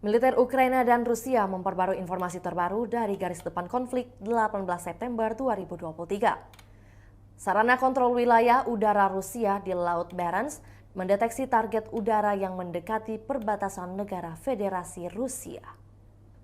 Militer Ukraina dan Rusia memperbarui informasi terbaru dari garis depan konflik 18 September 2023. Sarana kontrol wilayah udara Rusia di Laut Barents mendeteksi target udara yang mendekati perbatasan negara Federasi Rusia.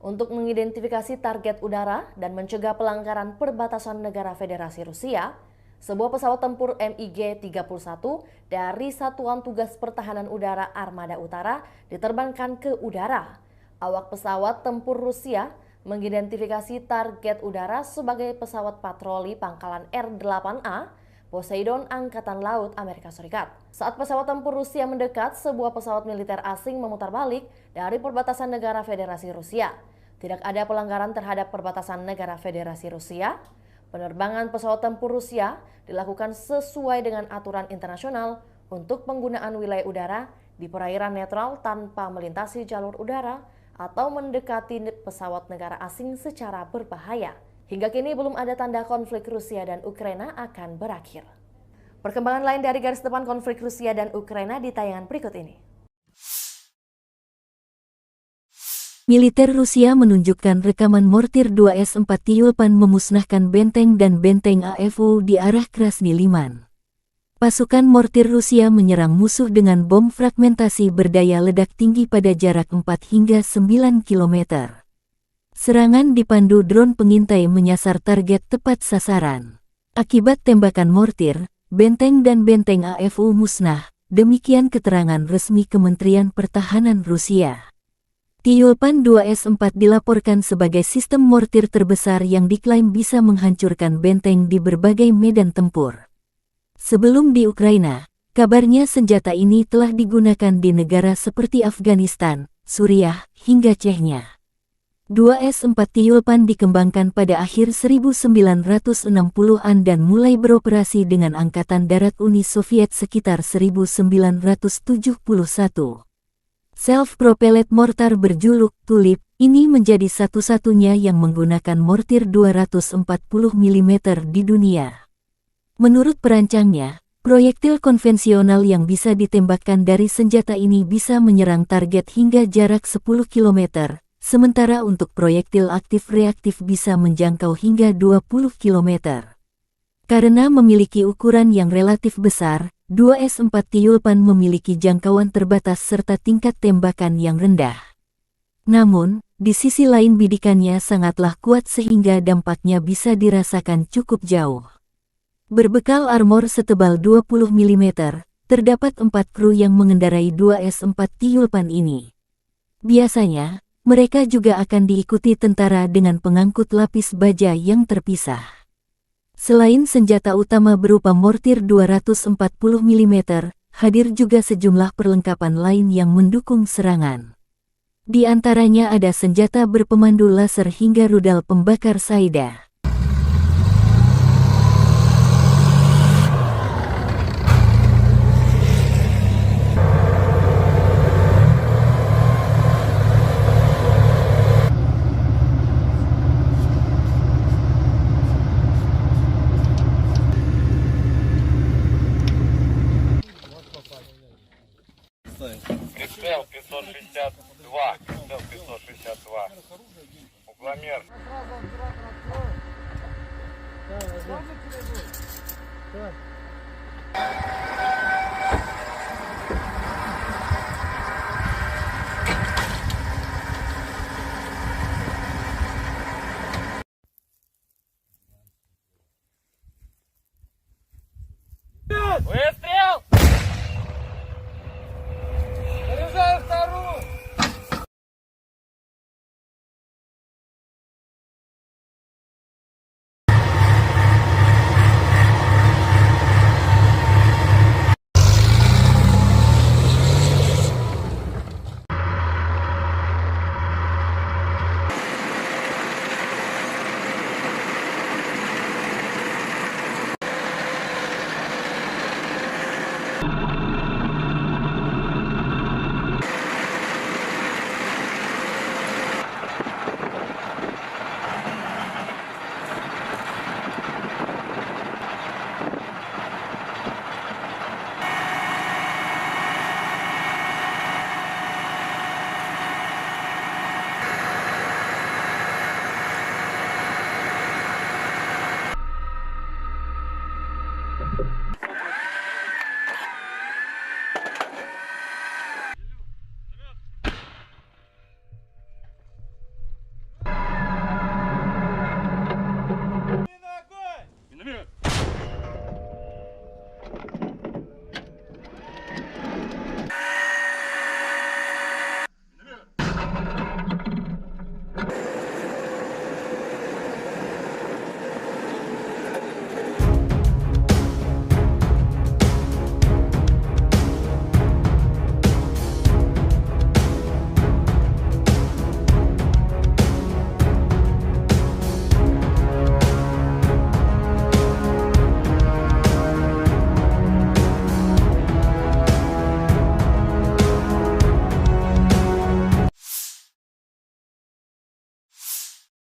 Untuk mengidentifikasi target udara dan mencegah pelanggaran perbatasan negara Federasi Rusia, sebuah pesawat tempur MiG-31 dari Satuan Tugas Pertahanan Udara Armada Utara diterbangkan ke udara. Awak pesawat tempur Rusia mengidentifikasi target udara sebagai pesawat patroli pangkalan R-8A Poseidon Angkatan Laut Amerika Serikat. Saat pesawat tempur Rusia mendekat, sebuah pesawat militer asing memutar balik dari perbatasan negara Federasi Rusia. Tidak ada pelanggaran terhadap perbatasan negara Federasi Rusia. Penerbangan pesawat tempur Rusia dilakukan sesuai dengan aturan internasional untuk penggunaan wilayah udara di perairan netral tanpa melintasi jalur udara atau mendekati pesawat negara asing secara berbahaya. Hingga kini belum ada tanda konflik Rusia dan Ukraina akan berakhir. Perkembangan lain dari garis depan konflik Rusia dan Ukraina di tayangan berikut ini. Militer Rusia menunjukkan rekaman mortir 2S-4 Tyulpan memusnahkan benteng dan benteng AFU di arah Krasny Liman. Pasukan mortir Rusia menyerang musuh dengan bom fragmentasi berdaya ledak tinggi pada jarak 4 hingga 9 km. Serangan dipandu drone pengintai menyasar target tepat sasaran. Akibat tembakan mortir, benteng dan benteng AFU musnah, demikian keterangan resmi Kementerian Pertahanan Rusia. Tyulpan 2S-4 dilaporkan sebagai sistem mortir terbesar yang diklaim bisa menghancurkan benteng di berbagai medan tempur. Sebelum di Ukraina, kabarnya senjata ini telah digunakan di negara seperti Afghanistan, Suriah, hingga Chechnya. 2S-4 Tyulpan dikembangkan pada akhir 1960-an dan mulai beroperasi dengan Angkatan Darat Uni Soviet sekitar 1971. Self-propelled mortar berjuluk Tulip ini menjadi satu-satunya yang menggunakan mortir 240 mm di dunia. Menurut perancangnya, proyektil konvensional yang bisa ditembakkan dari senjata ini bisa menyerang target hingga jarak 10 km, sementara untuk proyektil aktif reaktif bisa menjangkau hingga 20 km. Karena memiliki ukuran yang relatif besar, 2S-4 Tyulpan memiliki jangkauan terbatas serta tingkat tembakan yang rendah. Namun, di sisi lain bidikannya sangatlah kuat sehingga dampaknya bisa dirasakan cukup jauh. Berbekal armor setebal 20 mm, terdapat 4 kru yang mengendarai 2S-4 Tyulpan ini. Biasanya, mereka juga akan diikuti tentara dengan pengangkut lapis baja yang terpisah. Selain senjata utama berupa mortir 240 mm, hadir juga sejumlah perlengkapan lain yang mendukung serangan. Di antaranya ada senjata berpemandu laser hingga rudal pembakar Saida. Прицел 562, прицел 562, угломер. Выстрел! Заряжаю вторую!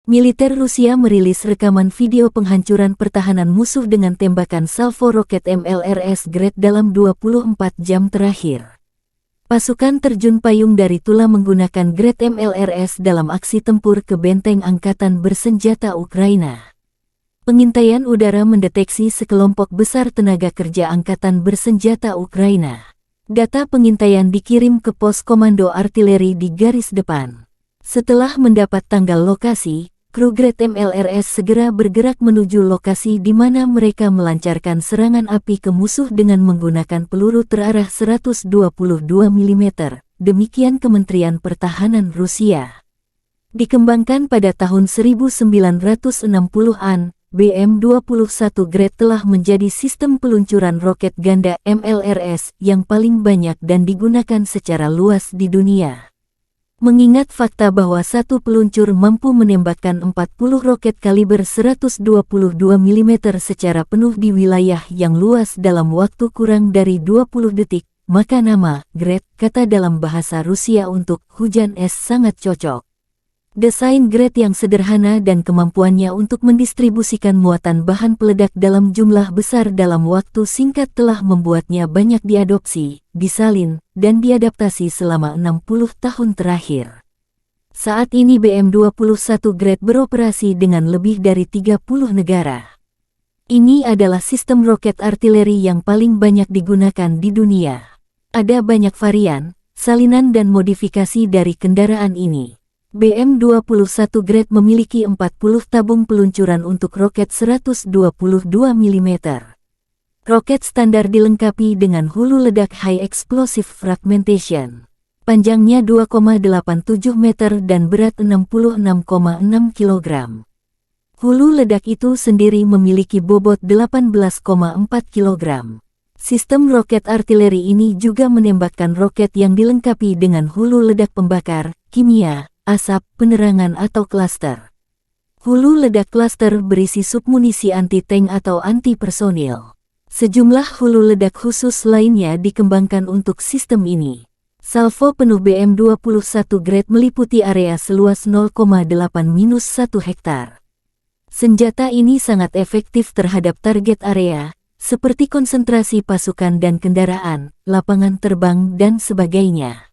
Militer Rusia merilis rekaman video penghancuran pertahanan musuh dengan tembakan salvo roket MLRS Grad dalam 24 jam terakhir. Pasukan terjun payung dari Tula menggunakan Grad MLRS dalam aksi tempur ke benteng angkatan bersenjata Ukraina. Pengintaian udara mendeteksi sekelompok besar tenaga kerja angkatan bersenjata Ukraina. Data pengintaian dikirim ke pos komando artileri di garis depan. Setelah mendapat tanggal lokasi, kru Grad MLRS segera bergerak menuju lokasi di mana mereka melancarkan serangan api ke musuh dengan menggunakan peluru terarah 122 mm, demikian Kementerian Pertahanan Rusia. Dikembangkan pada tahun 1960-an, BM-21 Grad telah menjadi sistem peluncuran roket ganda MLRS yang paling banyak dan digunakan secara luas di dunia. Mengingat fakta bahwa satu peluncur mampu menembakkan 40 roket kaliber 122 mm secara penuh di wilayah yang luas dalam waktu kurang dari 20 detik, maka nama Grad, kata dalam bahasa Rusia untuk hujan es, sangat cocok. Desain Grad yang sederhana dan kemampuannya untuk mendistribusikan muatan bahan peledak dalam jumlah besar dalam waktu singkat telah membuatnya banyak diadopsi, disalin, dan diadaptasi selama 60 tahun terakhir. Saat ini BM-21 Grad beroperasi dengan lebih dari 30 negara. Ini adalah sistem roket artileri yang paling banyak digunakan di dunia. Ada banyak varian, salinan dan modifikasi dari kendaraan ini. BM-21 Grad memiliki 40 tabung peluncuran untuk roket 122 mm. Roket standar dilengkapi dengan hulu ledak High Explosive Fragmentation. Panjangnya 2,87 meter dan berat 66,6 kg. Hulu ledak itu sendiri memiliki bobot 18,4 kg. Sistem roket artileri ini juga menembakkan roket yang dilengkapi dengan hulu ledak pembakar, kimia, asap, penerangan atau klaster. Hulu ledak klaster berisi submunisi anti-tank atau anti-personil. Sejumlah hulu ledak khusus lainnya dikembangkan untuk sistem ini. Salvo penuh BM-21 Grad meliputi area seluas 0,8-1 hektar. Senjata ini sangat efektif terhadap target area, seperti konsentrasi pasukan dan kendaraan, lapangan terbang, dan sebagainya.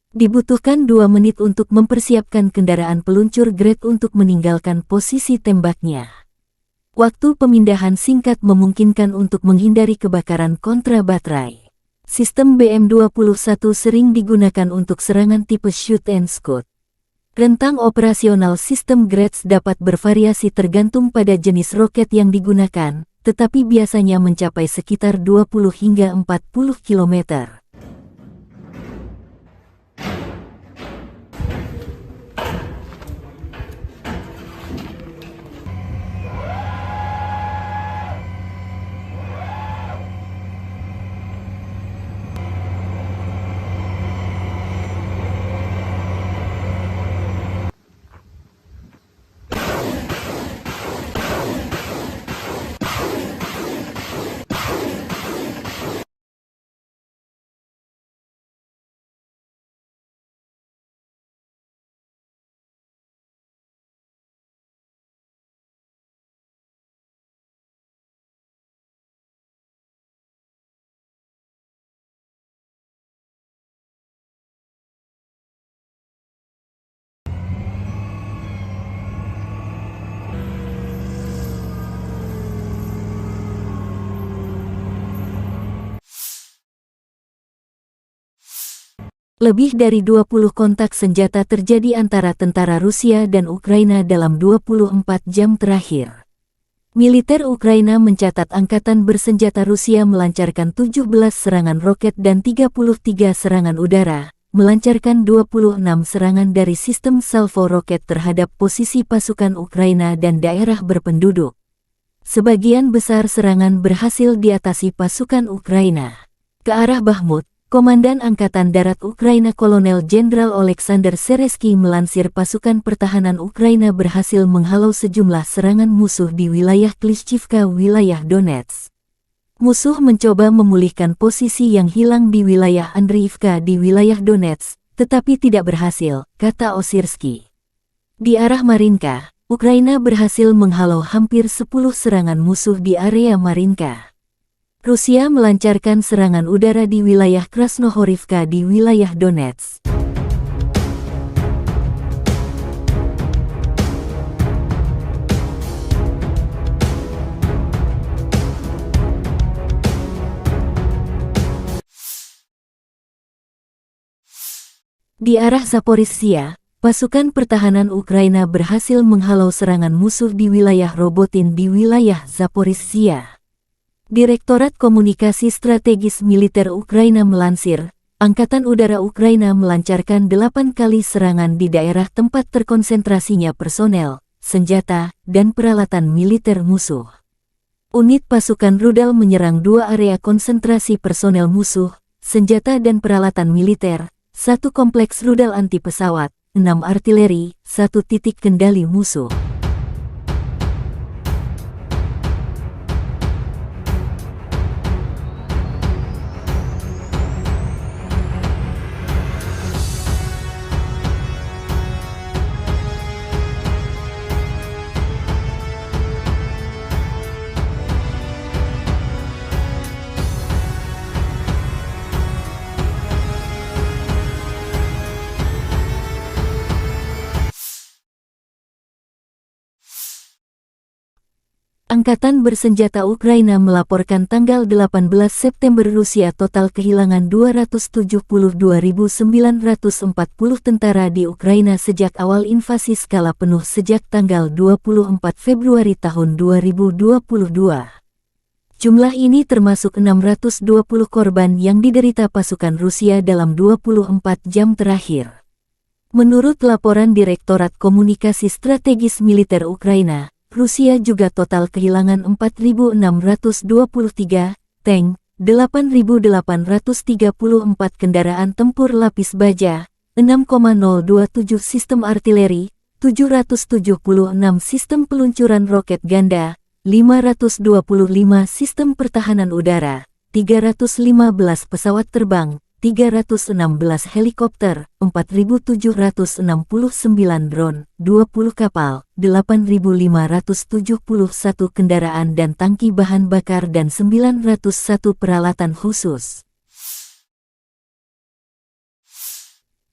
Dibutuhkan 2 menit untuk mempersiapkan kendaraan peluncur Grad untuk meninggalkan posisi tembaknya. Waktu pemindahan singkat memungkinkan untuk menghindari kebakaran kontra baterai. Sistem BM-21 sering digunakan untuk serangan tipe shoot and scoot. Rentang operasional sistem Grads dapat bervariasi tergantung pada jenis roket yang digunakan, tetapi biasanya mencapai sekitar 20 hingga 40 km. Lebih dari 20 kontak senjata terjadi antara tentara Rusia dan Ukraina dalam 24 jam terakhir. Militer Ukraina mencatat angkatan bersenjata Rusia melancarkan 17 serangan roket dan 33 serangan udara, melancarkan 26 serangan dari sistem salvo roket terhadap posisi pasukan Ukraina dan daerah berpenduduk. Sebagian besar serangan berhasil diatasi pasukan Ukraina. Ke arah Bakhmut, Komandan Angkatan Darat Ukraina Kolonel Jenderal Oleksandr Seresky melansir pasukan pertahanan Ukraina berhasil menghalau sejumlah serangan musuh di wilayah Klishchivka, wilayah Donetsk. Musuh mencoba memulihkan posisi yang hilang di wilayah Andriivka di wilayah Donetsk, tetapi tidak berhasil, kata Osirsky. Di arah Marinka, Ukraina berhasil menghalau hampir 10 serangan musuh di area Marinka. Rusia melancarkan serangan udara di wilayah Krasnohorivka di wilayah Donetsk. Di arah Zaporizhzhia, pasukan pertahanan Ukraina berhasil menghalau serangan musuh di wilayah Robotin di wilayah Zaporizhzhia. Direktorat Komunikasi Strategis Militer Ukraina melansir, Angkatan Udara Ukraina melancarkan 8 kali serangan di daerah tempat terkonsentrasinya personel, senjata, dan peralatan militer musuh. Unit pasukan rudal menyerang 2 area konsentrasi personel musuh, senjata dan peralatan militer, 1 kompleks rudal anti pesawat, 6 artileri, 1 titik kendali musuh. Angkatan bersenjata Ukraina melaporkan tanggal 18 September Rusia total kehilangan 272.940 tentara di Ukraina sejak awal invasi skala penuh sejak tanggal 24 Februari tahun 2022. Jumlah ini termasuk 620 korban yang diderita pasukan Rusia dalam 24 jam terakhir. Menurut laporan Direktorat Komunikasi Strategis Militer Ukraina, Rusia juga total kehilangan 4.623 tank, 8.834 kendaraan tempur lapis baja, 6,027 sistem artileri, 776 sistem peluncuran roket ganda, 525 sistem pertahanan udara, 315 pesawat terbang, 316 helikopter, 4.769 drone, 20 kapal, 8.571 kendaraan dan tangki bahan bakar dan 901 peralatan khusus.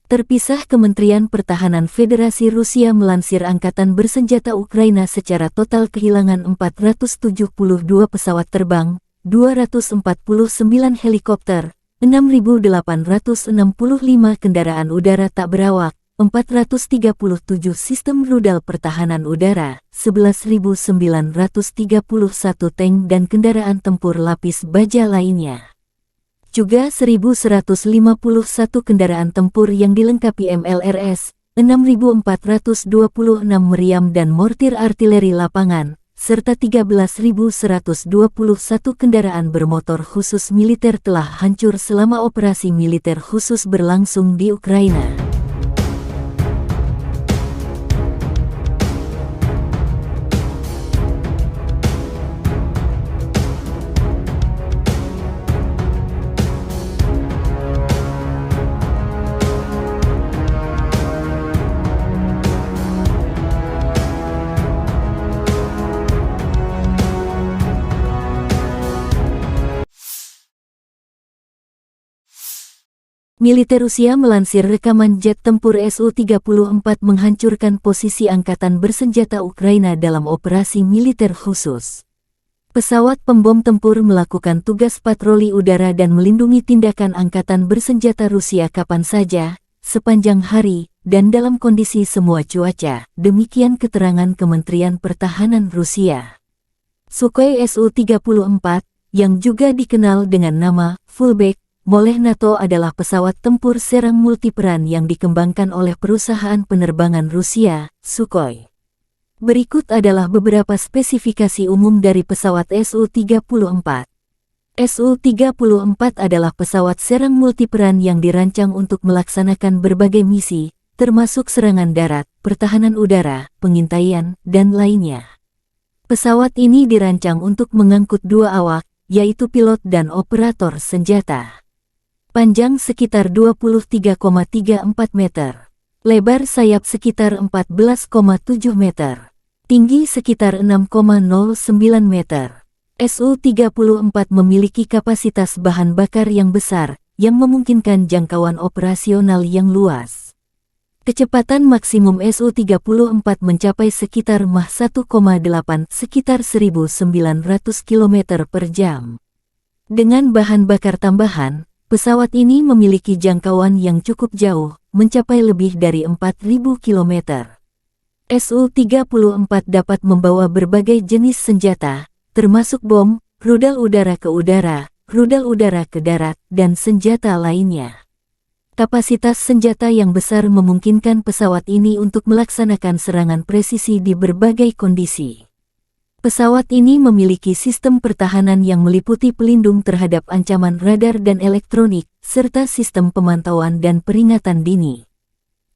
Terpisah, Kementerian Pertahanan Federasi Rusia melansir Angkatan Bersenjata Ukraina secara total kehilangan 472 pesawat terbang, 249 helikopter, 6.865 kendaraan udara tak berawak, 437 sistem rudal pertahanan udara, 11.931 tank dan kendaraan tempur lapis baja lainnya. Juga 1.151 kendaraan tempur yang dilengkapi MLRS, 6.426 meriam dan mortir artileri lapangan, serta 13.121 kendaraan bermotor khusus militer telah hancur selama operasi militer khusus berlangsung di Ukraina. Militer Rusia melansir rekaman jet tempur Su-34 menghancurkan posisi angkatan bersenjata Ukraina dalam operasi militer khusus. Pesawat pembom tempur melakukan tugas patroli udara dan melindungi tindakan angkatan bersenjata Rusia kapan saja, sepanjang hari, dan dalam kondisi semua cuaca, demikian keterangan Kementerian Pertahanan Rusia. Sukhoi Su-34, yang juga dikenal dengan nama Fullback oleh NATO adalah pesawat tempur serang multiperan yang dikembangkan oleh perusahaan penerbangan Rusia, Sukhoi. Berikut adalah beberapa spesifikasi umum dari pesawat Su-34. Su-34 adalah pesawat serang multiperan yang dirancang untuk melaksanakan berbagai misi, termasuk serangan darat, pertahanan udara, pengintaian, dan lainnya. Pesawat ini dirancang untuk mengangkut 2 awak, yaitu pilot dan operator senjata. Panjang sekitar 23,34 meter. Lebar sayap sekitar 14,7 meter. tinggi sekitar 6,09 meter. Su-34 memiliki kapasitas bahan bakar yang besar, yang memungkinkan jangkauan operasional yang luas. Kecepatan maksimum Su-34 mencapai sekitar Mach 1,8 sekitar 1900 km per jam. Dengan bahan bakar tambahan, pesawat ini memiliki jangkauan yang cukup jauh, mencapai lebih dari 4.000 km. Su-34 dapat membawa berbagai jenis senjata, termasuk bom, rudal udara ke udara, rudal udara ke darat, dan senjata lainnya. Kapasitas senjata yang besar memungkinkan pesawat ini untuk melaksanakan serangan presisi di berbagai kondisi. Pesawat ini memiliki sistem pertahanan yang meliputi pelindung terhadap ancaman radar dan elektronik, serta sistem pemantauan dan peringatan dini.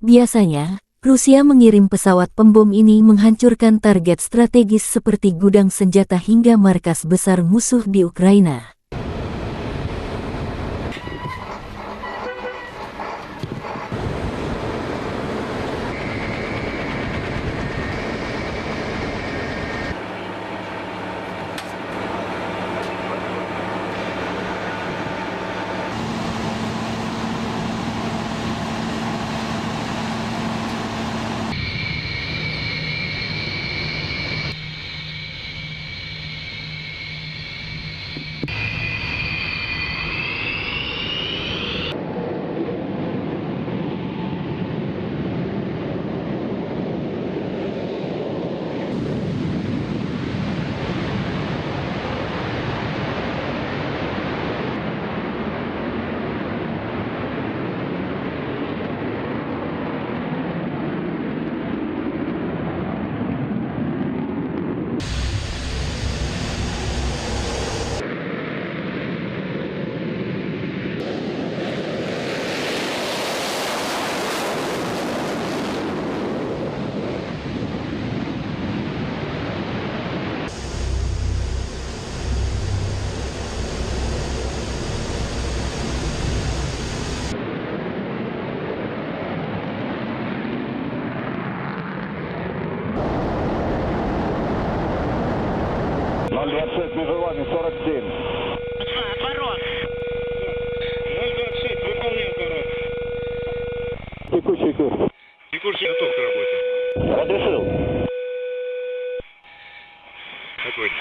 Biasanya, Rusia mengirim pesawat pembom ini menghancurkan target strategis seperti gudang senjata hingga markas besar musuh di Ukraina. Между вами 47. Отворот. 026, выполняй отворот. Текущий курс. Текущий готов к работе. Разрешил. Огонь.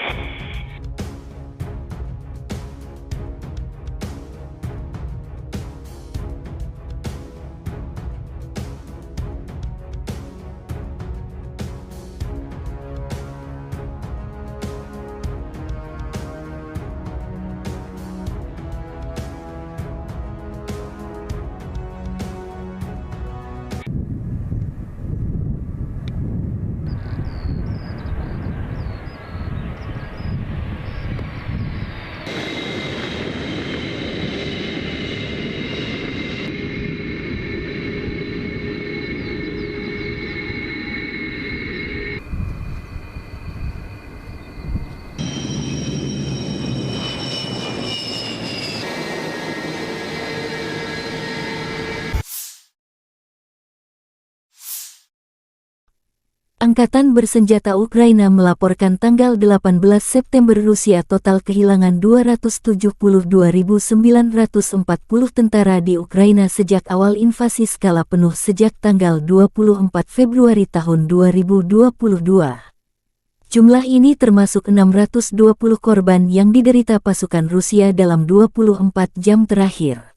Angkatan bersenjata Ukraina melaporkan tanggal 18 September Rusia total kehilangan 272.940 tentara di Ukraina sejak awal invasi skala penuh sejak tanggal 24 Februari tahun 2022. Jumlah ini termasuk 620 korban yang diderita pasukan Rusia dalam 24 jam terakhir.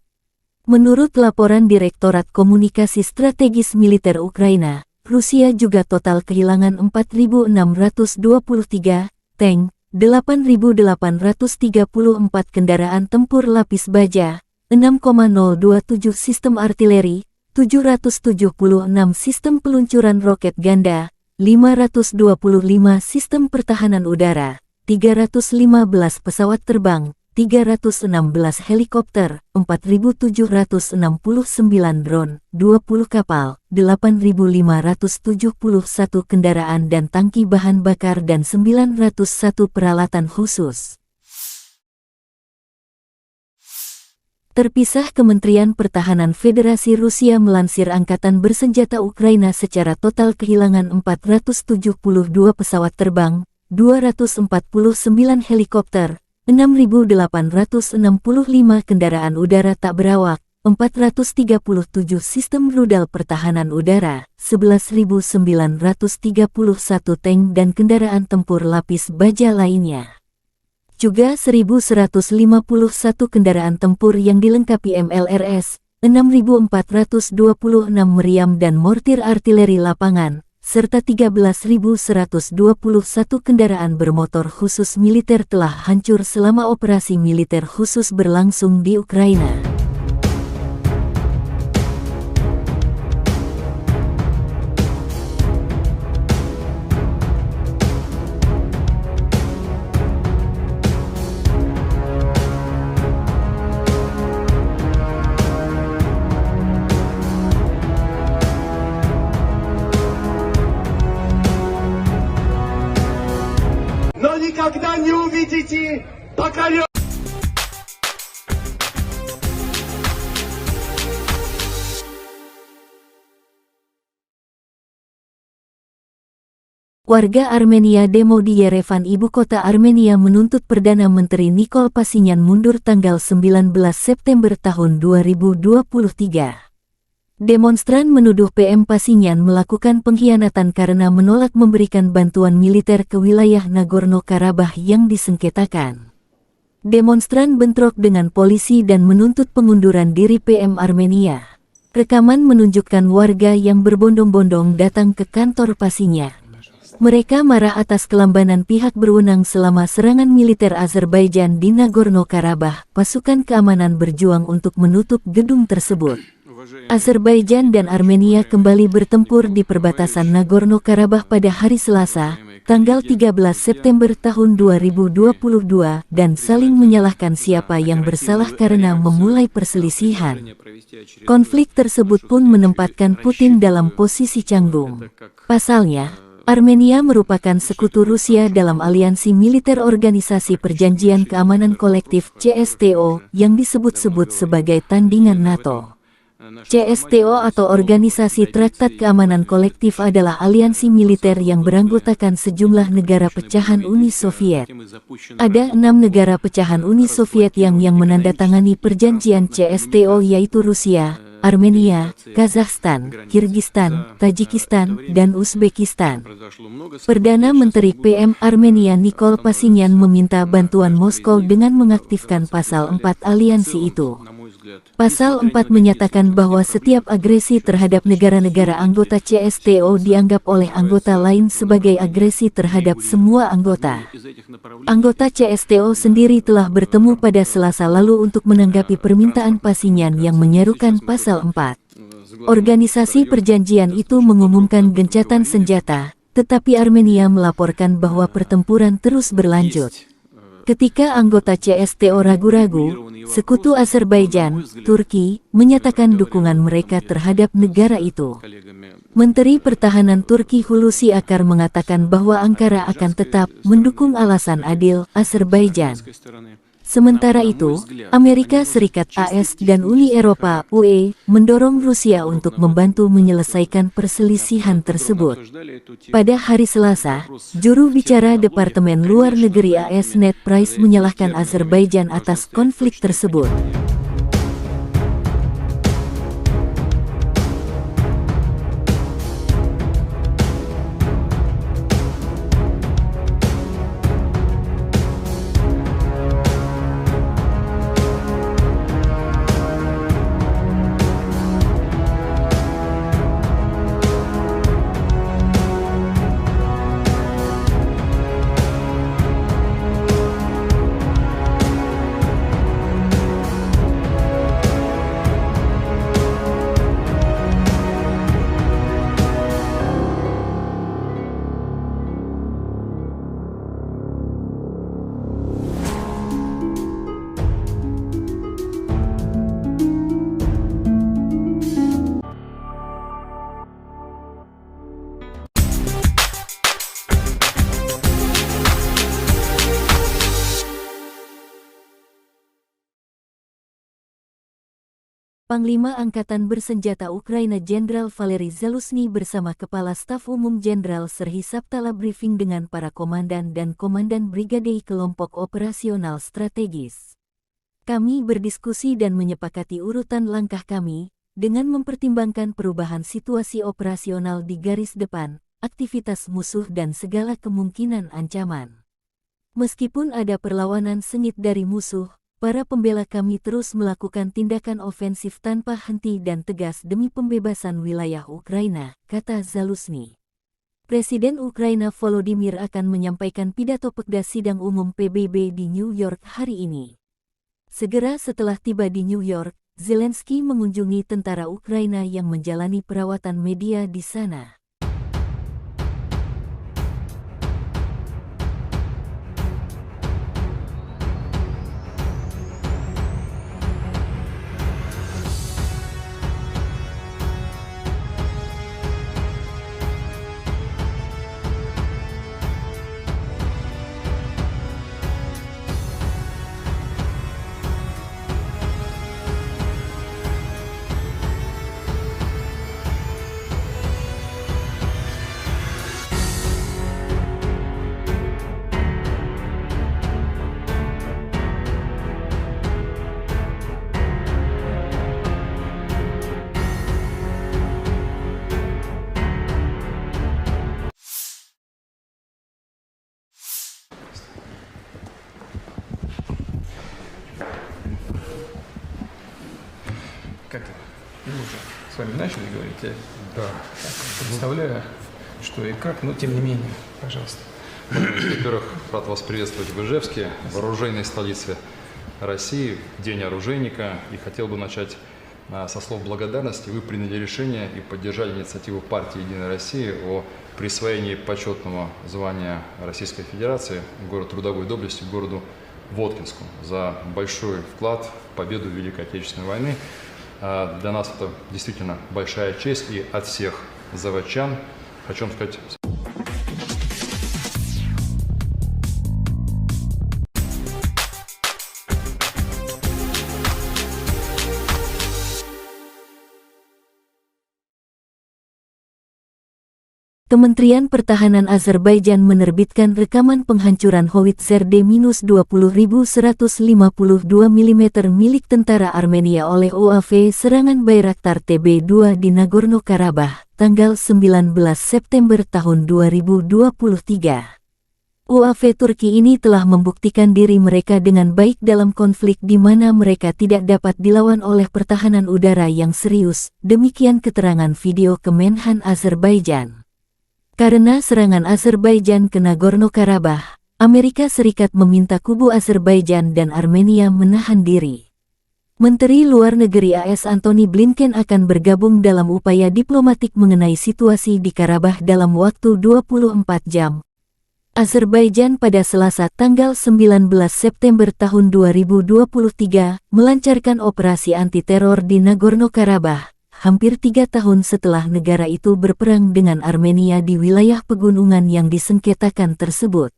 Menurut laporan Direktorat Komunikasi Strategis Militer Ukraina, Rusia juga total kehilangan 4.623 tank, 8.834 kendaraan tempur lapis baja, 6,027 sistem artileri, 776 sistem peluncuran roket ganda, 525 sistem pertahanan udara, 315 pesawat terbang, 316 helikopter, 4.769 drone, 20 kapal, 8.571 kendaraan dan tangki bahan bakar dan 901 peralatan khusus. Terpisah, Kementerian Pertahanan Federasi Rusia melansir Angkatan Bersenjata Ukraina secara total kehilangan 472 pesawat terbang, 249 helikopter, 6.865 kendaraan udara tak berawak, 437 sistem rudal pertahanan udara, 11.931 tank dan kendaraan tempur lapis baja lainnya. Juga 1.151 kendaraan tempur yang dilengkapi MLRS, 6.426 meriam dan mortir artileri lapangan, serta 13.121 kendaraan bermotor khusus militer telah hancur selama operasi militer khusus berlangsung di Ukraina. Но никогда не увидите покоренных. Warga Armenia demo di Yerevan, ibu kota Armenia, menuntut Perdana Menteri Nikol Pashinyan mundur tanggal 19 September tahun 2023. Demonstran menuduh PM Pashinyan melakukan pengkhianatan karena menolak memberikan bantuan militer ke wilayah Nagorno-Karabakh yang disengketakan. Demonstran bentrok dengan polisi dan menuntut pengunduran diri PM Armenia. Rekaman menunjukkan warga yang berbondong-bondong datang ke kantor Pashinyan. Mereka marah atas kelambanan pihak berwenang selama serangan militer Azerbaijan di Nagorno-Karabakh. Pasukan keamanan berjuang untuk menutup gedung tersebut. Azerbaijan dan Armenia kembali bertempur di perbatasan Nagorno-Karabakh pada hari Selasa, tanggal 13 September tahun 2022, dan saling menyalahkan siapa yang bersalah karena memulai perselisihan. Konflik tersebut pun menempatkan Putin dalam posisi canggung. Pasalnya, Armenia merupakan sekutu Rusia dalam aliansi militer Organisasi Perjanjian Keamanan Kolektif (CSTO) yang disebut-sebut sebagai tandingan NATO. CSTO atau Organisasi Traktat Keamanan Kolektif adalah aliansi militer yang beranggotakan sejumlah negara pecahan Uni Soviet. Ada 6 negara pecahan Uni Soviet yang menandatangani perjanjian CSTO, yaitu Rusia, Armenia, Kazakhstan, Kirgistan, Tajikistan, dan Uzbekistan. Perdana Menteri PM Armenia Nikol Pashinyan meminta bantuan Moskow dengan mengaktifkan Pasal 4 aliansi itu. Pasal 4 menyatakan bahwa setiap agresi terhadap negara-negara anggota CSTO dianggap oleh anggota lain sebagai agresi terhadap semua anggota. Anggota CSTO sendiri telah bertemu pada Selasa lalu untuk menanggapi permintaan Pashinyan yang menyerukan Pasal 4. Organisasi perjanjian itu mengumumkan gencatan senjata, tetapi Armenia melaporkan bahwa pertempuran terus berlanjut. Ketika anggota CSTO ragu-ragu, sekutu Azerbaijan, Turki, menyatakan dukungan mereka terhadap negara itu. Menteri Pertahanan Turki Hulusi Akar mengatakan bahwa Ankara akan tetap mendukung alasan adil Azerbaijan. Sementara itu, Amerika Serikat (AS) dan Uni Eropa (UE) mendorong Rusia untuk membantu menyelesaikan perselisihan tersebut. Pada hari Selasa, juru bicara Departemen Luar Negeri AS Ned Price menyalahkan Azerbaijan atas konflik tersebut. Panglima Angkatan Bersenjata Ukraina Jenderal Valery Zaluzhny bersama Kepala Staf Umum Jenderal Serhiy Sabtala briefing dengan para komandan dan komandan brigade kelompok operasional strategis. Kami berdiskusi dan menyepakati urutan langkah kami, dengan mempertimbangkan perubahan situasi operasional di garis depan, aktivitas musuh dan segala kemungkinan ancaman. Meskipun ada perlawanan sengit dari musuh, para pembela kami terus melakukan tindakan ofensif tanpa henti dan tegas demi pembebasan wilayah Ukraina, kata Zaluzhny. Presiden Ukraina Volodymyr akan menyampaikan pidato Pekda Sidang Umum PBB di New York hari ini. Segera setelah tiba di New York, Zelensky mengunjungi tentara Ukraina yang menjalani perawatan media di sana. Как это? Мы уже с вами начали говорить, я представляю, что и как, но тем не менее, пожалуйста. Во-первых, рад вас приветствовать в Ижевске, в оружейной столице России, День оружейника. И хотел бы начать со слов благодарности. Вы приняли решение и поддержали инициативу партии «Единая Россия» о присвоении почетного звания Российской Федерации город трудовой доблести городу Воткинску за большой вклад в победу в Великой Отечественной войны. Для нас это действительно большая честь, и от всех заводчан хочу вам сказать. Kementerian Pertahanan Azerbaijan menerbitkan rekaman penghancuran howitzer D-20152 mm milik tentara Armenia oleh UAV serangan Bayraktar TB2 di Nagorno-Karabakh, tanggal 19 September tahun 2023. UAV Turki ini telah membuktikan diri mereka dengan baik dalam konflik di mana mereka tidak dapat dilawan oleh pertahanan udara yang serius, demikian keterangan video Kemenhan Azerbaijan. Karena serangan Azerbaijan ke Nagorno-Karabakh, Amerika Serikat meminta kubu Azerbaijan dan Armenia menahan diri. Menteri Luar Negeri AS Antony Blinken akan bergabung dalam upaya diplomatik mengenai situasi di Karabakh dalam waktu 24 jam. Azerbaijan pada Selasa tanggal 19 September tahun 2023 melancarkan operasi anti-teror di Nagorno-Karabakh, hampir 3 tahun setelah negara itu berperang dengan Armenia di wilayah pegunungan yang disengketakan tersebut.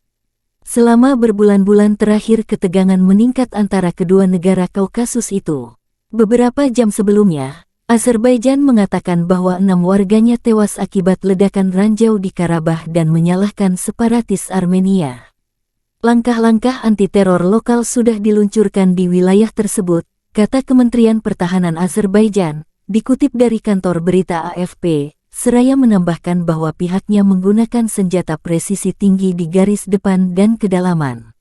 Selama berbulan-bulan terakhir ketegangan meningkat antara kedua negara Kaukasus itu. Beberapa jam sebelumnya, Azerbaijan mengatakan bahwa 6 warganya tewas akibat ledakan ranjau di Karabakh dan menyalahkan separatis Armenia. Langkah-langkah anti-teror lokal sudah diluncurkan di wilayah tersebut, kata Kementerian Pertahanan Azerbaijan, dikutip dari kantor berita AFP, seraya menambahkan bahwa pihaknya menggunakan senjata presisi tinggi di garis depan dan kedalaman.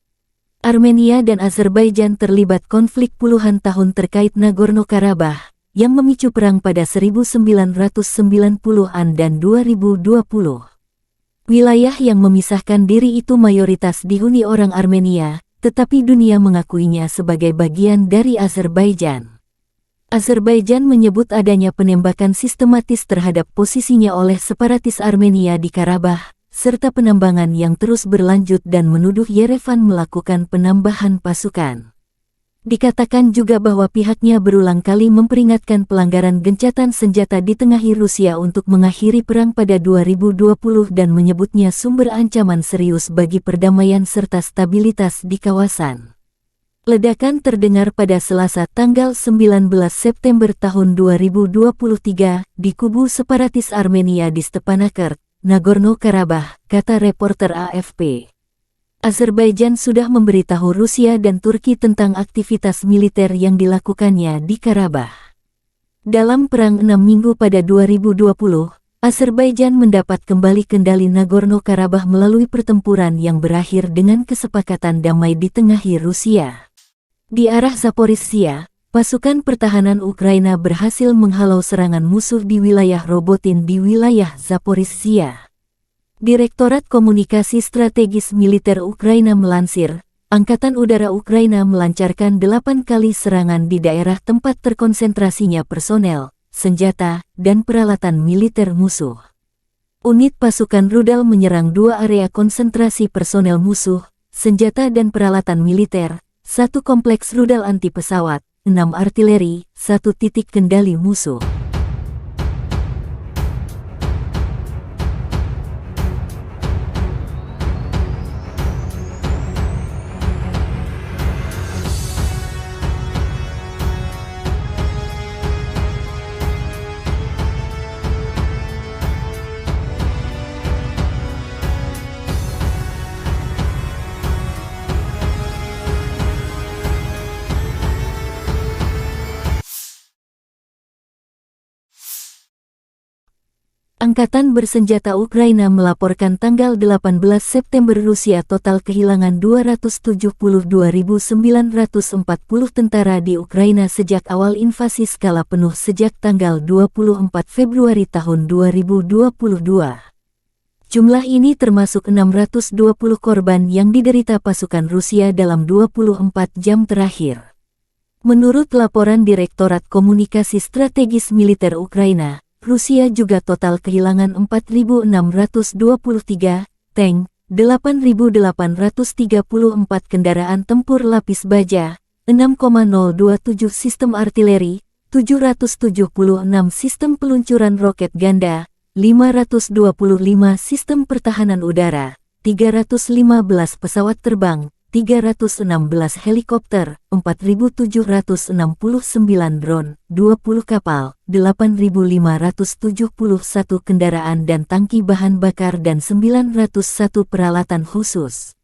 Armenia dan Azerbaijan terlibat konflik puluhan tahun terkait Nagorno-Karabakh, yang memicu perang pada 1990-an dan 2020. Wilayah yang memisahkan diri itu mayoritas dihuni orang Armenia, tetapi dunia mengakuinya sebagai bagian dari Azerbaijan. Azerbaijan menyebut adanya penembakan sistematis terhadap posisinya oleh separatis Armenia di Karabakh, serta penambangan yang terus berlanjut dan menuduh Yerevan melakukan penambahan pasukan. Dikatakan juga bahwa pihaknya berulang kali memperingatkan pelanggaran gencatan senjata ditengahi Rusia untuk mengakhiri perang pada 2020 dan menyebutnya sumber ancaman serius bagi perdamaian serta stabilitas di kawasan. Ledakan terdengar pada Selasa tanggal 19 September tahun 2023 di kubu separatis Armenia di Stepanakert, Nagorno-Karabakh, kata reporter AFP. Azerbaijan sudah memberitahu Rusia dan Turki tentang aktivitas militer yang dilakukannya di Karabakh. Dalam perang 6 minggu pada 2020, Azerbaijan mendapat kembali kendali Nagorno-Karabakh melalui pertempuran yang berakhir dengan kesepakatan damai ditengahi Rusia. Di arah Zaporizhzhia, pasukan pertahanan Ukraina berhasil menghalau serangan musuh di wilayah Robotin di wilayah Zaporizhzhia. Direktorat Komunikasi Strategis Militer Ukraina melansir, Angkatan Udara Ukraina melancarkan 8 kali serangan di daerah tempat terkonsentrasinya personel, senjata, dan peralatan militer musuh. Unit pasukan rudal menyerang 2 area konsentrasi personel musuh, senjata dan peralatan militer, 1 kompleks rudal anti pesawat, 6 artileri, 1 titik kendali musuh. Angkatan bersenjata Ukraina melaporkan tanggal 18 September Rusia total kehilangan 272.940 tentara di Ukraina sejak awal invasi skala penuh sejak tanggal 24 Februari tahun 2022. Jumlah ini termasuk 620 korban yang diderita pasukan Rusia dalam 24 jam terakhir. Menurut laporan Direktorat Komunikasi Strategis Militer Ukraina, Rusia juga total kehilangan 4.623 tank, 8.834 kendaraan tempur lapis baja, 6,027 sistem artileri, 776 sistem peluncuran roket ganda, 525 sistem pertahanan udara, 315 pesawat terbang, 316 helikopter, 4.769 drone, 20 kapal, 8.571 kendaraan dan tangki bahan bakar dan 901 peralatan khusus.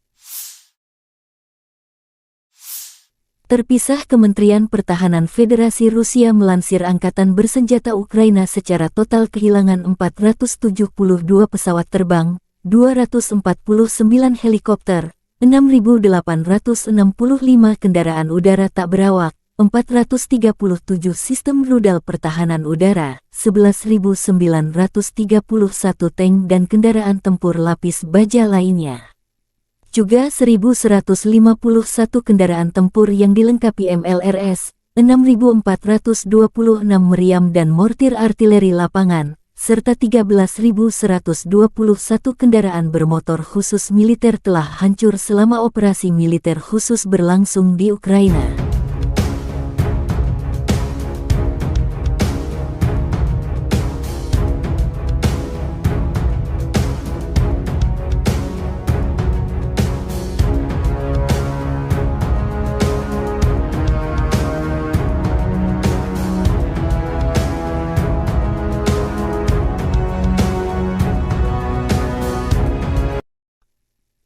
Terpisah, Kementerian Pertahanan Federasi Rusia melansir Angkatan Bersenjata Ukraina secara total kehilangan 472 pesawat terbang, 249 helikopter, 6.865 kendaraan udara tak berawak, 437 sistem rudal pertahanan udara, 11.931 tank dan kendaraan tempur lapis baja lainnya. Juga 1.151 kendaraan tempur yang dilengkapi MLRS, 6.426 meriam dan mortir artileri lapangan, serta 13.121 kendaraan bermotor khusus militer telah hancur selama operasi militer khusus berlangsung di Ukraina.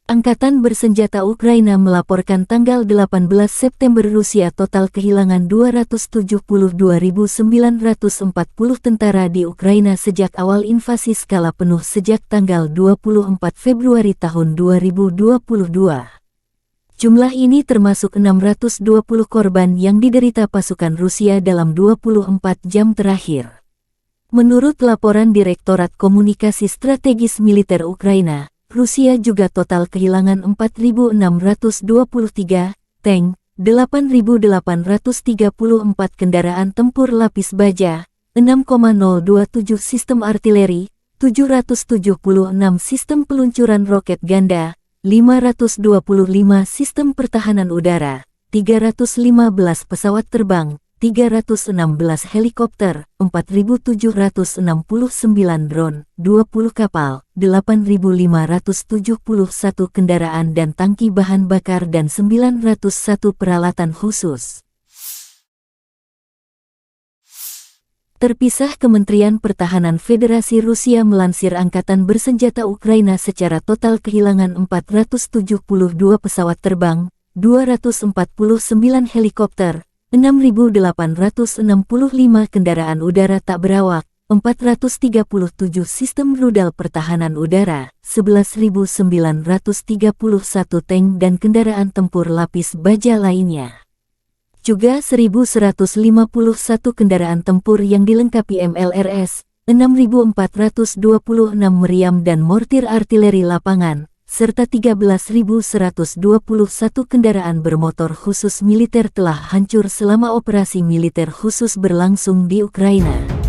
Angkatan Bersenjata Ukraina melaporkan tanggal 18 September Rusia total kehilangan 272.940 tentara di Ukraina sejak awal invasi skala penuh sejak tanggal 24 Februari tahun 2022. Jumlah ini termasuk 620 korban yang diderita pasukan Rusia dalam 24 jam terakhir. Menurut laporan Direktorat Komunikasi Strategis Militer Ukraina, Rusia juga total kehilangan 4.623 tank, 8.834 kendaraan tempur lapis baja, 6,027 sistem artileri, 776 sistem peluncuran roket ganda, 525 sistem pertahanan udara, 315 pesawat terbang, 316 helikopter, 4.769 drone, 20 kapal, 8.571 kendaraan dan tangki bahan bakar dan 901 peralatan khusus. Terpisah, Kementerian Pertahanan Federasi Rusia melansir Angkatan Bersenjata Ukraina secara total kehilangan 472 pesawat terbang, 249 helikopter, 6.865 kendaraan udara tak berawak, 437 sistem rudal pertahanan udara, 11.931 tank dan kendaraan tempur lapis baja lainnya. Juga 1.151 kendaraan tempur yang dilengkapi MLRS, 6.426 meriam dan mortir artileri lapangan, serta 13.121 kendaraan bermotor khusus militer telah hancur selama operasi militer khusus berlangsung di Ukraina.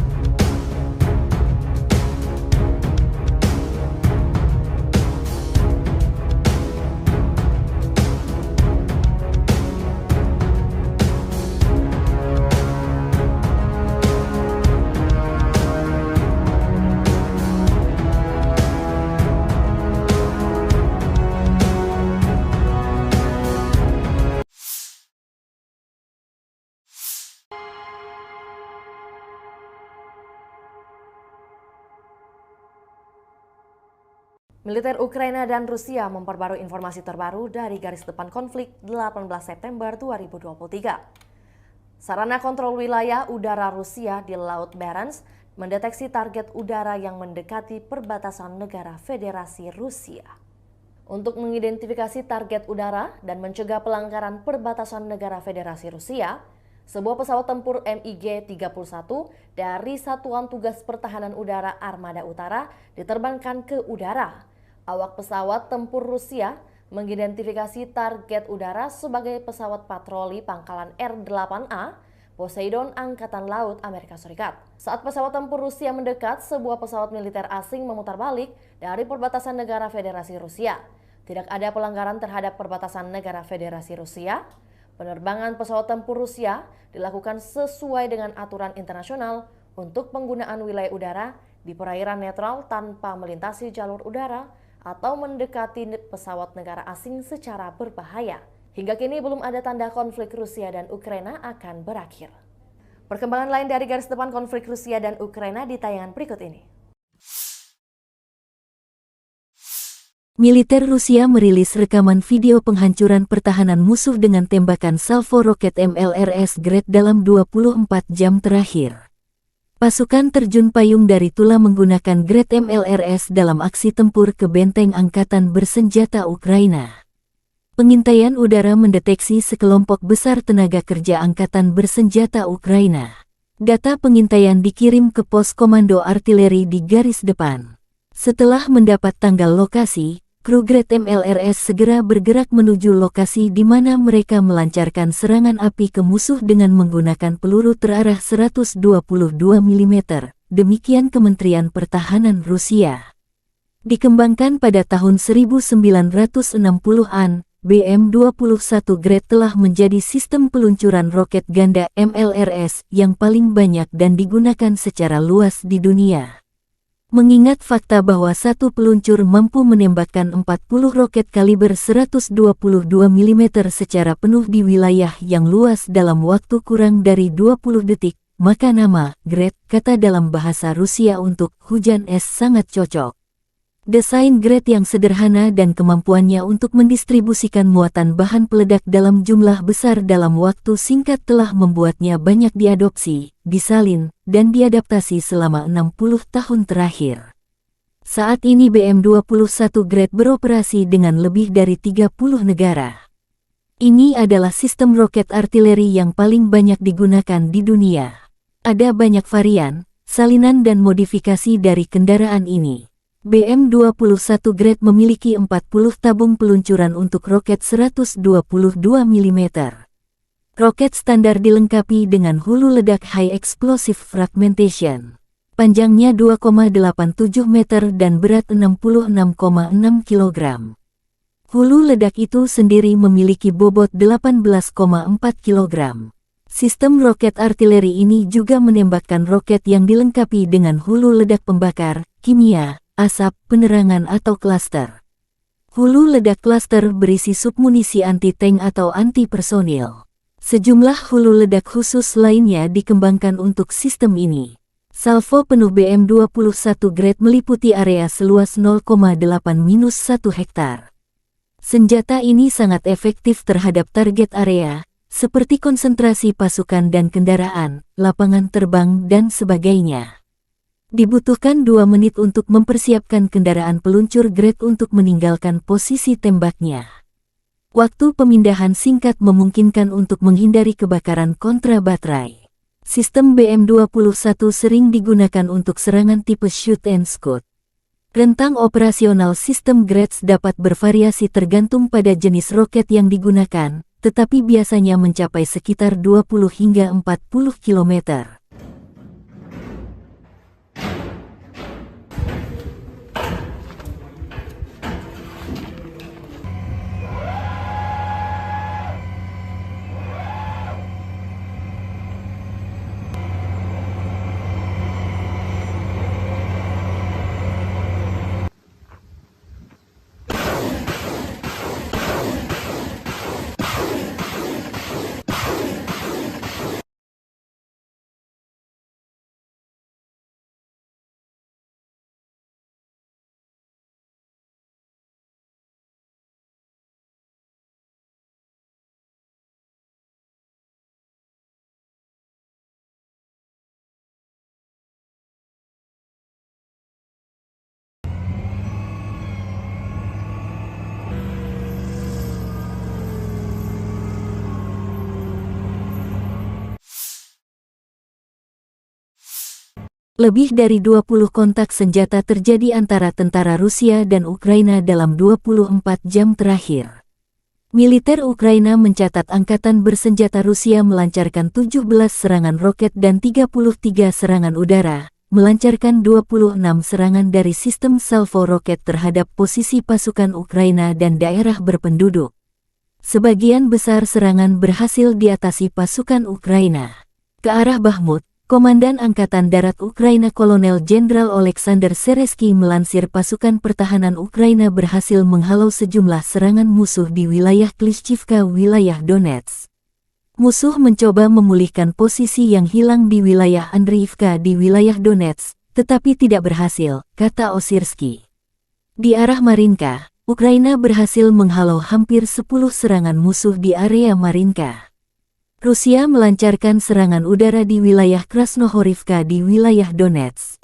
Militer Ukraina dan Rusia memperbarui informasi terbaru dari garis depan konflik 18 September 2023. Sarana kontrol wilayah udara Rusia di Laut Barents mendeteksi target udara yang mendekati perbatasan negara Federasi Rusia. Untuk mengidentifikasi target udara dan mencegah pelanggaran perbatasan negara Federasi Rusia, sebuah pesawat tempur MiG-31 dari Satuan Tugas Pertahanan Udara Armada Utara diterbangkan ke udara. Awak pesawat tempur Rusia mengidentifikasi target udara sebagai pesawat patroli pangkalan R-8A Poseidon Angkatan Laut Amerika Serikat. Saat pesawat tempur Rusia mendekat, sebuah pesawat militer asing memutar balik dari perbatasan negara Federasi Rusia. Tidak ada pelanggaran terhadap perbatasan negara Federasi Rusia. Penerbangan pesawat tempur Rusia dilakukan sesuai dengan aturan internasional untuk penggunaan wilayah udara di perairan netral tanpa melintasi jalur udara atau mendekati pesawat negara asing secara berbahaya. Hingga kini belum ada tanda konflik Rusia dan Ukraina akan berakhir. Perkembangan lain dari garis depan konflik Rusia dan Ukraina di tayangan berikut ini. Militer Rusia merilis rekaman video penghancuran pertahanan musuh dengan tembakan salvo roket MLRS Grad dalam 24 jam terakhir. Pasukan terjun payung dari Tula menggunakan Grad MLRS dalam aksi tempur ke benteng Angkatan Bersenjata Ukraina. Pengintaian udara mendeteksi sekelompok besar tenaga kerja Angkatan Bersenjata Ukraina. Data pengintaian dikirim ke pos komando artileri di garis depan. Setelah mendapat tanggal lokasi, kru Grad MLRS segera bergerak menuju lokasi di mana mereka melancarkan serangan api ke musuh dengan menggunakan peluru terarah 122 mm, demikian Kementerian Pertahanan Rusia. Dikembangkan pada tahun 1960-an, BM-21 Grad telah menjadi sistem peluncuran roket ganda MLRS yang paling banyak dan digunakan secara luas di dunia. Mengingat fakta bahwa satu peluncur mampu menembakkan 40 roket kaliber 122 mm secara penuh di wilayah yang luas dalam waktu kurang dari 20 detik, maka nama Grad, kata dalam bahasa Rusia untuk hujan es, sangat cocok. Desain Grad yang sederhana dan kemampuannya untuk mendistribusikan muatan bahan peledak dalam jumlah besar dalam waktu singkat telah membuatnya banyak diadopsi, disalin, dan diadaptasi selama 60 tahun terakhir. Saat ini BM-21 Grad beroperasi dengan lebih dari 30 negara. Ini adalah sistem roket artileri yang paling banyak digunakan di dunia. Ada banyak varian, salinan dan modifikasi dari kendaraan ini. BM-21 Grad memiliki 40 tabung peluncuran untuk roket 122 mm. Roket standar dilengkapi dengan hulu ledak High Explosive Fragmentation. Panjangnya 2,87 meter dan berat 66,6 kg. Hulu ledak itu sendiri memiliki bobot 18,4 kg. Sistem roket artileri ini juga menembakkan roket yang dilengkapi dengan hulu ledak pembakar, kimia, asap, penerangan atau klaster. Hulu ledak klaster berisi submunisi anti-tank atau anti-personil. Sejumlah hulu ledak khusus lainnya dikembangkan untuk sistem ini. Salvo penuh BM-21 Grade meliputi area seluas 0,8-1 hektar. Senjata ini sangat efektif terhadap target area, seperti konsentrasi pasukan dan kendaraan, lapangan terbang, dan sebagainya. Dibutuhkan 2 menit untuk mempersiapkan kendaraan peluncur Grade untuk meninggalkan posisi tembaknya. Waktu pemindahan singkat memungkinkan untuk menghindari kebakaran kontra baterai. Sistem BM-21 sering digunakan untuk serangan tipe shoot and scoot. Rentang operasional sistem Grades dapat bervariasi tergantung pada jenis roket yang digunakan, tetapi biasanya mencapai sekitar 20 hingga 40 km. Lebih dari 20 kontak senjata terjadi antara tentara Rusia dan Ukraina dalam 24 jam terakhir. Militer Ukraina mencatat angkatan bersenjata Rusia melancarkan 17 serangan roket dan 33 serangan udara, melancarkan 26 serangan dari sistem salvo roket terhadap posisi pasukan Ukraina dan daerah berpenduduk. Sebagian besar serangan berhasil diatasi pasukan Ukraina. Ke arah Bakhmut, Komandan Angkatan Darat Ukraina Kolonel Jenderal Oleksandr Seresky melansir pasukan pertahanan Ukraina berhasil menghalau sejumlah serangan musuh di wilayah Klishchivka, wilayah Donetsk. Musuh mencoba memulihkan posisi yang hilang di wilayah Andriivka di wilayah Donetsk, tetapi tidak berhasil, kata Osirsky. Di arah Marinka, Ukraina berhasil menghalau hampir 10 serangan musuh di area Marinka. Rusia melancarkan serangan udara di wilayah Krasnohorivka di wilayah Donetsk.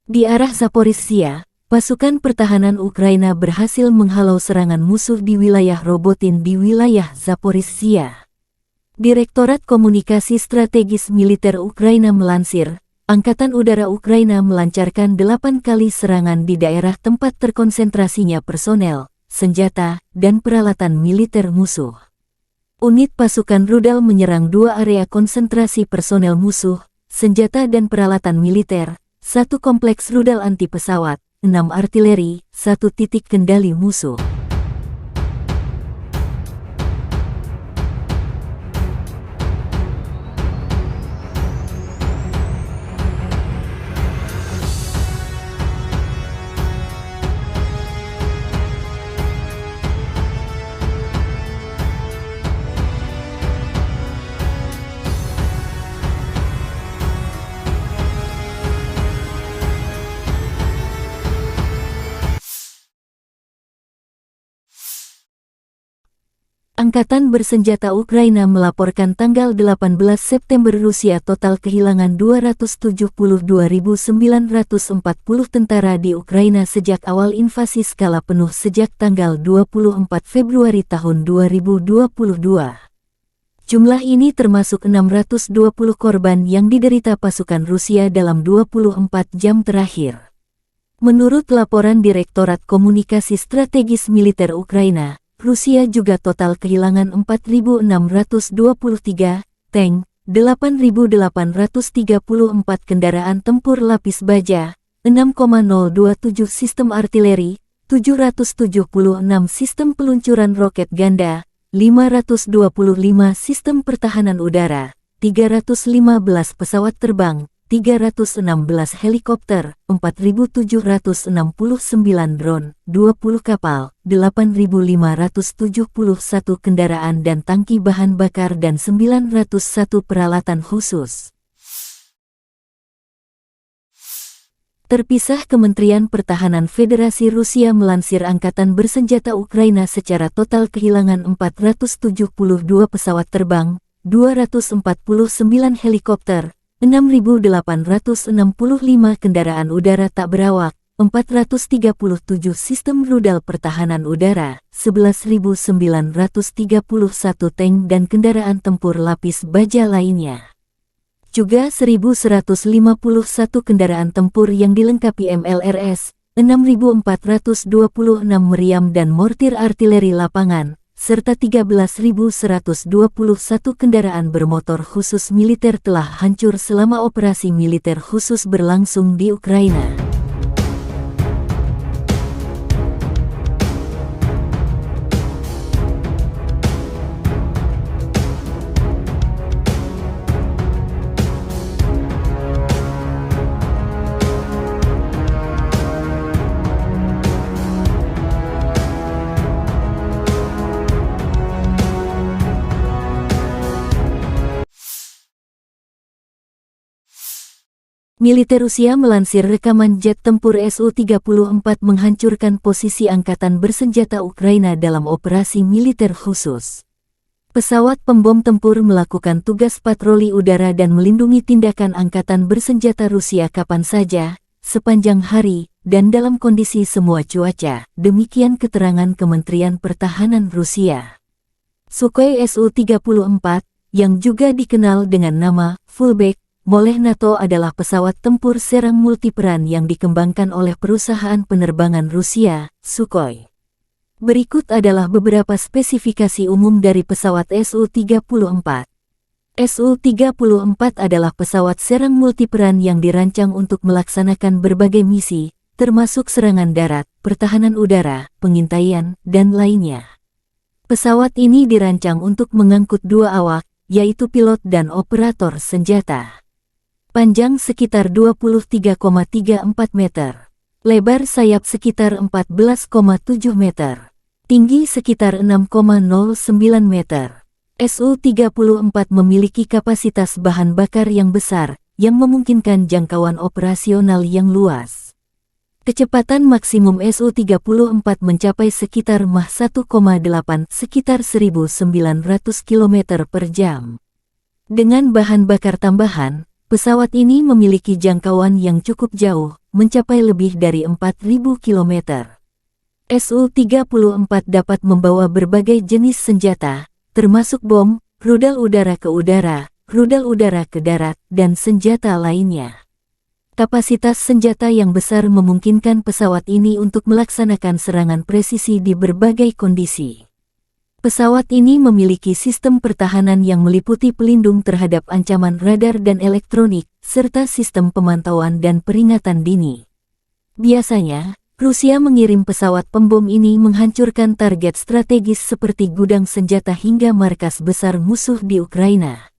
Di arah Zaporizhzhia, pasukan pertahanan Ukraina berhasil menghalau serangan musuh di wilayah Robotin di wilayah Zaporizhzhia. Direktorat Komunikasi Strategis Militer Ukraina melansir, Angkatan Udara Ukraina melancarkan 8 kali serangan di daerah tempat terkonsentrasinya personel, senjata, dan peralatan militer musuh. Unit pasukan rudal menyerang 2 area konsentrasi personel musuh, senjata dan peralatan militer, 1 kompleks rudal anti pesawat, 6 artileri, 1 titik kendali musuh. Angkatan bersenjata Ukraina melaporkan tanggal 18 September Rusia total kehilangan 272.940 tentara di Ukraina sejak awal invasi skala penuh sejak tanggal 24 Februari tahun 2022. Jumlah ini termasuk 620 korban yang diderita pasukan Rusia dalam 24 jam terakhir. Menurut laporan Direktorat Komunikasi Strategis Militer Ukraina, Rusia juga total kehilangan 4.623 tank, 8.834 kendaraan tempur lapis baja, 6,027 sistem artileri, 776 sistem peluncuran roket ganda, 525 sistem pertahanan udara, 315 pesawat terbang, 316 helikopter, 4.769 drone, 20 kapal, 8.571 kendaraan dan tangki bahan bakar dan 901 peralatan khusus. Terpisah, Kementerian Pertahanan Federasi Rusia melansir Angkatan Bersenjata Ukraina secara total kehilangan 472 pesawat terbang, 249 helikopter, 6.865 kendaraan udara tak berawak, 437 sistem rudal pertahanan udara, 11.931 tank dan kendaraan tempur lapis baja lainnya. Juga 1.151 kendaraan tempur yang dilengkapi MLRS, 6.426 meriam dan mortir artileri lapangan, serta 13.121 kendaraan bermotor khusus militer telah hancur selama operasi militer khusus berlangsung di Ukraina. Militer Rusia melansir rekaman jet tempur Su-34 menghancurkan posisi Angkatan Bersenjata Ukraina dalam operasi militer khusus. Pesawat pembom tempur melakukan tugas patroli udara dan melindungi tindakan Angkatan Bersenjata Rusia kapan saja, sepanjang hari, dan dalam kondisi semua cuaca, demikian keterangan Kementerian Pertahanan Rusia. Sukhoi Su-34, yang juga dikenal dengan nama Fullback oleh NATO adalah pesawat tempur serang multiperan yang dikembangkan oleh perusahaan penerbangan Rusia, Sukhoi. Berikut adalah beberapa spesifikasi umum dari pesawat Su-34. Su-34 adalah pesawat serang multiperan yang dirancang untuk melaksanakan berbagai misi, termasuk serangan darat, pertahanan udara, pengintaian, dan lainnya. Pesawat ini dirancang untuk mengangkut dua awak, yaitu pilot dan operator senjata. Panjang sekitar 23,34 meter. Lebar sayap sekitar 14,7 meter. Tinggi sekitar 6,09 meter. Su-34 memiliki kapasitas bahan bakar yang besar, yang memungkinkan jangkauan operasional yang luas. Kecepatan maksimum Su-34 mencapai sekitar Mach 1,8 sekitar 1.900 km per jam. Dengan bahan bakar tambahan, pesawat ini memiliki jangkauan yang cukup jauh, mencapai lebih dari 4.000 km. Su-34 dapat membawa berbagai jenis senjata, termasuk bom, rudal udara ke udara, rudal udara ke darat, dan senjata lainnya. Kapasitas senjata yang besar memungkinkan pesawat ini untuk melaksanakan serangan presisi di berbagai kondisi. Pesawat ini memiliki sistem pertahanan yang meliputi pelindung terhadap ancaman radar dan elektronik, serta sistem pemantauan dan peringatan dini. Biasanya, Rusia mengirim pesawat pembom ini menghancurkan target strategis seperti gudang senjata hingga markas besar musuh di Ukraina.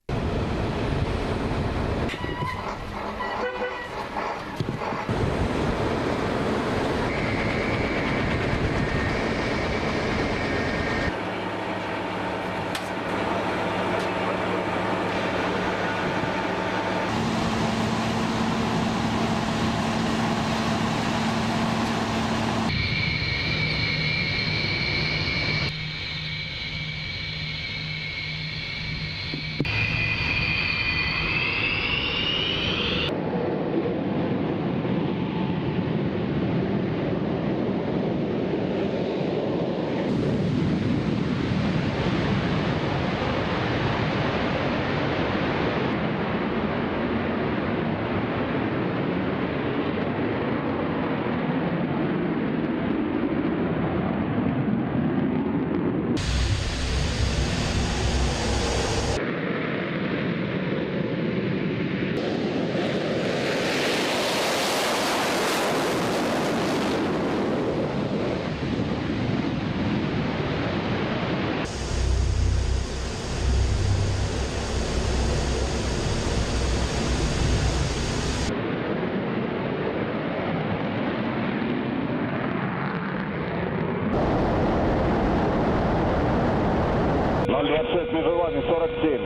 026, между вами 47.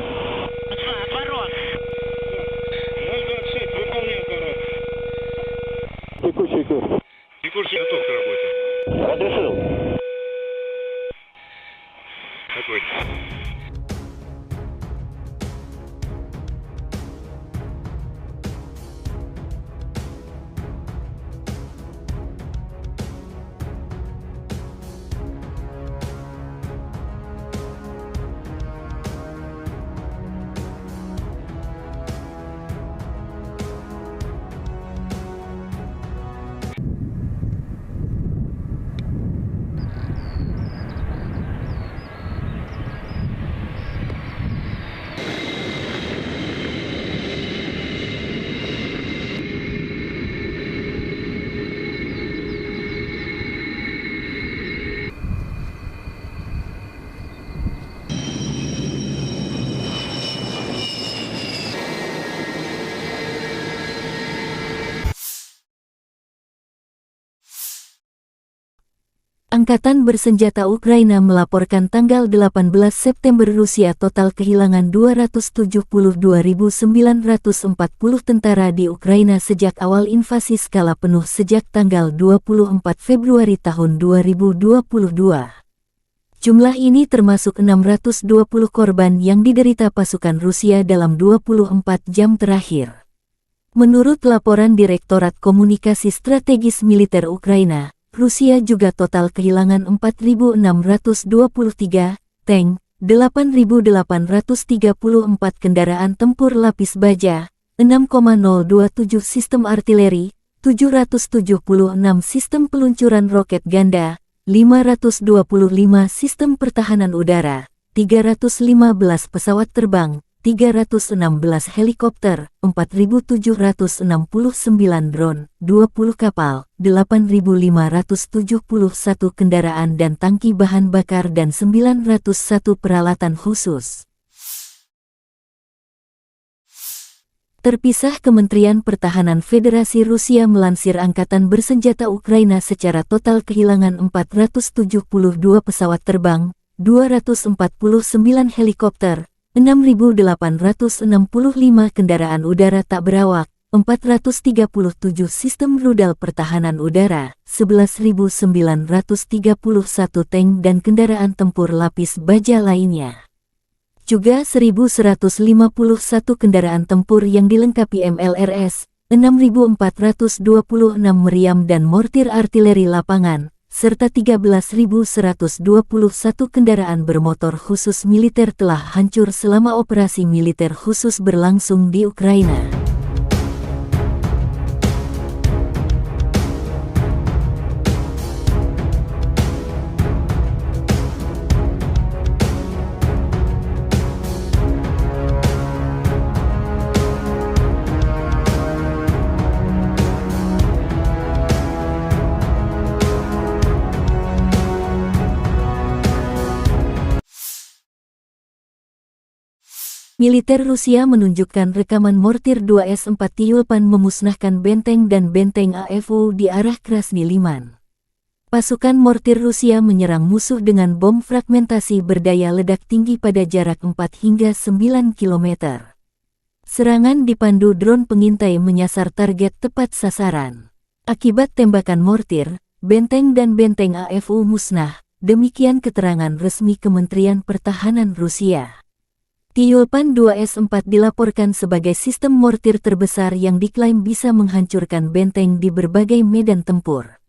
Отворот. 026, выполняю отворот. Текущий курс. Текущий готов к работе. Разрешил. Огонь. Angkatan bersenjata Ukraina melaporkan tanggal 18 September Rusia total kehilangan 272.940 tentara di Ukraina sejak awal invasi skala penuh sejak tanggal 24 Februari tahun 2022. Jumlah ini termasuk 620 korban yang diderita pasukan Rusia dalam 24 jam terakhir. Menurut laporan Direktorat Komunikasi Strategis Militer Ukraina, Rusia juga total kehilangan 4.623 tank, 8.834 kendaraan tempur lapis baja, 6,027 sistem artileri, 776 sistem peluncuran roket ganda, 525 sistem pertahanan udara, 315 pesawat terbang, 316 helikopter, 4.769 drone, 20 kapal, 8.571 kendaraan dan tangki bahan bakar dan 901 peralatan khusus. Terpisah, Kementerian Pertahanan Federasi Rusia melansir Angkatan Bersenjata Ukraina secara total kehilangan 472 pesawat terbang, 249 helikopter, 6.865 kendaraan udara tak berawak, 437 sistem rudal pertahanan udara, 11.931 tank dan kendaraan tempur lapis baja lainnya. Juga 1.151 kendaraan tempur yang dilengkapi MLRS, 6.426 meriam dan mortir artileri lapangan, serta 13.121 kendaraan bermotor khusus militer telah hancur selama operasi militer khusus berlangsung di Ukraina. Militer Rusia menunjukkan rekaman mortir 2S-4 Tyulpan memusnahkan benteng dan benteng AFU di arah Krasny Liman. Pasukan mortir Rusia menyerang musuh dengan bom fragmentasi berdaya ledak tinggi pada jarak 4 hingga 9 km. Serangan dipandu drone pengintai menyasar target tepat sasaran. Akibat tembakan mortir, benteng dan benteng AFU musnah, demikian keterangan resmi Kementerian Pertahanan Rusia. Tyulpan 2S-4 dilaporkan sebagai sistem mortir terbesar yang diklaim bisa menghancurkan benteng di berbagai medan tempur.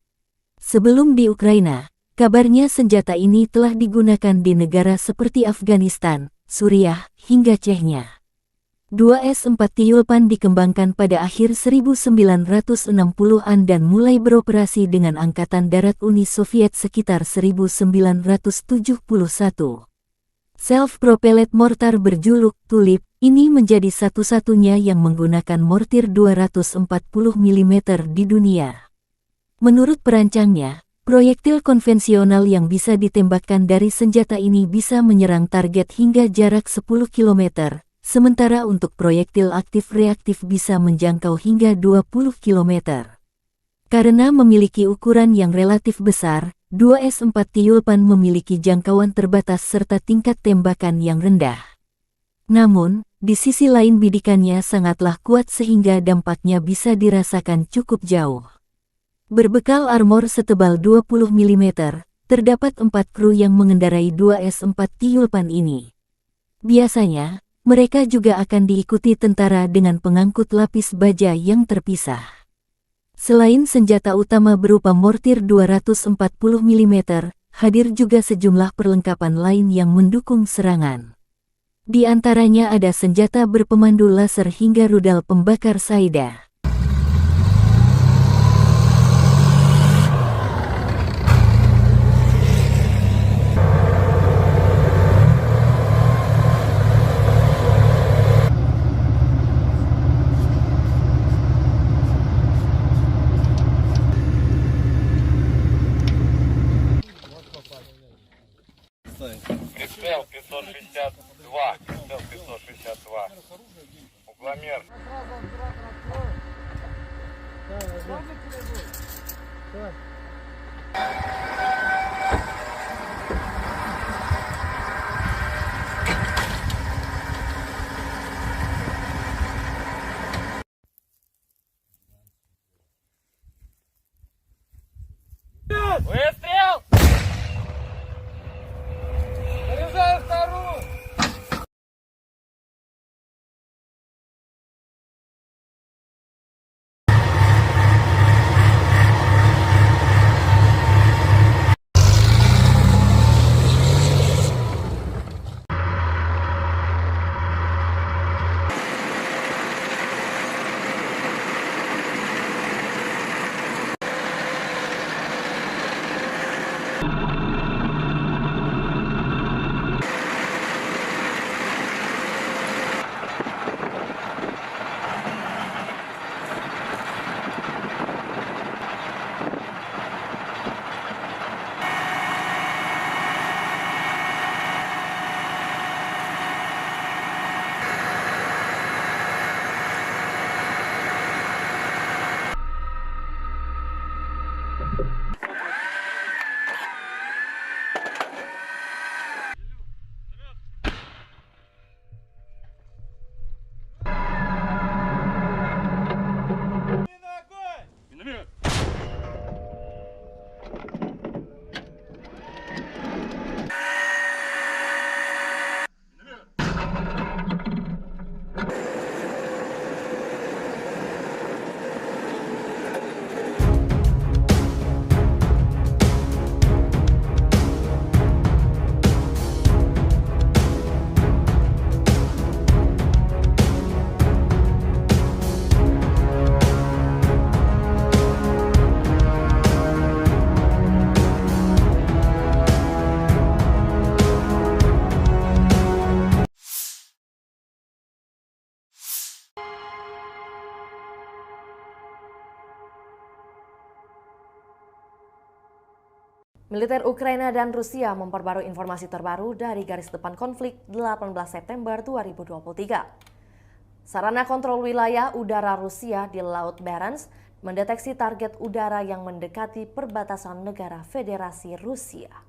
Sebelum di Ukraina, kabarnya senjata ini telah digunakan di negara seperti Afghanistan, Suriah, hingga Chechnya. 2S-4 Tyulpan dikembangkan pada akhir 1960-an dan mulai beroperasi dengan Angkatan Darat Uni Soviet sekitar 1971. Self-propelled mortar berjuluk Tulip ini menjadi satu-satunya yang menggunakan mortir 240 mm di dunia. Menurut perancangnya, proyektil konvensional yang bisa ditembakkan dari senjata ini bisa menyerang target hingga jarak 10 km, sementara untuk proyektil aktif reaktif bisa menjangkau hingga 20 km. Karena memiliki ukuran yang relatif besar, 2 S-4 Tyulpan memiliki jangkauan terbatas serta tingkat tembakan yang rendah. Namun, di sisi lain bidikannya sangatlah kuat sehingga dampaknya bisa dirasakan cukup jauh. Berbekal armor setebal 20 mm, terdapat 4 kru yang mengendarai 2 S-4 Tyulpan ini. Biasanya, mereka juga akan diikuti tentara dengan pengangkut lapis baja yang terpisah. Selain senjata utama berupa mortir 240 mm, hadir juga sejumlah perlengkapan lain yang mendukung serangan. Di antaranya ada senjata berpemandu laser hingga rudal pembakar Saida. Прицел 562. Прицел 562. Угломер. Выстрел! Заряжаю вторую! Militer Ukraina dan Rusia memperbarui informasi terbaru dari garis depan konflik 18 September 2023. Sarana kontrol wilayah udara Rusia di Laut Barents mendeteksi target udara yang mendekati perbatasan negara Federasi Rusia.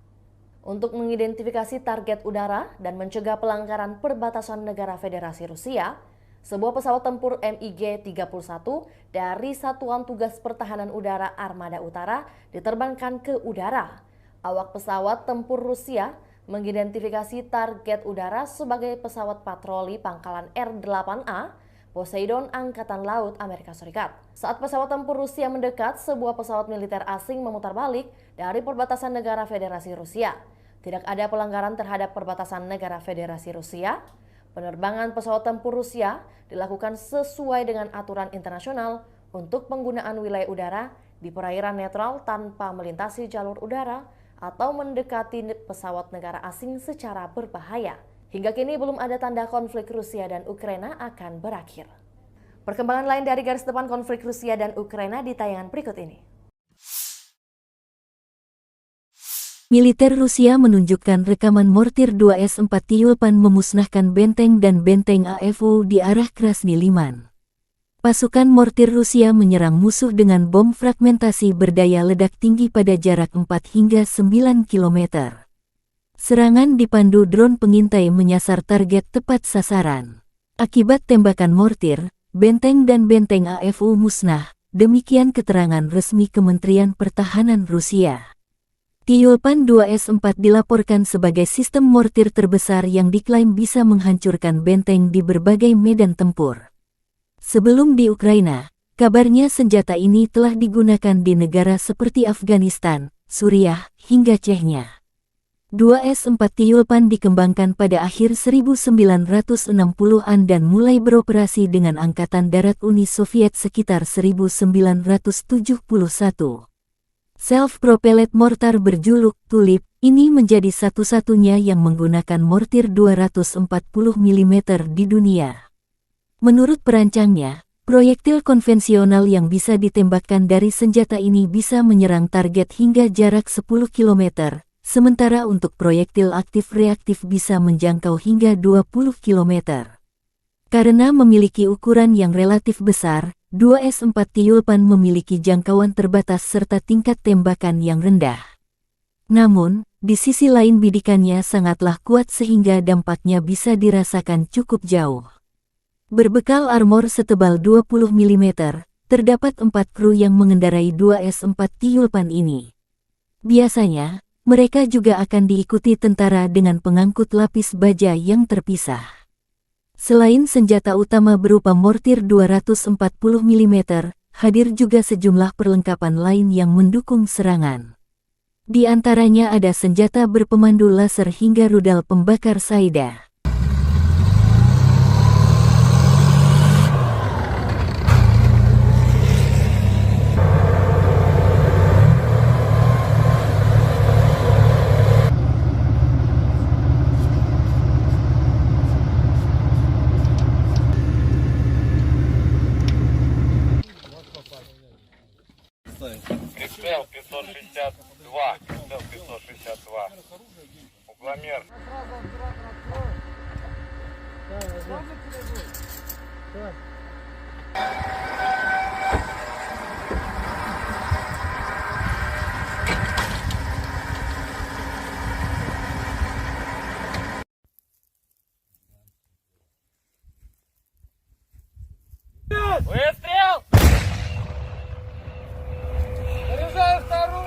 Untuk mengidentifikasi target udara dan mencegah pelanggaran perbatasan negara Federasi Rusia, sebuah pesawat tempur MiG-31 dari Satuan Tugas Pertahanan Udara Armada Utara diterbangkan ke udara. Awak pesawat tempur Rusia mengidentifikasi target udara sebagai pesawat patroli pangkalan R-8A Poseidon Angkatan Laut Amerika Serikat. Saat pesawat tempur Rusia mendekat, sebuah pesawat militer asing memutar balik dari perbatasan negara Federasi Rusia. Tidak ada pelanggaran terhadap perbatasan negara Federasi Rusia. Penerbangan pesawat tempur Rusia dilakukan sesuai dengan aturan internasional untuk penggunaan wilayah udara di perairan netral tanpa melintasi jalur udara atau mendekati pesawat negara asing secara berbahaya. Hingga kini belum ada tanda konflik Rusia dan Ukraina akan berakhir. Perkembangan lain dari garis depan konflik Rusia dan Ukraina di tayangan berikut ini. Militer Rusia menunjukkan rekaman mortir 2 S-4 Tyulpan memusnahkan benteng dan benteng AFU di arah Krasny Liman. pasukan mortir Rusia menyerang musuh dengan bom fragmentasi berdaya ledak tinggi pada jarak 4 hingga 9 km. Serangan dipandu drone pengintai menyasar target tepat sasaran. Akibat tembakan mortir, benteng dan benteng AFU musnah, demikian keterangan resmi Kementerian Pertahanan Rusia. Tyulpan 2S4 dilaporkan sebagai sistem mortir terbesar yang diklaim bisa menghancurkan benteng di berbagai medan tempur. Sebelum di Ukraina, kabarnya senjata ini telah digunakan di negara seperti Afghanistan, Suriah, hingga Chechnya. 2S4 Tyulpan dikembangkan pada akhir 1960-an dan mulai beroperasi dengan Angkatan Darat Uni Soviet sekitar 1971. Self-propelled mortar berjuluk Tulip ini menjadi satu-satunya yang menggunakan mortir 240 mm di dunia. Menurut perancangnya, proyektil konvensional yang bisa ditembakkan dari senjata ini bisa menyerang target hingga jarak 10 km, sementara untuk proyektil aktif reaktif bisa menjangkau hingga 20 km. Karena memiliki ukuran yang relatif besar, 2S4 Tyulpan memiliki jangkauan terbatas serta tingkat tembakan yang rendah. Namun, di sisi lain bidikannya sangatlah kuat sehingga dampaknya bisa dirasakan cukup jauh. Berbekal armor setebal 20 mm, terdapat 4 kru yang mengendarai 2S4 Tyulpan ini. Biasanya, mereka juga akan diikuti tentara dengan pengangkut lapis baja yang terpisah. Selain senjata utama berupa mortir 240 mm, hadir juga sejumlah perlengkapan lain yang mendukung serangan. Di antaranya ada senjata berpemandu laser hingga rudal pembakar Saida. Прицел 562. Прицел 562. Угломер. Выстрел! Заряжаю вторую!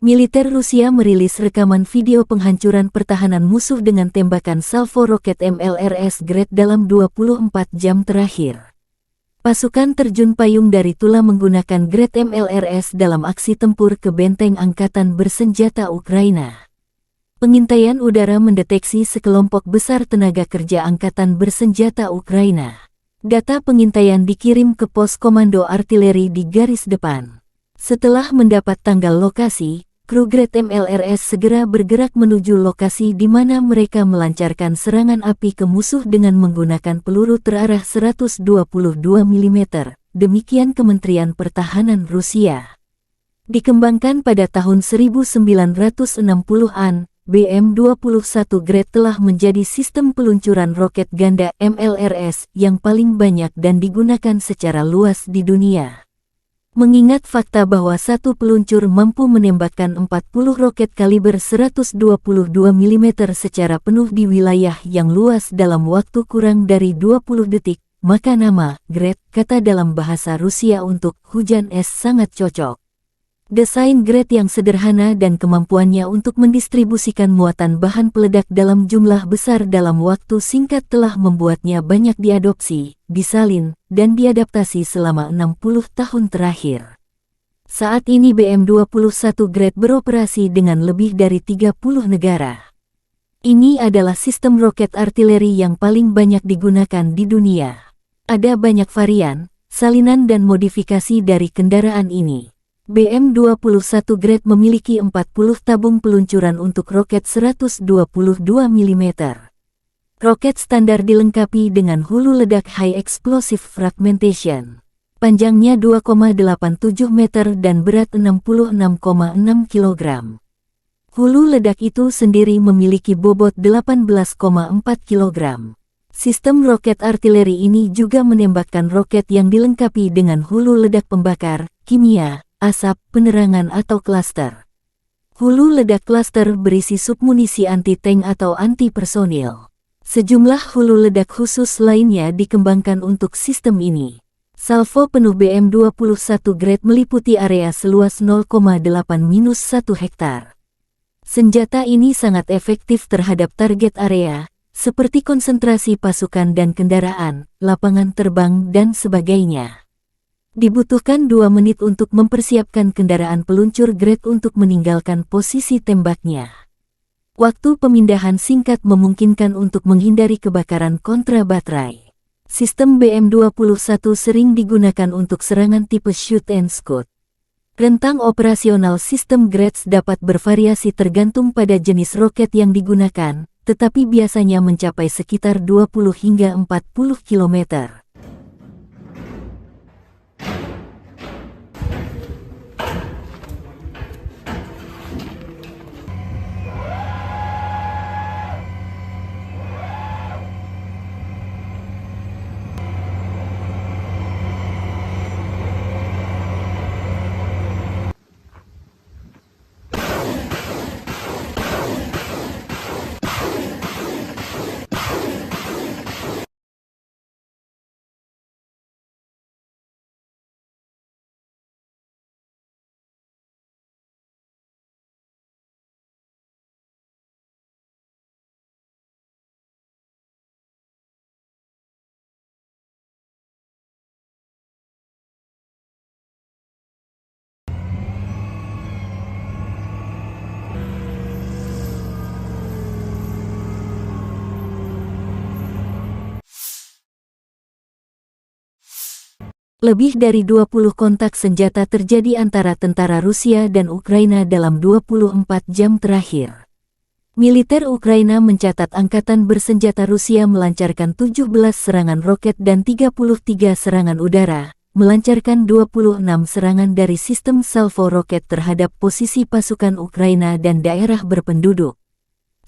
Militer Rusia merilis rekaman video penghancuran pertahanan musuh dengan tembakan salvo roket MLRS Grad dalam 24 jam terakhir. Pasukan terjun payung dari Tula menggunakan Grad MLRS dalam aksi tempur ke benteng angkatan bersenjata Ukraina. Pengintaian udara mendeteksi sekelompok besar tenaga kerja angkatan bersenjata Ukraina. Data pengintaian dikirim ke pos komando artileri di garis depan. Setelah mendapat tanggal lokasi, kru Grad MLRS segera bergerak menuju lokasi di mana mereka melancarkan serangan api ke musuh dengan menggunakan peluru terarah 122 mm. Demikian Kementerian Pertahanan Rusia. Dikembangkan pada tahun 1960-an, BM-21 Grad telah menjadi sistem peluncuran roket ganda MLRS yang paling banyak dan digunakan secara luas di dunia. Mengingat fakta bahwa satu peluncur mampu menembakkan 40 roket kaliber 122 mm secara penuh di wilayah yang luas dalam waktu kurang dari 20 detik, maka nama Grad, kata dalam bahasa Rusia untuk hujan es, sangat cocok. Desain Grad yang sederhana dan kemampuannya untuk mendistribusikan muatan bahan peledak dalam jumlah besar dalam waktu singkat telah membuatnya banyak diadopsi, disalin, dan diadaptasi selama 60 tahun terakhir. Saat ini BM-21 Grad beroperasi dengan lebih dari 30 negara. Ini adalah sistem roket artileri yang paling banyak digunakan di dunia. Ada banyak varian, salinan dan modifikasi dari kendaraan ini. BM-21 Grad memiliki 40 tabung peluncuran untuk roket 122 mm. Roket standar dilengkapi dengan hulu ledak High Explosive Fragmentation. Panjangnya 2,87 meter dan berat 66,6 kg. Hulu ledak itu sendiri memiliki bobot 18,4 kg. Sistem roket artileri ini juga menembakkan roket yang dilengkapi dengan hulu ledak pembakar, kimia, asap, penerangan atau klaster. Hulu ledak klaster berisi submunisi anti-tank atau anti-personil. Sejumlah hulu ledak khusus lainnya dikembangkan untuk sistem ini. Salvo penuh BM-21 Grad meliputi area seluas 0,8-1 hektar. Senjata ini sangat efektif terhadap target area, seperti konsentrasi pasukan dan kendaraan, lapangan terbang, dan sebagainya. Dibutuhkan 2 menit untuk mempersiapkan kendaraan peluncur Grad untuk meninggalkan posisi tembaknya. Waktu pemindahan singkat memungkinkan untuk menghindari kebakaran kontra baterai. Sistem BM-21 sering digunakan untuk serangan tipe shoot and scoot. Rentang operasional sistem Grads dapat bervariasi tergantung pada jenis roket yang digunakan, tetapi biasanya mencapai sekitar 20 hingga 40 km. Lebih dari 20 kontak senjata terjadi antara tentara Rusia dan Ukraina dalam 24 jam terakhir. Militer Ukraina mencatat angkatan bersenjata Rusia melancarkan 17 serangan roket dan 33 serangan udara, melancarkan 26 serangan dari sistem salvo roket terhadap posisi pasukan Ukraina dan daerah berpenduduk.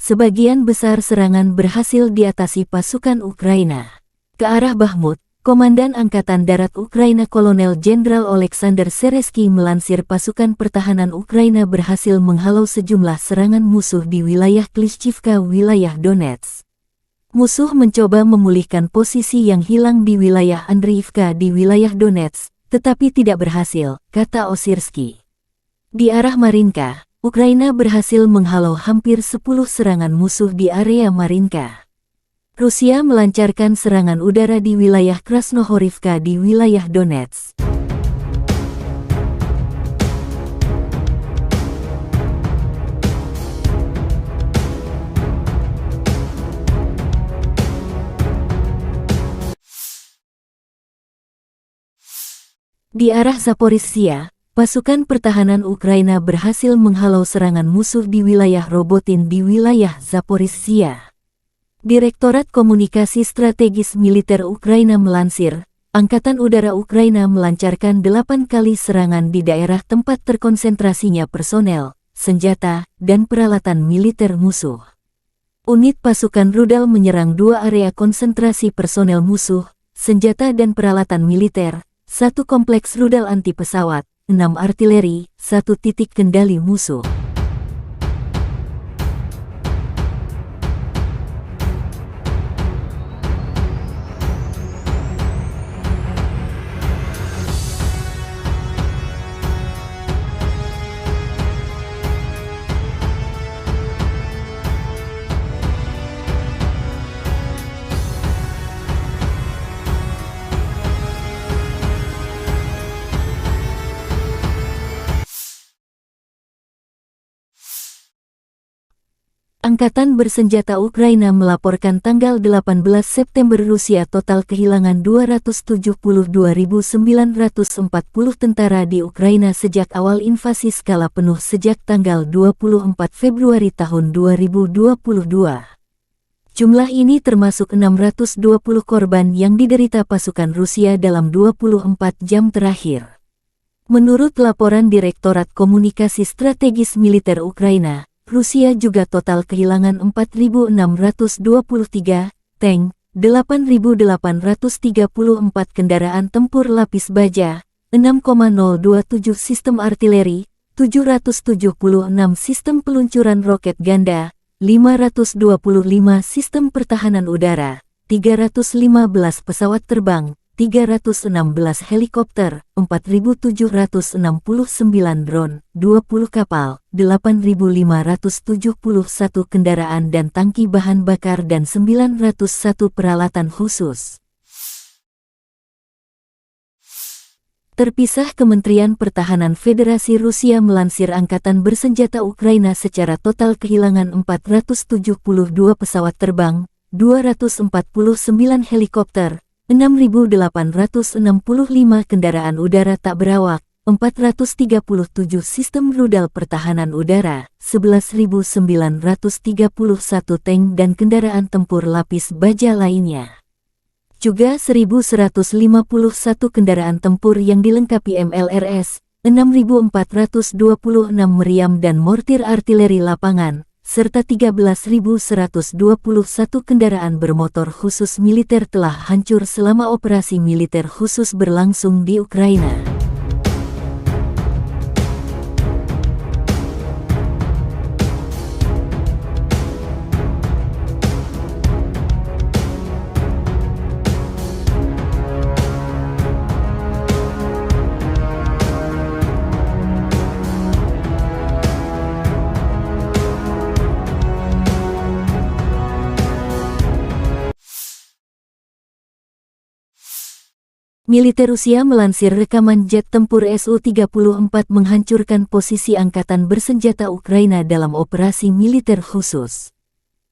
Sebagian besar serangan berhasil diatasi pasukan Ukraina. Ke arah Bakhmut, Komandan Angkatan Darat Ukraina Kolonel Jenderal Oleksandr Seresky melansir pasukan pertahanan Ukraina berhasil menghalau sejumlah serangan musuh di wilayah Klishchivka, wilayah Donetsk. Musuh mencoba memulihkan posisi yang hilang di wilayah Andriivka di wilayah Donetsk, tetapi tidak berhasil, kata Osirsky. Di arah Marinka, Ukraina berhasil menghalau hampir 10 serangan musuh di area Marinka. Rusia melancarkan serangan udara di wilayah Krasnohorivka di wilayah Donetsk. Di arah Zaporizhzhia, pasukan pertahanan Ukraina berhasil menghalau serangan musuh di wilayah Robotin di wilayah Zaporizhzhia. Direktorat Komunikasi Strategis Militer Ukraina melansir, Angkatan Udara Ukraina melancarkan 8 kali serangan di daerah tempat terkonsentrasinya personel, senjata, dan peralatan militer musuh. Unit pasukan rudal menyerang 2 area konsentrasi personel musuh, senjata dan peralatan militer, 1 kompleks rudal anti pesawat, 6 artileri, 1 titik kendali musuh. Angkatan bersenjata Ukraina melaporkan tanggal 18 September Rusia total kehilangan 272.940 tentara di Ukraina sejak awal invasi skala penuh sejak tanggal 24 Februari tahun 2022. Jumlah ini termasuk 620 korban yang diderita pasukan Rusia dalam 24 jam terakhir. Menurut laporan Direktorat Komunikasi Strategis Militer Ukraina, Rusia juga total kehilangan 4.623 tank, 8.834 kendaraan tempur lapis baja, 6,027 sistem artileri, 776 sistem peluncuran roket ganda, 525 sistem pertahanan udara, 315 pesawat terbang, 316 helikopter, 4.769 drone, 20 kapal, 8.571 kendaraan dan tangki bahan bakar dan 901 peralatan khusus. Terpisah, Kementerian Pertahanan Federasi Rusia melansir Angkatan Bersenjata Ukraina secara total kehilangan 472 pesawat terbang, 249 helikopter, 6.865 kendaraan udara tak berawak, 437 sistem rudal pertahanan udara, 11.931 tank dan kendaraan tempur lapis baja lainnya. Juga 1.151 kendaraan tempur yang dilengkapi MLRS, 6.426 meriam dan mortir artileri lapangan, serta 13.121 kendaraan bermotor khusus militer telah hancur selama operasi militer khusus berlangsung di Ukraina. Militer Rusia melansir rekaman jet tempur Su-34 menghancurkan posisi Angkatan Bersenjata Ukraina dalam operasi militer khusus.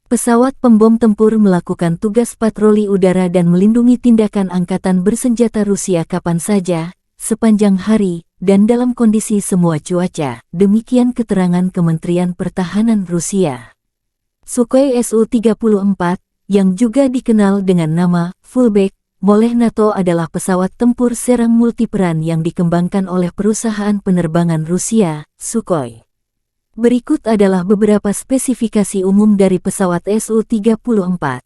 Pesawat pembom tempur melakukan tugas patroli udara dan melindungi tindakan Angkatan Bersenjata Rusia kapan saja, sepanjang hari, dan dalam kondisi semua cuaca, demikian keterangan Kementerian Pertahanan Rusia. Sukhoi Su-34, yang juga dikenal dengan nama Fullback oleh NATO adalah pesawat tempur serang multiperan yang dikembangkan oleh perusahaan penerbangan Rusia, Sukhoi. Berikut adalah beberapa spesifikasi umum dari pesawat Su-34.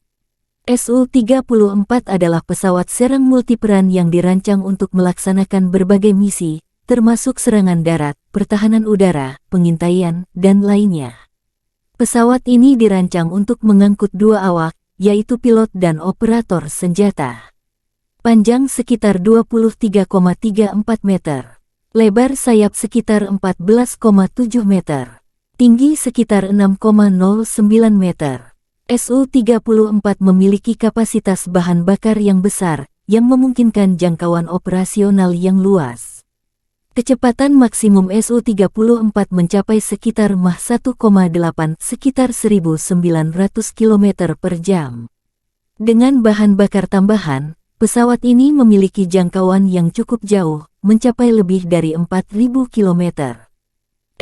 Su-34 adalah pesawat serang multiperan yang dirancang untuk melaksanakan berbagai misi, termasuk serangan darat, pertahanan udara, pengintaian, dan lainnya. Pesawat ini dirancang untuk mengangkut 2 awak, yaitu pilot dan operator senjata. Panjang sekitar 23,34 meter. Lebar sayap sekitar 14,7 meter. Tinggi sekitar 6,09 meter. Su-34 memiliki kapasitas bahan bakar yang besar, yang memungkinkan jangkauan operasional yang luas. Kecepatan maksimum Su-34 mencapai sekitar Mach 1,8 sekitar 1.900 km per jam. Dengan bahan bakar tambahan, pesawat ini memiliki jangkauan yang cukup jauh, mencapai lebih dari 4.000 km.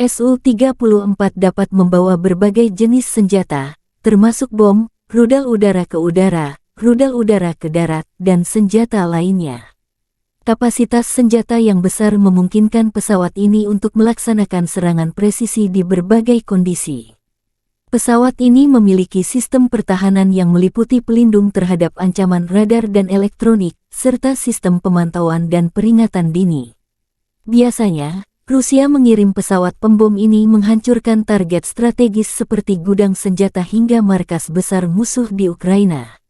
Su-34 dapat membawa berbagai jenis senjata, termasuk bom, rudal udara ke udara, rudal udara ke darat, dan senjata lainnya. Kapasitas senjata yang besar memungkinkan pesawat ini untuk melaksanakan serangan presisi di berbagai kondisi. Pesawat ini memiliki sistem pertahanan yang meliputi pelindung terhadap ancaman radar dan elektronik, serta sistem pemantauan dan peringatan dini. Biasanya, Rusia mengirim pesawat pembom ini menghancurkan target strategis seperti gudang senjata hingga markas besar musuh di Ukraina.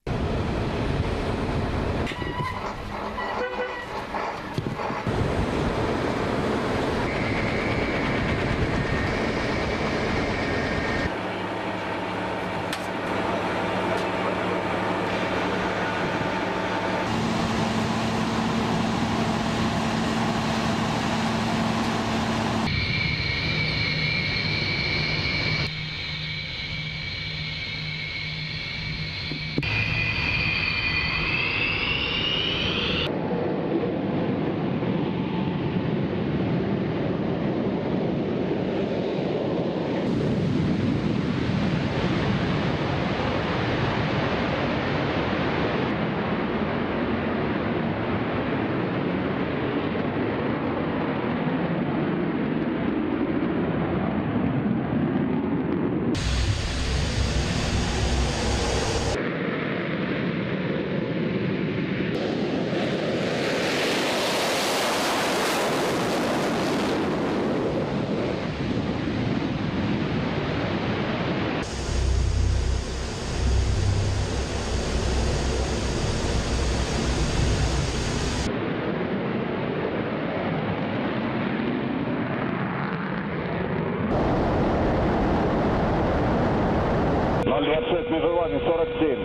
Межевание 47.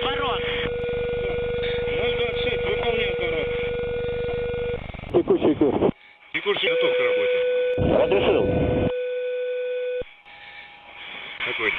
Отворот. 026, выполняю отворот. Текущий курс. Текущий готов к работе. Разрешил. Какой?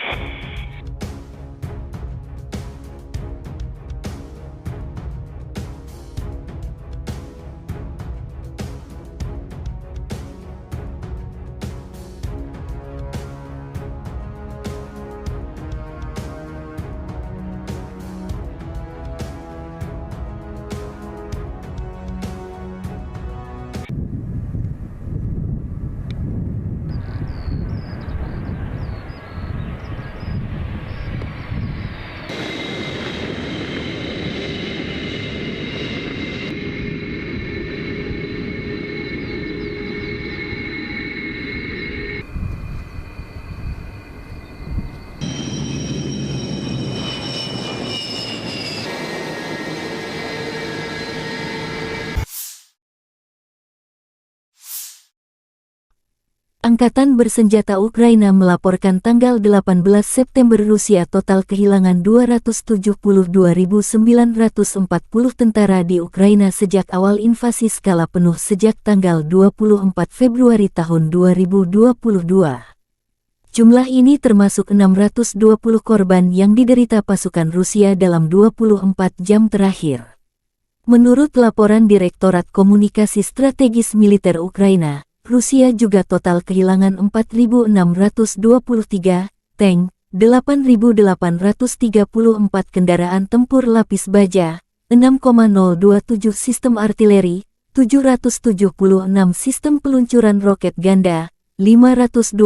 Angkatan Bersenjata Ukraina melaporkan tanggal 18 September Rusia total kehilangan 272.940 tentara di Ukraina sejak awal invasi skala penuh sejak tanggal 24 Februari tahun 2022. Jumlah ini termasuk 620 korban yang diderita pasukan Rusia dalam 24 jam terakhir. Menurut laporan Direktorat Komunikasi Strategis Militer Ukraina, Rusia juga total kehilangan 4.623 tank, 8.834 kendaraan tempur lapis baja, 6,027 sistem artileri, 776 sistem peluncuran roket ganda, 525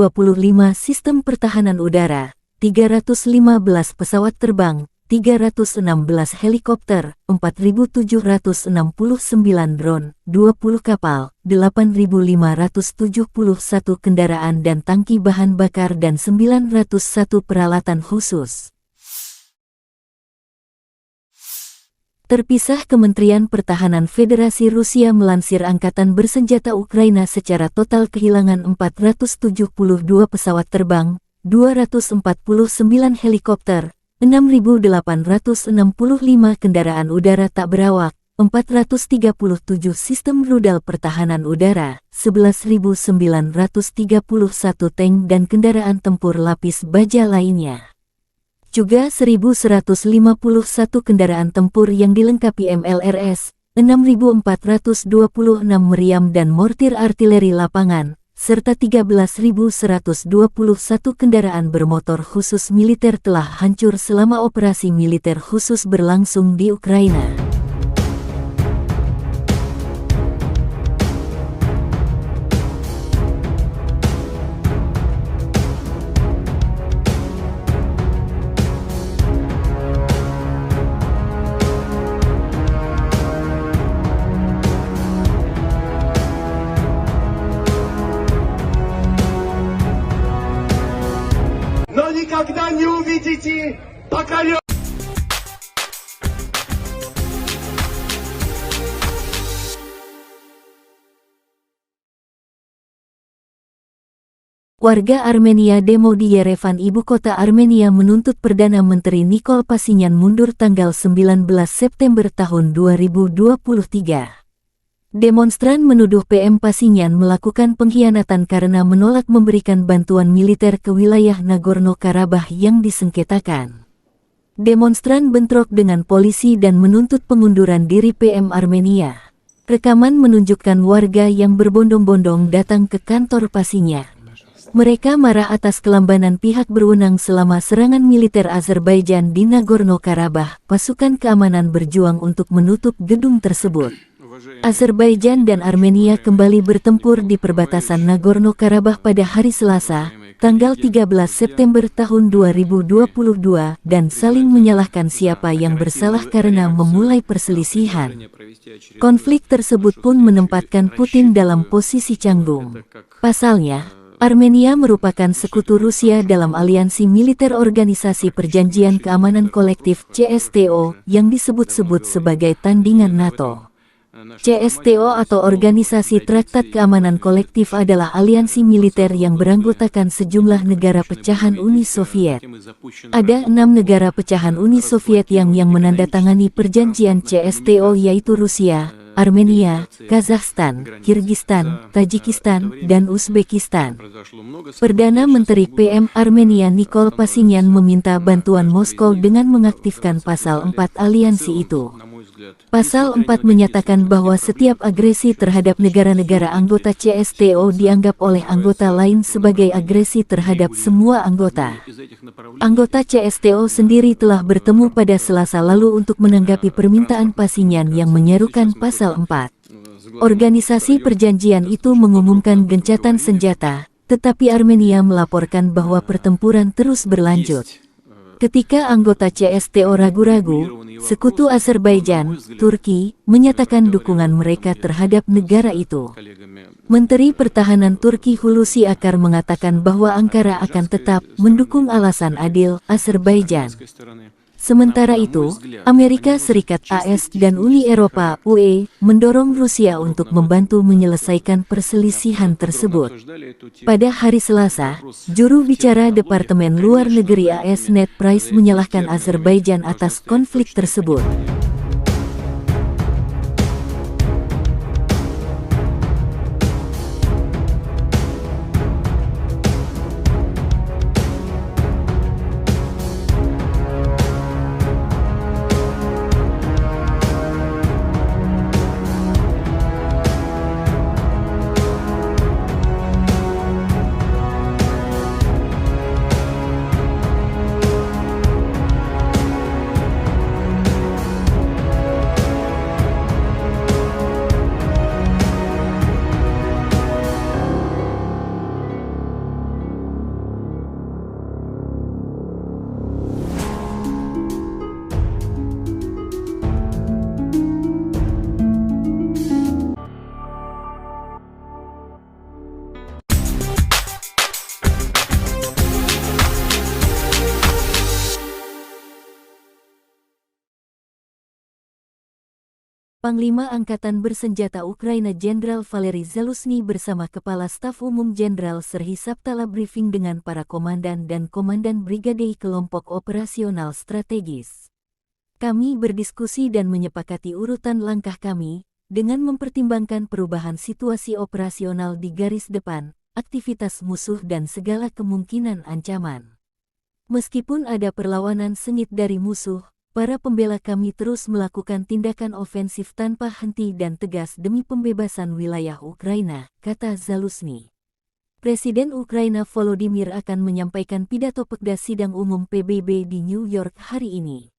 sistem pertahanan udara, 315 pesawat terbang, 316 helikopter, 4.769 drone, 20 kapal, 8.571 kendaraan dan tangki bahan bakar dan 901 peralatan khusus. Terpisah, Kementerian Pertahanan Federasi Rusia melansir Angkatan Bersenjata Ukraina secara total kehilangan 472 pesawat terbang, 249 helikopter, 6.865 kendaraan udara tak berawak, 437 sistem rudal pertahanan udara, 11.931 tank dan kendaraan tempur lapis baja lainnya. Juga 1.151 kendaraan tempur yang dilengkapi MLRS, 6.426 meriam dan mortir artileri lapangan, serta 13.121 kendaraan bermotor khusus militer telah hancur selama operasi militer khusus berlangsung di Ukraina. Но никогда не увидите покоренных. Warga Armenia demo di Yerevan, ibu kota Armenia, menuntut Perdana Menteri Nikol Pashinyan mundur tanggal 19 September tahun 2023. Demonstran menuduh PM Pashinyan melakukan pengkhianatan karena menolak memberikan bantuan militer ke wilayah Nagorno-Karabakh yang disengketakan. Demonstran bentrok dengan polisi dan menuntut pengunduran diri PM Armenia. Rekaman menunjukkan warga yang berbondong-bondong datang ke kantor Pashinyan. Mereka marah atas kelambanan pihak berwenang selama serangan militer Azerbaijan di Nagorno-Karabakh. Pasukan keamanan berjuang untuk menutup gedung tersebut. Azerbaijan dan Armenia kembali bertempur di perbatasan Nagorno-Karabakh pada hari Selasa, tanggal 13 September tahun 2022, dan saling menyalahkan siapa yang bersalah karena memulai perselisihan. Konflik tersebut pun menempatkan Putin dalam posisi canggung. Pasalnya, Armenia merupakan sekutu Rusia dalam aliansi militer Organisasi Perjanjian Keamanan Kolektif (CSTO) yang disebut-sebut sebagai tandingan NATO. CSTO atau Organisasi Traktat Keamanan Kolektif adalah aliansi militer yang beranggotakan sejumlah negara pecahan Uni Soviet. Ada 6 negara pecahan Uni Soviet yang menandatangani perjanjian CSTO, yaitu Rusia, Armenia, Kazakhstan, Kirgistan, Tajikistan, dan Uzbekistan. Perdana Menteri PM Armenia Nikol Pashinyan meminta bantuan Moskow dengan mengaktifkan pasal 4 aliansi itu. Pasal 4 menyatakan bahwa setiap agresi terhadap negara-negara anggota CSTO dianggap oleh anggota lain sebagai agresi terhadap semua anggota. Anggota CSTO sendiri telah bertemu pada Selasa lalu untuk menanggapi permintaan Pashinyan yang menyerukan pasal 4. Organisasi perjanjian itu mengumumkan gencatan senjata, tetapi Armenia melaporkan bahwa pertempuran terus berlanjut. Ketika anggota CSTO ragu-ragu, sekutu Azerbaijan, Turki, menyatakan dukungan mereka terhadap negara itu. Menteri Pertahanan Turki Hulusi Akar mengatakan bahwa Ankara akan tetap mendukung alasan adil Azerbaijan. Sementara itu, Amerika Serikat (AS) dan Uni Eropa (UE) mendorong Rusia untuk membantu menyelesaikan perselisihan tersebut. Pada hari Selasa, juru bicara Departemen Luar Negeri AS Ned Price menyalahkan Azerbaijan atas konflik tersebut. Panglima Angkatan Bersenjata Ukraina Jenderal Valery Zaluzhny bersama Kepala Staf Umum Jenderal Serhiy Sabtala briefing dengan para komandan dan komandan brigade kelompok operasional strategis. Kami berdiskusi dan menyepakati urutan langkah kami, dengan mempertimbangkan perubahan situasi operasional di garis depan, aktivitas musuh dan segala kemungkinan ancaman. Meskipun ada perlawanan sengit dari musuh, para pembela kami terus melakukan tindakan ofensif tanpa henti dan tegas demi pembebasan wilayah Ukraina, kata Zaluzny. Presiden Ukraina Volodymyr akan menyampaikan pidato pekda sidang umum PBB di New York hari ini.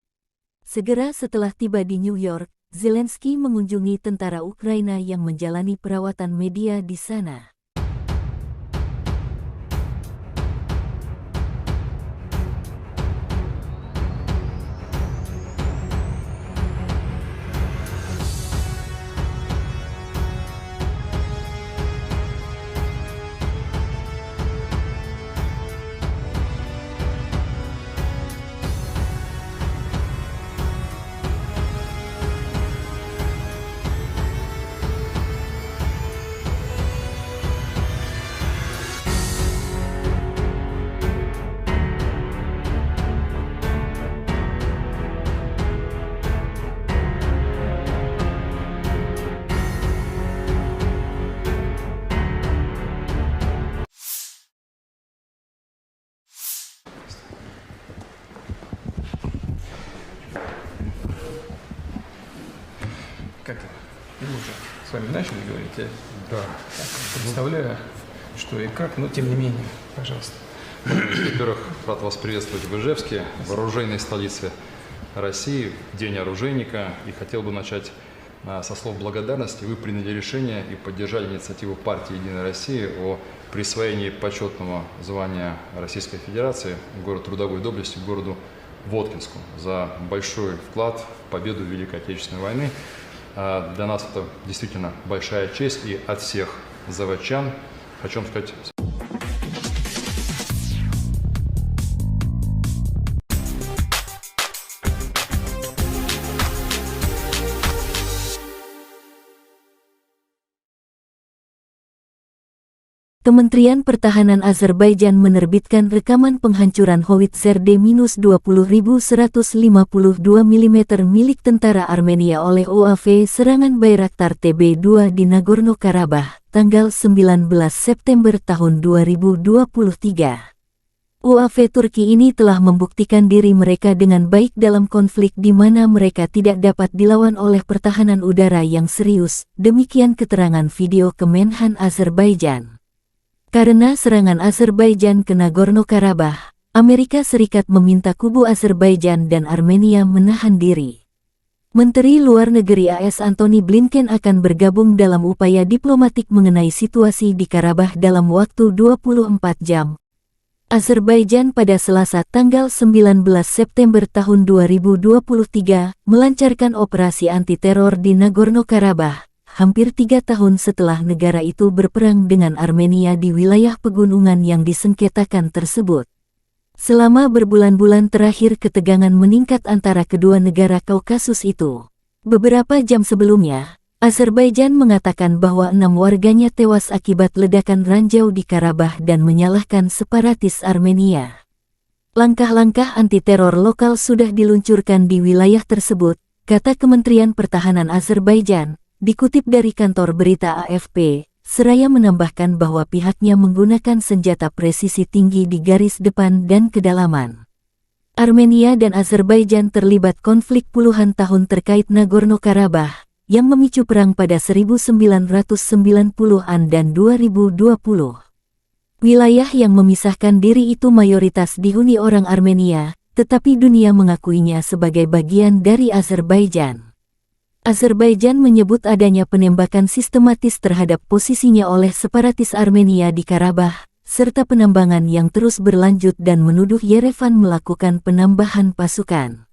Segera setelah tiba di New York, Zelensky mengunjungi tentara Ukraina yang menjalani perawatan media di sana. Как это? Мы уже с вами начали говорить, я представляю, что и как, но тем не менее, пожалуйста. Во-первых, рад вас приветствовать в Ижевске, в оружейной столице России, в День оружейника. И хотел бы начать со слов благодарности. Вы приняли решение и поддержали инициативу партии «Единая Россия» о присвоении почетного звания Российской Федерации город трудовой доблести городу Воткинску за большой вклад в победу в Великой Отечественной войны. Для нас это действительно большая честь, и от всех заводчан хочу вам сказать. Kementerian Pertahanan Azerbaijan menerbitkan rekaman penghancuran howitzer D-20.152 mm milik tentara Armenia oleh UAV serangan Bayraktar TB2 di Nagorno-Karabakh, tanggal 19 September tahun 2023. UAV Turki ini telah membuktikan diri mereka dengan baik dalam konflik di mana mereka tidak dapat dilawan oleh pertahanan udara yang serius, demikian keterangan video Kemenhan Azerbaijan. Karena serangan Azerbaijan ke Nagorno-Karabakh, Amerika Serikat meminta kubu Azerbaijan dan Armenia menahan diri. Menteri Luar Negeri AS Antony Blinken akan bergabung dalam upaya diplomatik mengenai situasi di Karabakh dalam waktu 24 jam. Azerbaijan pada Selasa tanggal 19 September tahun 2023 melancarkan operasi anti-teror di Nagorno-Karabakh, hampir 3 tahun setelah negara itu berperang dengan Armenia di wilayah pegunungan yang disengketakan tersebut. Selama berbulan-bulan terakhir ketegangan meningkat antara kedua negara Kaukasus itu. Beberapa jam sebelumnya, Azerbaijan mengatakan bahwa 6 warganya tewas akibat ledakan ranjau di Karabakh dan menyalahkan separatis Armenia. Langkah-langkah anti-teror lokal sudah diluncurkan di wilayah tersebut, kata Kementerian Pertahanan Azerbaijan, dikutip dari kantor berita AFP, seraya menambahkan bahwa pihaknya menggunakan senjata presisi tinggi di garis depan dan kedalaman. Armenia dan Azerbaijan terlibat konflik puluhan tahun terkait Nagorno-Karabakh, yang memicu perang pada 1990-an dan 2020. Wilayah yang memisahkan diri itu mayoritas dihuni orang Armenia, tetapi dunia mengakuinya sebagai bagian dari Azerbaijan. Azerbaijan menyebut adanya penembakan sistematis terhadap posisinya oleh separatis Armenia di Karabakh, serta penambangan yang terus berlanjut dan menuduh Yerevan melakukan penambahan pasukan.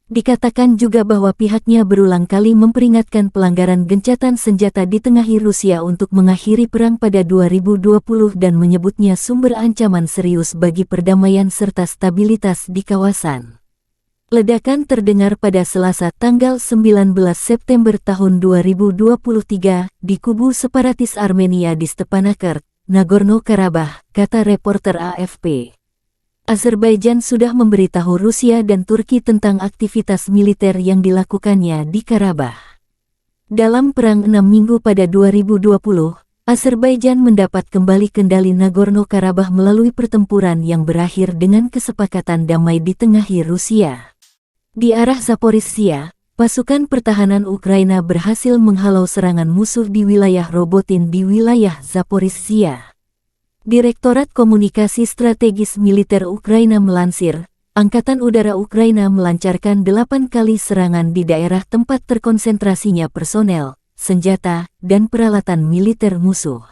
Dikatakan juga bahwa pihaknya berulang kali memperingatkan pelanggaran gencatan senjata ditengahi Rusia untuk mengakhiri perang pada 2020 dan menyebutnya sumber ancaman serius bagi perdamaian serta stabilitas di kawasan. Ledakan terdengar pada Selasa tanggal 19 September tahun 2023 di kubu separatis Armenia di Stepanakert, Nagorno-Karabakh, kata reporter AFP. Azerbaijan sudah memberitahu Rusia dan Turki tentang aktivitas militer yang dilakukannya di Karabakh. Dalam perang 6 minggu pada 2020, Azerbaijan mendapat kembali kendali Nagorno-Karabakh melalui pertempuran yang berakhir dengan kesepakatan damai ditengahi Rusia. Di arah Zaporizhzhia, pasukan pertahanan Ukraina berhasil menghalau serangan musuh di wilayah Robotin di wilayah Zaporizhzhia. Direktorat Komunikasi Strategis Militer Ukraina melansir, Angkatan Udara Ukraina melancarkan 8 kali serangan di daerah tempat terkonsentrasinya personel, senjata, dan peralatan militer musuh.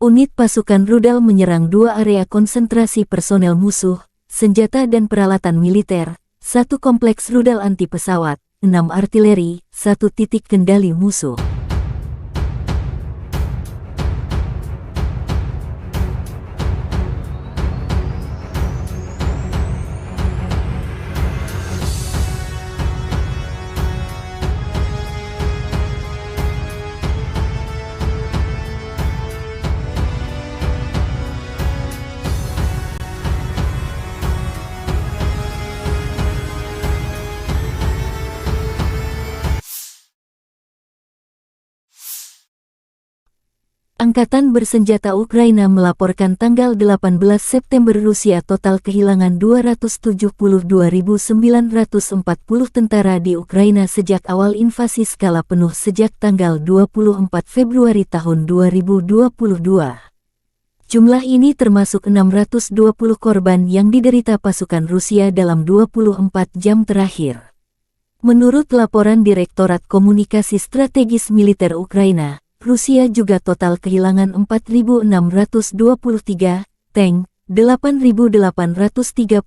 Unit pasukan rudal menyerang 2 area konsentrasi personel musuh, senjata dan peralatan militer, 1 kompleks rudal anti pesawat, 6 artileri, 1 titik kendali musuh. Angkatan bersenjata Ukraina melaporkan tanggal 18 September Rusia total kehilangan 272.940 tentara di Ukraina sejak awal invasi skala penuh sejak tanggal 24 Februari tahun 2022. Jumlah ini termasuk 620 korban yang diderita pasukan Rusia dalam 24 jam terakhir. Menurut laporan Direktorat Komunikasi Strategis Militer Ukraina, Rusia juga total kehilangan 4.623 tank, 8.834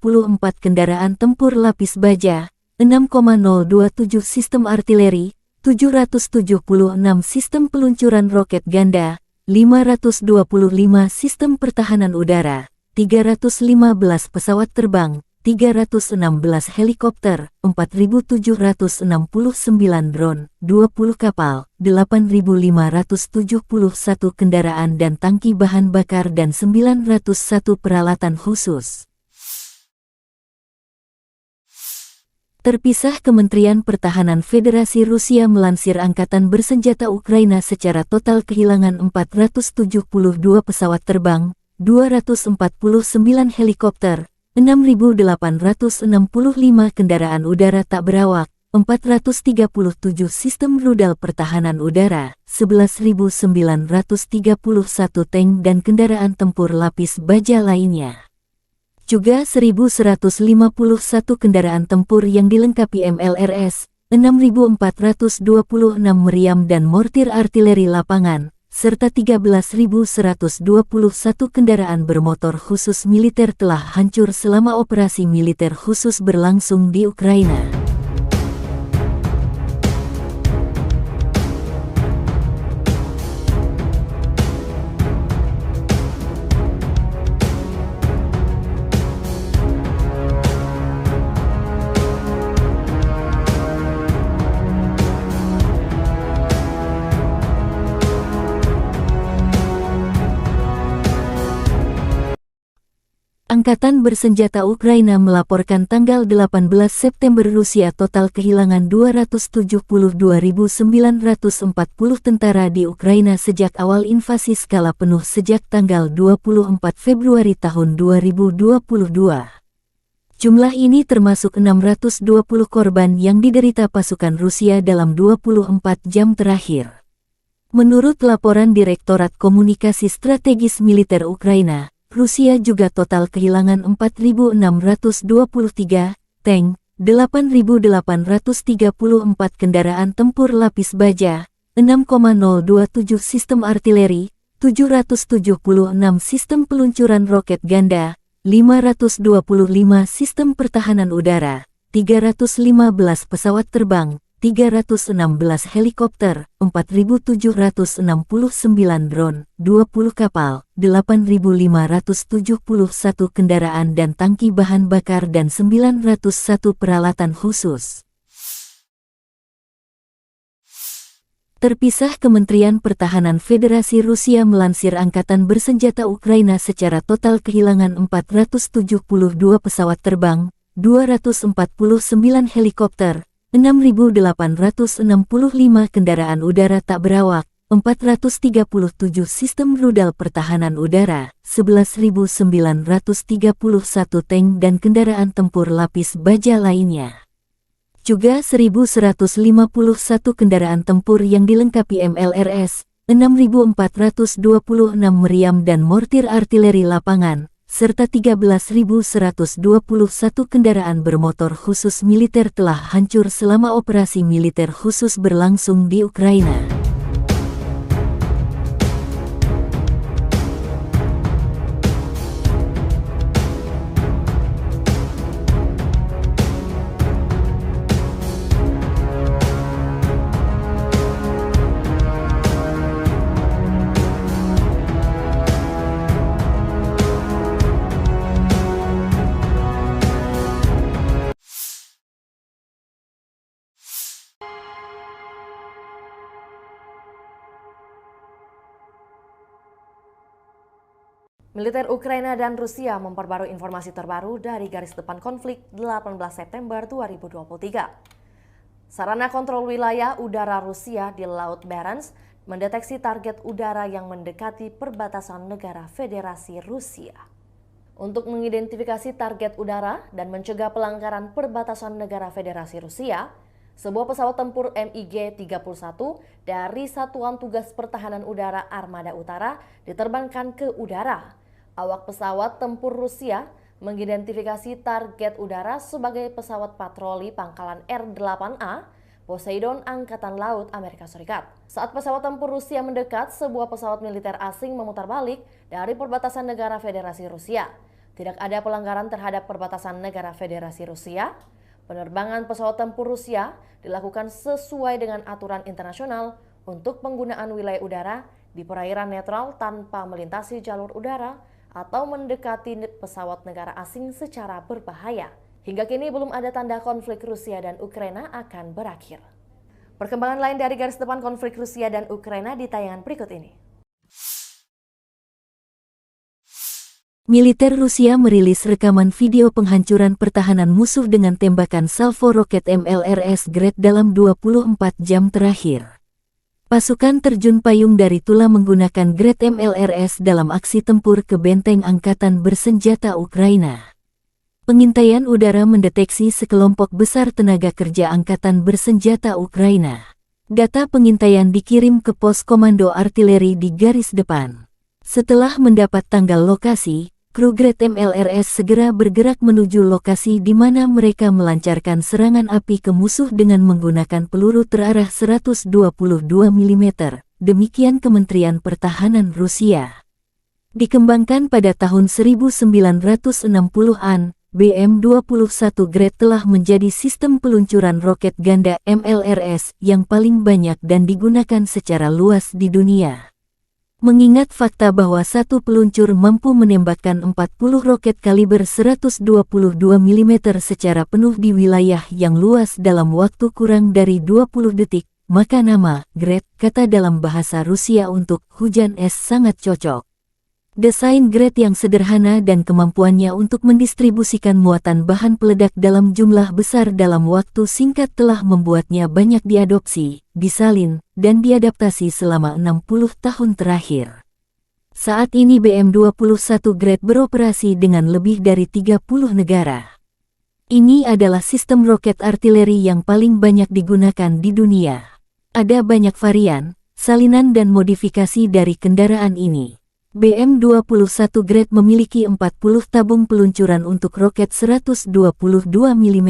kendaraan tempur lapis baja, 6,027 sistem artileri, 776 sistem peluncuran roket ganda, 525 sistem pertahanan udara, 315 pesawat terbang, 316 helikopter, 4.769 drone, 20 kapal, 8.571 kendaraan dan tangki bahan bakar dan 901 peralatan khusus. Terpisah, Kementerian Pertahanan Federasi Rusia melansir Angkatan Bersenjata Ukraina secara total kehilangan 472 pesawat terbang, 249 helikopter, 6.865 kendaraan udara tak berawak, 437 sistem rudal pertahanan udara, 11.931 tank dan kendaraan tempur lapis baja lainnya. Juga 1.151 kendaraan tempur yang dilengkapi MLRS, 6.426 meriam dan mortir artileri lapangan, serta 13.121 kendaraan bermotor khusus militer telah hancur selama operasi militer khusus berlangsung di Ukraina. Angkatan Bersenjata Ukraina melaporkan tanggal 18 September Rusia total kehilangan 272.940 tentara di Ukraina sejak awal invasi skala penuh sejak tanggal 24 Februari tahun 2022. Jumlah ini termasuk 620 korban yang diderita pasukan Rusia dalam 24 jam terakhir. Menurut laporan Direktorat Komunikasi Strategis Militer Ukraina, Rusia juga total kehilangan 4.623 tank, 8.834 kendaraan tempur lapis baja, 6,027 sistem artileri, 776 sistem peluncuran roket ganda, 525 sistem pertahanan udara, 315 pesawat terbang, 316 helikopter, 4.769 drone, 20 kapal, 8.571 kendaraan dan tangki bahan bakar dan 901 peralatan khusus. Terpisah, Kementerian Pertahanan Federasi Rusia melansir Angkatan Bersenjata Ukraina secara total kehilangan 472 pesawat terbang, 249 helikopter, 6.865 kendaraan udara tak berawak, 437 sistem rudal pertahanan udara, 11.931 tank dan kendaraan tempur lapis baja lainnya. juga 1.151 kendaraan tempur yang dilengkapi MLRS, 6.426 meriam dan mortir artileri lapangan, serta 13.121 kendaraan bermotor khusus militer telah hancur selama operasi militer khusus berlangsung di Ukraina. Militer Ukraina dan Rusia memperbarui informasi terbaru dari garis depan konflik 18 September 2023. Sarana kontrol wilayah udara Rusia di Laut Barents mendeteksi target udara yang mendekati perbatasan negara Federasi Rusia. Untuk mengidentifikasi target udara dan mencegah pelanggaran perbatasan negara Federasi Rusia, sebuah pesawat tempur MiG-31 dari Satuan Tugas Pertahanan Udara Armada Utara diterbangkan ke udara. Awak pesawat tempur Rusia mengidentifikasi target udara sebagai pesawat patroli pangkalan R-8A Poseidon Angkatan Laut Amerika Serikat. Saat pesawat tempur Rusia mendekat, sebuah pesawat militer asing memutar balik dari perbatasan negara Federasi Rusia. Tidak ada pelanggaran terhadap perbatasan negara Federasi Rusia. Penerbangan pesawat tempur Rusia dilakukan sesuai dengan aturan internasional untuk penggunaan wilayah udara di perairan netral tanpa melintasi jalur udara atau mendekati pesawat negara asing secara berbahaya. Hingga kini belum ada tanda konflik Rusia dan Ukraina akan berakhir. Perkembangan lain dari garis depan konflik Rusia dan Ukraina di tayangan berikut ini. Militer Rusia merilis rekaman video penghancuran pertahanan musuh dengan tembakan salvo roket MLRS Grad dalam 24 jam terakhir. Pasukan terjun payung dari Tula menggunakan Grad MLRS dalam aksi tempur ke benteng angkatan bersenjata Ukraina. Pengintaian udara mendeteksi sekelompok besar tenaga kerja angkatan bersenjata Ukraina. Data pengintaian dikirim ke pos komando artileri di garis depan. Setelah mendapat tanggal lokasi, kru Grad MLRS segera bergerak menuju lokasi di mana mereka melancarkan serangan api ke musuh dengan menggunakan peluru terarah 122 mm. Demikian Kementerian Pertahanan Rusia. Dikembangkan pada tahun 1960-an, BM-21 Grad telah menjadi sistem peluncuran roket ganda MLRS yang paling banyak dan digunakan secara luas di dunia. Mengingat fakta bahwa satu peluncur mampu menembakkan 40 roket kaliber 122 mm secara penuh di wilayah yang luas dalam waktu kurang dari 20 detik, maka nama Grad, kata dalam bahasa Rusia untuk hujan es, sangat cocok. Desain Grad yang sederhana dan kemampuannya untuk mendistribusikan muatan bahan peledak dalam jumlah besar dalam waktu singkat telah membuatnya banyak diadopsi, disalin, dan diadaptasi selama 60 tahun terakhir. Saat ini BM-21 Grad beroperasi dengan lebih dari 30 negara. Ini adalah sistem roket artileri yang paling banyak digunakan di dunia. Ada banyak varian, salinan dan modifikasi dari kendaraan ini. BM-21 Grad memiliki 40 tabung peluncuran untuk roket 122 mm.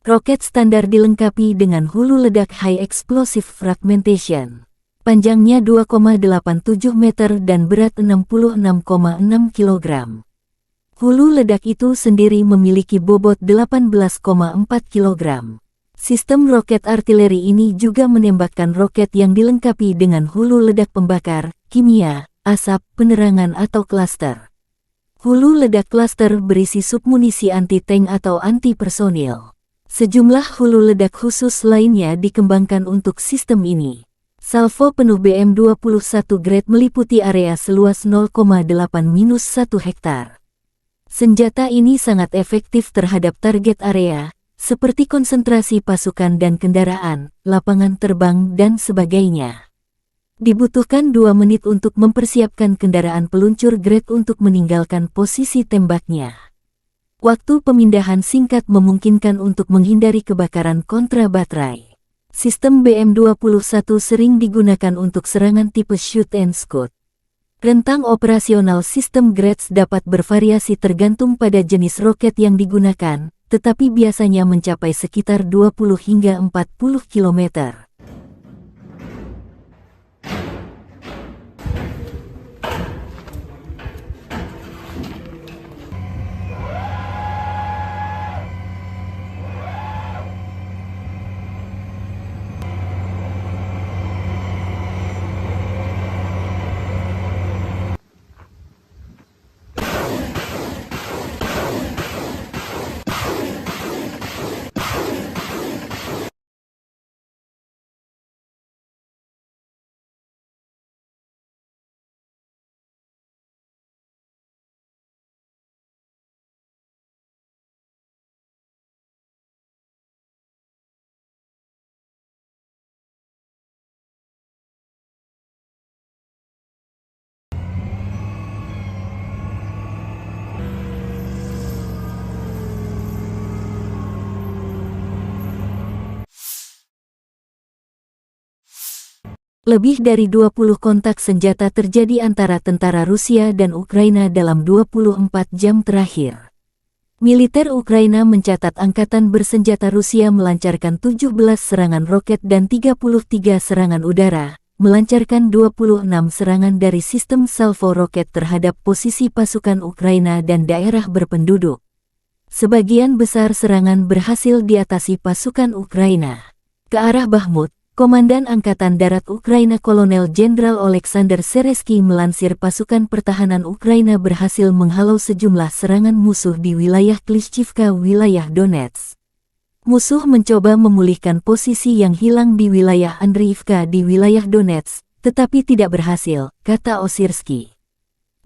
Roket standar dilengkapi dengan hulu ledak High Explosive Fragmentation. Panjangnya 2,87 meter dan berat 66,6 kg. Hulu ledak itu sendiri memiliki bobot 18,4 kg. Sistem roket artileri ini juga menembakkan roket yang dilengkapi dengan hulu ledak pembakar, kimia, asap, penerangan atau klaster. Hulu ledak klaster berisi submunisi anti-tank atau anti-personil. Sejumlah hulu ledak khusus lainnya dikembangkan untuk sistem ini. Salvo penuh BM-21 Grad meliputi area seluas 0,8-1 hektar. Senjata ini sangat efektif terhadap target area, seperti konsentrasi pasukan dan kendaraan, lapangan terbang, dan sebagainya. Dibutuhkan 2 menit untuk mempersiapkan kendaraan peluncur Grad untuk meninggalkan posisi tembaknya. Waktu pemindahan singkat memungkinkan untuk menghindari kebakaran kontra baterai. Sistem BM-21 sering digunakan untuk serangan tipe shoot and scoot. Rentang operasional sistem Grads dapat bervariasi tergantung pada jenis roket yang digunakan, tetapi biasanya mencapai sekitar 20 hingga 40 km. Lebih dari 20 kontak senjata terjadi antara tentara Rusia dan Ukraina dalam 24 jam terakhir. Militer Ukraina mencatat angkatan bersenjata Rusia melancarkan 17 serangan roket dan 33 serangan udara, melancarkan 26 serangan dari sistem salvo roket terhadap posisi pasukan Ukraina dan daerah berpenduduk. Sebagian besar serangan berhasil diatasi pasukan Ukraina. Ke arah Bakhmut, Komandan Angkatan Darat Ukraina Kolonel Jenderal Oleksandr Seresky melansir pasukan pertahanan Ukraina berhasil menghalau sejumlah serangan musuh di wilayah Klishchivka, wilayah Donetsk. Musuh mencoba memulihkan posisi yang hilang di wilayah Andriivka di wilayah Donetsk, tetapi tidak berhasil, kata Osirsky.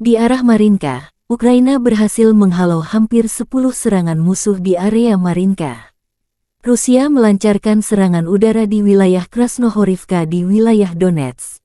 Di arah Marinka, Ukraina berhasil menghalau hampir 10 serangan musuh di area Marinka. Rusia melancarkan serangan udara di wilayah Krasnohorivka di wilayah Donetsk.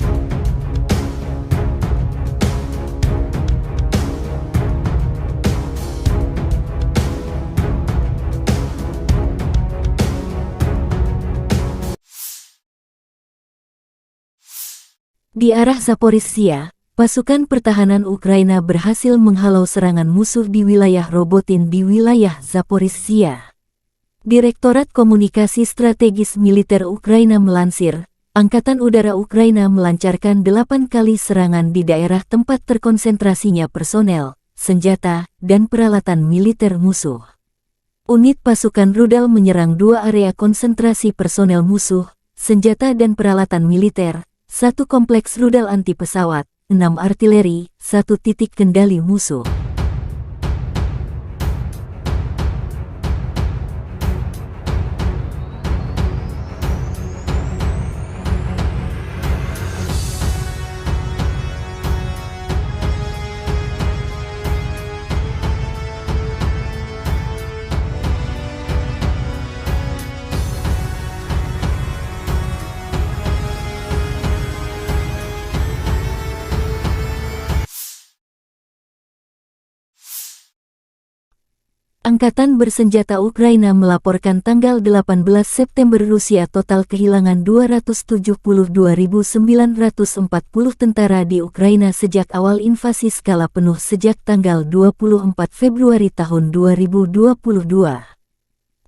Di arah Zaporizhzhia, pasukan pertahanan Ukraina berhasil menghalau serangan musuh di wilayah Robotin di wilayah Zaporizhzhia. Direktorat Komunikasi Strategis Militer Ukraina melansir, Angkatan Udara Ukraina melancarkan 8 kali serangan di daerah tempat terkonsentrasinya personel, senjata, dan peralatan militer musuh. Unit pasukan rudal menyerang 2 area konsentrasi personel musuh, senjata dan peralatan militer, 1 kompleks rudal anti pesawat, 6 artileri, 1 titik kendali musuh. Angkatan bersenjata Ukraina melaporkan tanggal 18 September Rusia total kehilangan 272.940 tentara di Ukraina sejak awal invasi skala penuh sejak tanggal 24 Februari tahun 2022.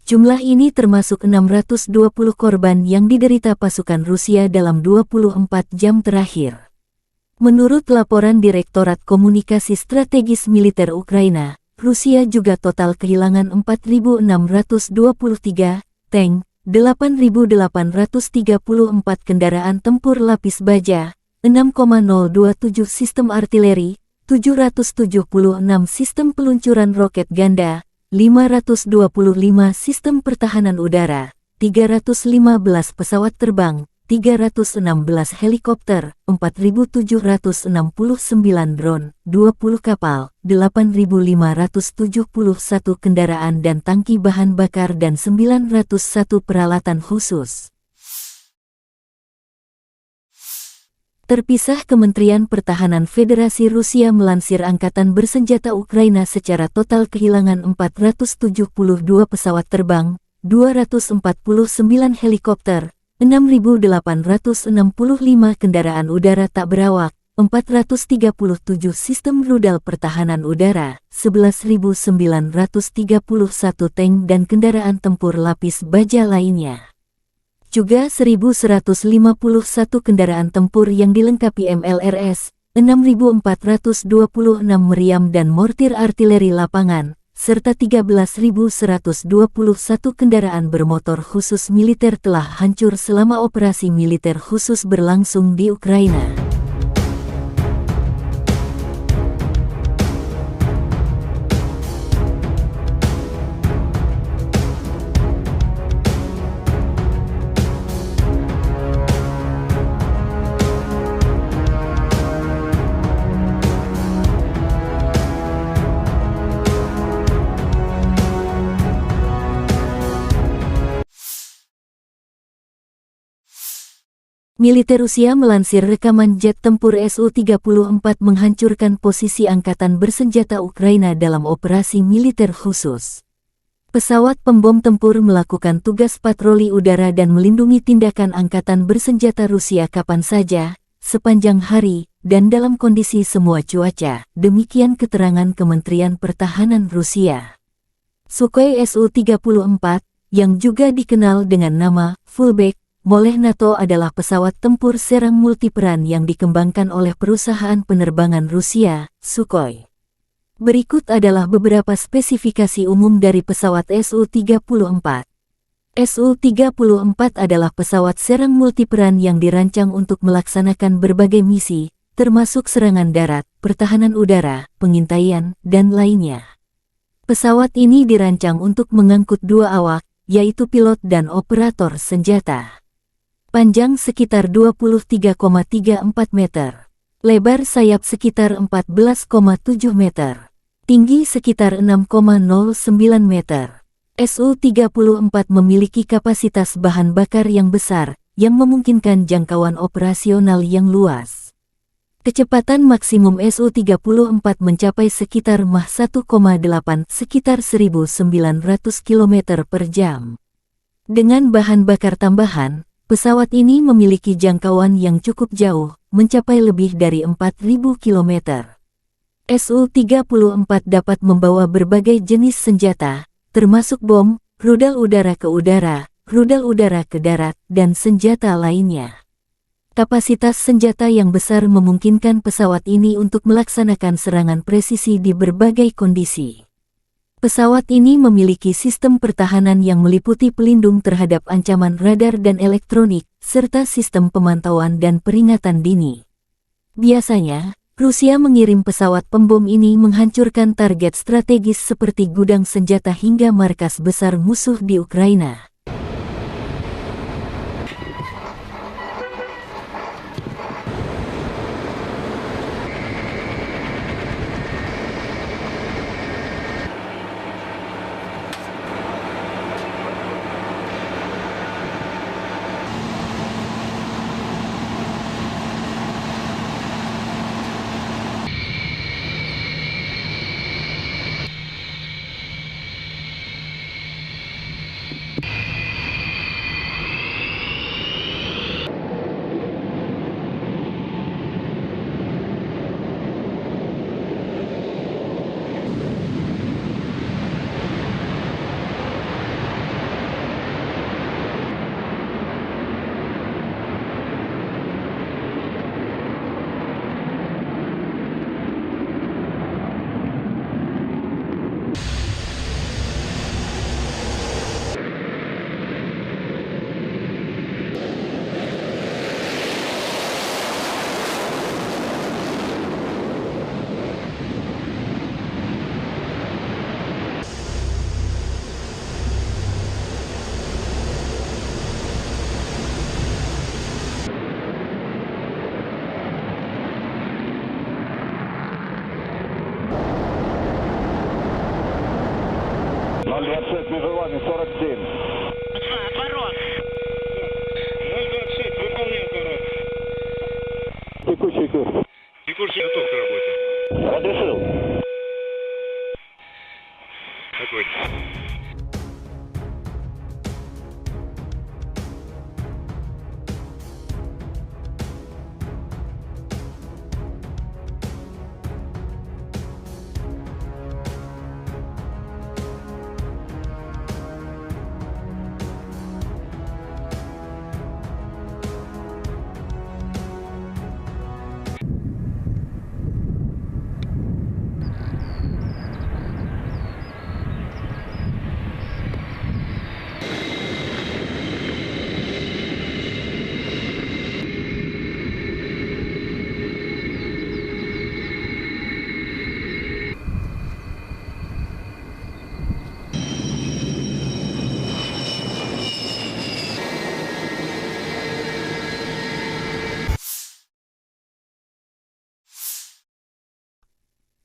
Jumlah ini termasuk 620 korban yang diderita pasukan Rusia dalam 24 jam terakhir. Menurut laporan Direktorat Komunikasi Strategis Militer Ukraina, Rusia juga total kehilangan 4.623 tank, 8.834 kendaraan tempur lapis baja, 6,027 sistem artileri, 776 sistem peluncuran roket ganda, 525 sistem pertahanan udara, 315 pesawat terbang, 316 helikopter, 4.769 drone, 20 kapal, 8.571 kendaraan dan tangki bahan bakar dan 901 peralatan khusus. Terpisah, Kementerian Pertahanan Federasi Rusia melansir Angkatan Bersenjata Ukraina secara total kehilangan 472 pesawat terbang, 249 helikopter, 6.865 kendaraan udara tak berawak, 437 sistem rudal pertahanan udara, 11.931 tank dan kendaraan tempur lapis baja lainnya. Juga 1.151 kendaraan tempur yang dilengkapi MLRS, 6.426 meriam dan mortir artileri lapangan, serta 13.121 kendaraan bermotor khusus militer telah hancur selama operasi militer khusus berlangsung di Ukraina. Militer Rusia melansir rekaman jet tempur Su-34 menghancurkan posisi Angkatan Bersenjata Ukraina dalam operasi militer khusus. Pesawat pembom tempur melakukan tugas patroli udara dan melindungi tindakan Angkatan Bersenjata Rusia kapan saja, sepanjang hari, dan dalam kondisi semua cuaca, demikian keterangan Kementerian Pertahanan Rusia. Sukhoi Su-34, yang juga dikenal dengan nama Fullback oleh NATO adalah pesawat tempur serang multiperan yang dikembangkan oleh perusahaan penerbangan Rusia, Sukhoi. Berikut adalah beberapa spesifikasi umum dari pesawat Su-34. Su-34 adalah pesawat serang multiperan yang dirancang untuk melaksanakan berbagai misi, termasuk serangan darat, pertahanan udara, pengintaian, dan lainnya. Pesawat ini dirancang untuk mengangkut dua awak, yaitu pilot dan operator senjata. Panjang sekitar 23,34 meter. Lebar sayap sekitar 14,7 meter. Tinggi sekitar 6,09 meter. Su-34 memiliki kapasitas bahan bakar yang besar, yang memungkinkan jangkauan operasional yang luas. Kecepatan maksimum Su-34 mencapai sekitar Mach 1,8 sekitar 1.900 km per jam. Dengan bahan bakar tambahan, pesawat ini memiliki jangkauan yang cukup jauh, mencapai lebih dari 4.000 km. Su-34 dapat membawa berbagai jenis senjata, termasuk bom, rudal udara ke udara, rudal udara ke darat, dan senjata lainnya. Kapasitas senjata yang besar memungkinkan pesawat ini untuk melaksanakan serangan presisi di berbagai kondisi. Pesawat ini memiliki sistem pertahanan yang meliputi pelindung terhadap ancaman radar dan elektronik, serta sistem pemantauan dan peringatan dini. Biasanya, Rusia mengirim pesawat pembom ini menghancurkan target strategis seperti gudang senjata hingga markas besar musuh di Ukraina. Между вами 47. Отворот. 026, выполняй отворот. в курсе, готов к работе. Разрешил. Огонь.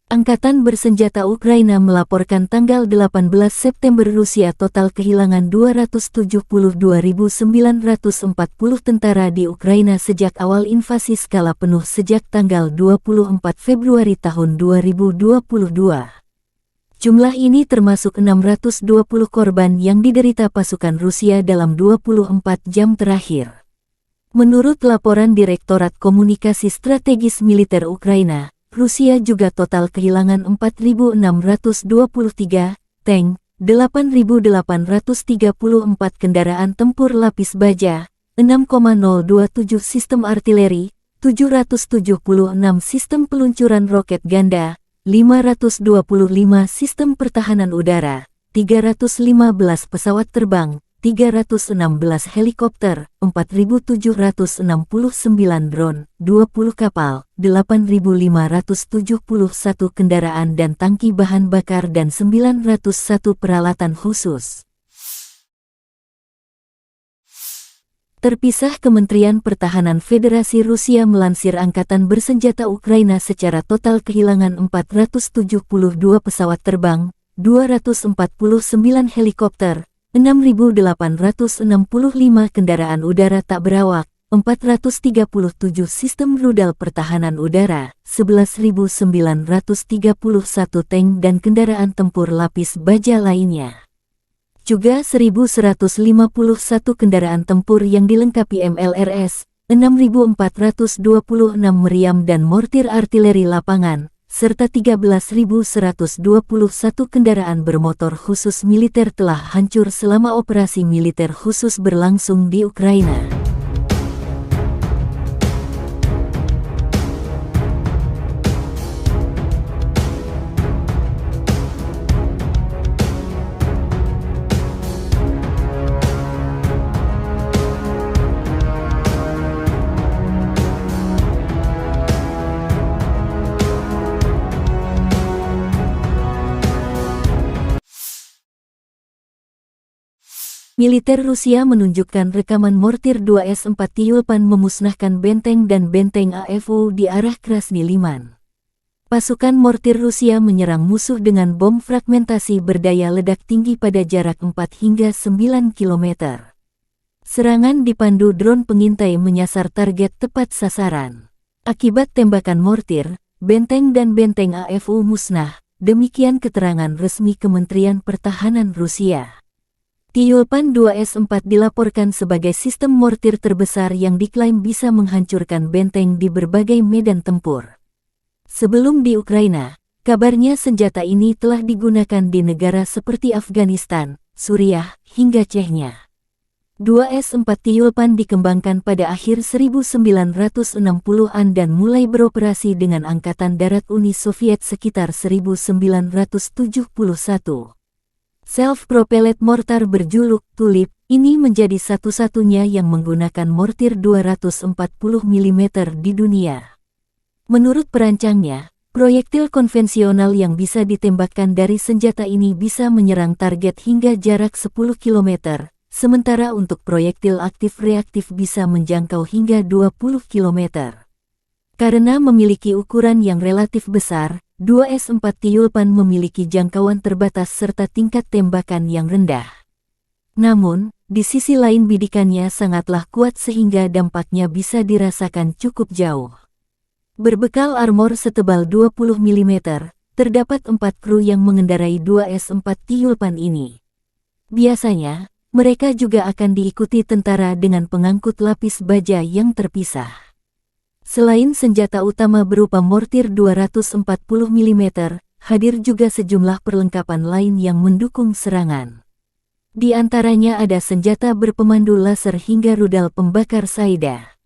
Angkatan bersenjata Ukraina melaporkan tanggal 18 September Rusia total kehilangan 272.940 tentara di Ukraina sejak awal invasi skala penuh sejak tanggal 24 Februari tahun 2022. Jumlah ini termasuk 620 korban yang diderita pasukan Rusia dalam 24 jam terakhir. Menurut laporan Direktorat Komunikasi Strategis Militer Ukraina, Rusia juga total kehilangan 4.623 tank, 8.834 kendaraan tempur lapis baja, 6,027 sistem artileri, 776 sistem peluncuran roket ganda, 525 sistem pertahanan udara, 315 pesawat terbang, 316 helikopter, 4.769 drone, 20 kapal, 8.571 kendaraan dan tangki bahan bakar dan 901 peralatan khusus. Terpisah, Kementerian Pertahanan Federasi Rusia melansir Angkatan Bersenjata Ukraina secara total kehilangan 472 pesawat terbang, 249 helikopter, 6.865 kendaraan udara tak berawak, 437 sistem rudal pertahanan udara, 11.931 tank dan kendaraan tempur lapis baja lainnya. Juga 1.151 kendaraan tempur yang dilengkapi MLRS, 6.426 meriam dan mortir artileri lapangan, serta 13.121 kendaraan bermotor khusus militer telah hancur selama operasi militer khusus berlangsung di Ukraina. Militer Rusia menunjukkan rekaman mortir 2S-4 Tyulpan memusnahkan benteng dan benteng AFU di arah Krasny Liman. Pasukan mortir Rusia menyerang musuh dengan bom fragmentasi berdaya ledak tinggi pada jarak 4 hingga 9 km. Serangan dipandu drone pengintai menyasar target tepat sasaran. Akibat tembakan mortir, benteng dan benteng AFU musnah, demikian keterangan resmi Kementerian Pertahanan Rusia. Tyulpan 2S-4 dilaporkan sebagai sistem mortir terbesar yang diklaim bisa menghancurkan benteng di berbagai medan tempur. Sebelum di Ukraina, kabarnya senjata ini telah digunakan di negara seperti Afghanistan, Suriah, hingga Chechnya. 2S-4 Tyulpan dikembangkan pada akhir 1960-an dan mulai beroperasi dengan Angkatan Darat Uni Soviet sekitar 1971. Self-propelled mortar berjuluk Tulip ini menjadi satu-satunya yang menggunakan mortir 240 mm di dunia. Menurut perancangnya, proyektil konvensional yang bisa ditembakkan dari senjata ini bisa menyerang target hingga jarak 10 km, sementara untuk proyektil aktif-reaktif bisa menjangkau hingga 20 km. Karena memiliki ukuran yang relatif besar, 2S-4 Tyulpan memiliki jangkauan terbatas serta tingkat tembakan yang rendah. Namun, di sisi lain bidikannya sangatlah kuat sehingga dampaknya bisa dirasakan cukup jauh. Berbekal armor setebal 20 mm, terdapat 4 kru yang mengendarai 2 S-4 Tiulpan ini. Biasanya, mereka juga akan diikuti tentara dengan pengangkut lapis baja yang terpisah. Selain senjata utama berupa mortir 240 mm, hadir juga sejumlah perlengkapan lain yang mendukung serangan. Di antaranya ada senjata berpemandu laser hingga rudal pembakar Saida.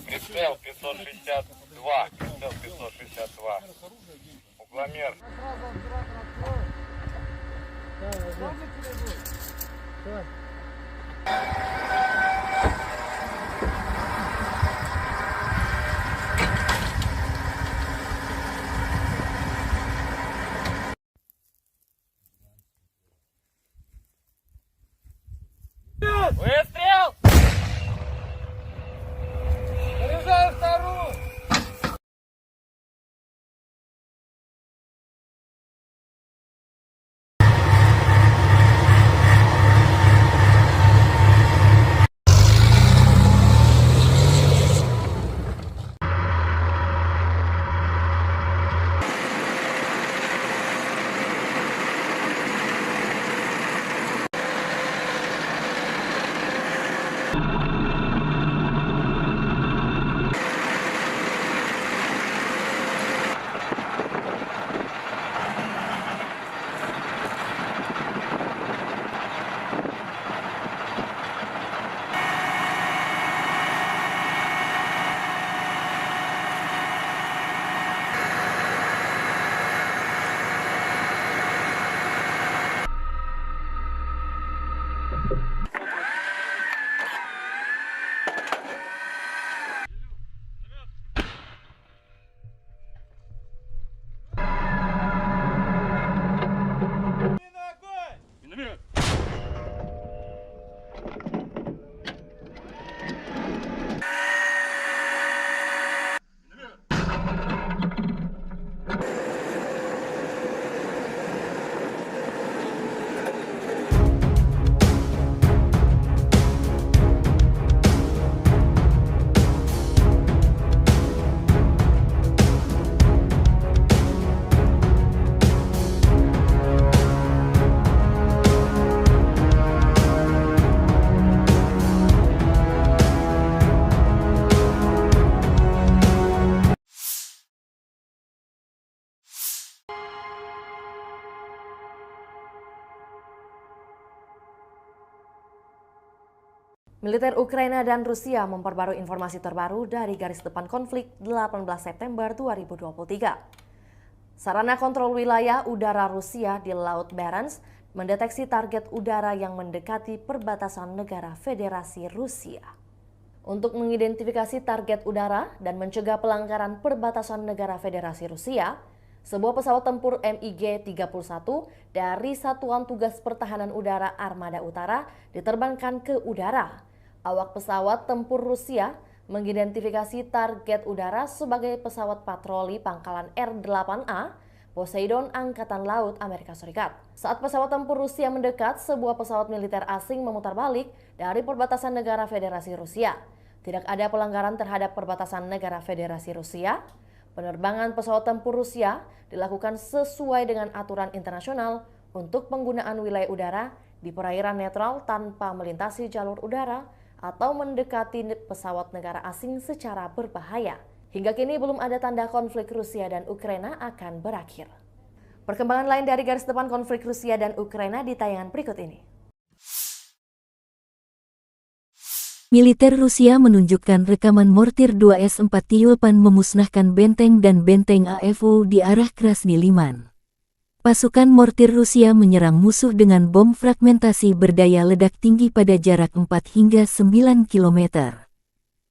Прицел 562. Прицел 562. Угломер. Выстрел! Заряжаю вторую! Militer Ukraina dan Rusia memperbarui informasi terbaru dari garis depan konflik 18 September 2023. Sarana kontrol wilayah udara Rusia di Laut Barents mendeteksi target udara yang mendekati perbatasan negara Federasi Rusia. Untuk mengidentifikasi target udara dan mencegah pelanggaran perbatasan negara Federasi Rusia, sebuah pesawat tempur MiG-31 dari Satuan Tugas Pertahanan Udara Armada Utara diterbangkan ke udara. Awak pesawat tempur Rusia mengidentifikasi target udara sebagai pesawat patroli pangkalan R-8A Poseidon Angkatan Laut Amerika Serikat. Saat pesawat tempur Rusia mendekat, sebuah pesawat militer asing memutar balik dari perbatasan negara Federasi Rusia. Tidak ada pelanggaran terhadap perbatasan negara Federasi Rusia. Penerbangan pesawat tempur Rusia dilakukan sesuai dengan aturan internasional untuk penggunaan wilayah udara di perairan netral tanpa melintasi jalur udara atau mendekati pesawat negara asing secara berbahaya. Hingga kini belum ada tanda konflik Rusia dan Ukraina akan berakhir. Perkembangan lain dari garis depan konflik Rusia dan Ukraina di tayangan berikut ini. Militer Rusia menunjukkan rekaman mortir 2 S-4 Tiulpan memusnahkan benteng dan benteng AFU di arah Krasny Liman. Pasukan mortir Rusia menyerang musuh dengan bom fragmentasi berdaya ledak tinggi pada jarak 4 hingga 9 km.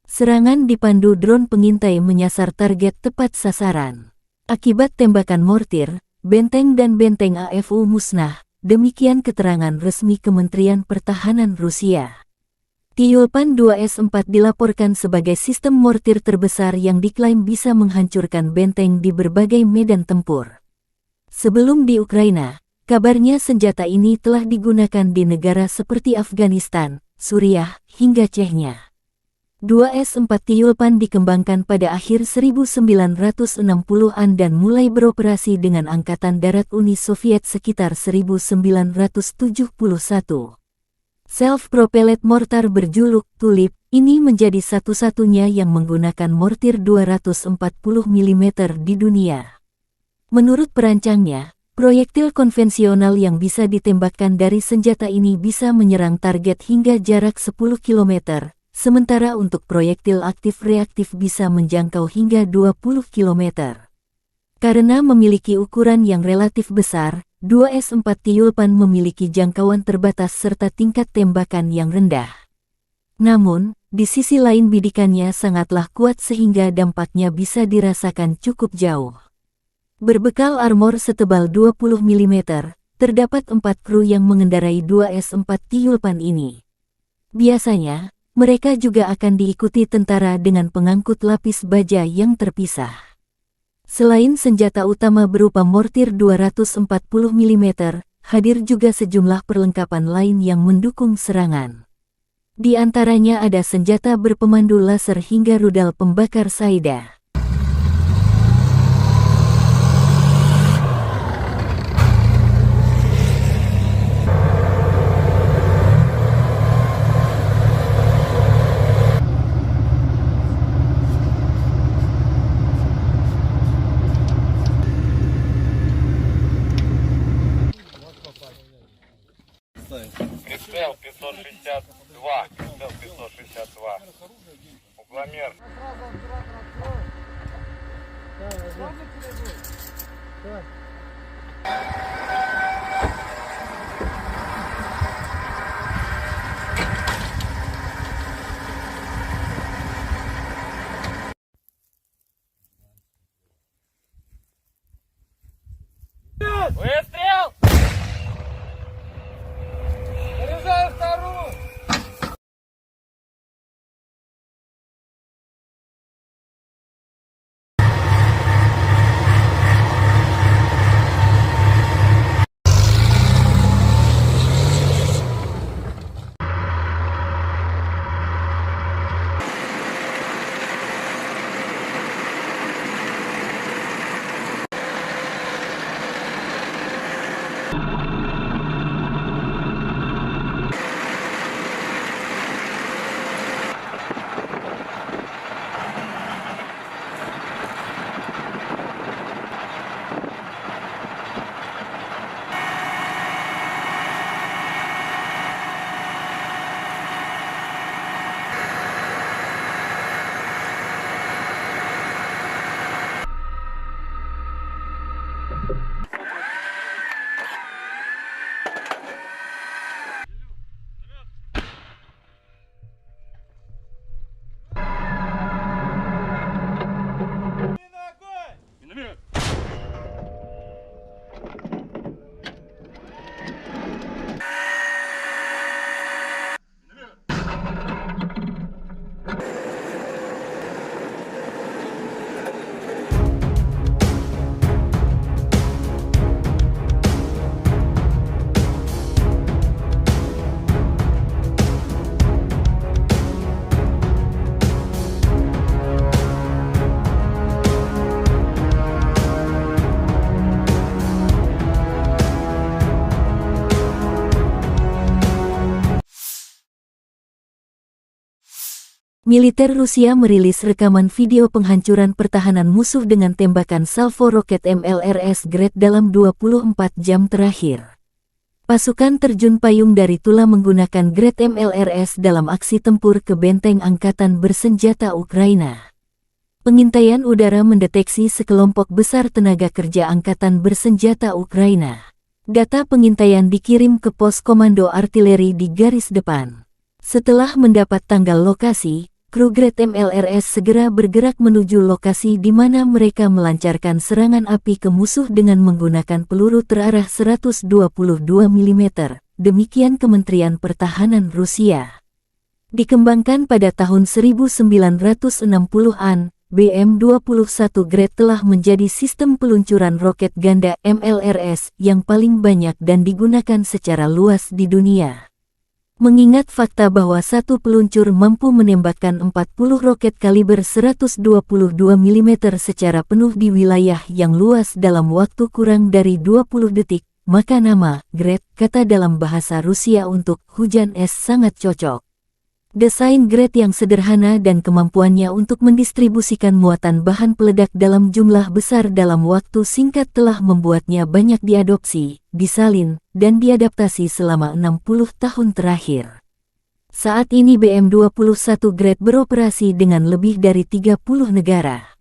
Serangan dipandu drone pengintai menyasar target tepat sasaran. Akibat tembakan mortir, benteng dan benteng AFU musnah, demikian keterangan resmi Kementerian Pertahanan Rusia. Tyulpan 2S4 dilaporkan sebagai sistem mortir terbesar yang diklaim bisa menghancurkan benteng di berbagai medan tempur. Sebelum di Ukraina, kabarnya senjata ini telah digunakan di negara seperti Afghanistan, Suriah, hingga Chechnya. 2S4 Tyulpan dikembangkan pada akhir 1960-an dan mulai beroperasi dengan Angkatan Darat Uni Soviet sekitar 1971. Self-propelled mortar berjuluk Tulip ini menjadi satu-satunya yang menggunakan mortir 240 mm di dunia. Menurut perancangnya, proyektil konvensional yang bisa ditembakkan dari senjata ini bisa menyerang target hingga jarak 10 km, sementara untuk proyektil aktif-reaktif bisa menjangkau hingga 20 km. Karena memiliki ukuran yang relatif besar, 2S4 Tyulpan memiliki jangkauan terbatas serta tingkat tembakan yang rendah. Namun, di sisi lain bidikannya sangatlah kuat sehingga dampaknya bisa dirasakan cukup jauh. Berbekal armor setebal 20 mm, terdapat 4 kru yang mengendarai 2S4 Tyulpan ini. Biasanya, mereka juga akan diikuti tentara dengan pengangkut lapis baja yang terpisah. Selain senjata utama berupa mortir 240 mm, hadir juga sejumlah perlengkapan lain yang mendukung serangan. Di antaranya ada senjata berpemandu laser hingga rudal pembakar Saida. Прицел 562. Прицел 562. Угломер. Выстрел! Заряжаю вторую! Militer Rusia merilis rekaman video penghancuran pertahanan musuh dengan tembakan salvo roket MLRS Grad dalam 24 jam terakhir. Pasukan terjun payung dari Tula menggunakan Grad MLRS dalam aksi tempur ke benteng angkatan bersenjata Ukraina. Pengintaian udara mendeteksi sekelompok besar tenaga kerja angkatan bersenjata Ukraina. Data pengintaian dikirim ke pos komando artileri di garis depan. Setelah mendapat tanggal lokasi, kru Grad MLRS segera bergerak menuju lokasi di mana mereka melancarkan serangan api ke musuh dengan menggunakan peluru terarah 122 mm. Demikian Kementerian Pertahanan Rusia. Dikembangkan pada tahun 1960-an, BM-21 Grad telah menjadi sistem peluncuran roket ganda MLRS yang paling banyak dan digunakan secara luas di dunia. Mengingat fakta bahwa satu peluncur mampu menembakkan 40 roket kaliber 122 mm secara penuh di wilayah yang luas dalam waktu kurang dari 20 detik, maka nama Grad, kata dalam bahasa Rusia untuk hujan es, sangat cocok. Desain Grad yang sederhana dan kemampuannya untuk mendistribusikan muatan bahan peledak dalam jumlah besar dalam waktu singkat telah membuatnya banyak diadopsi, disalin, dan diadaptasi selama 60 tahun terakhir. Saat ini BM-21 Grad beroperasi dengan lebih dari 30 negara.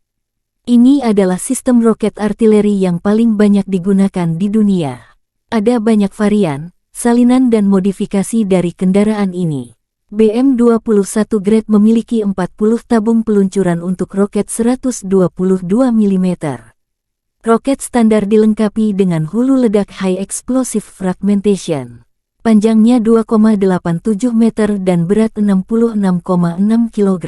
Ini adalah sistem roket artileri yang paling banyak digunakan di dunia. Ada banyak varian, salinan dan modifikasi dari kendaraan ini. BM-21 Grad memiliki 40 tabung peluncuran untuk roket 122 mm. Roket standar dilengkapi dengan hulu ledak High Explosive Fragmentation. Panjangnya 2,87 meter dan berat 66,6 kg.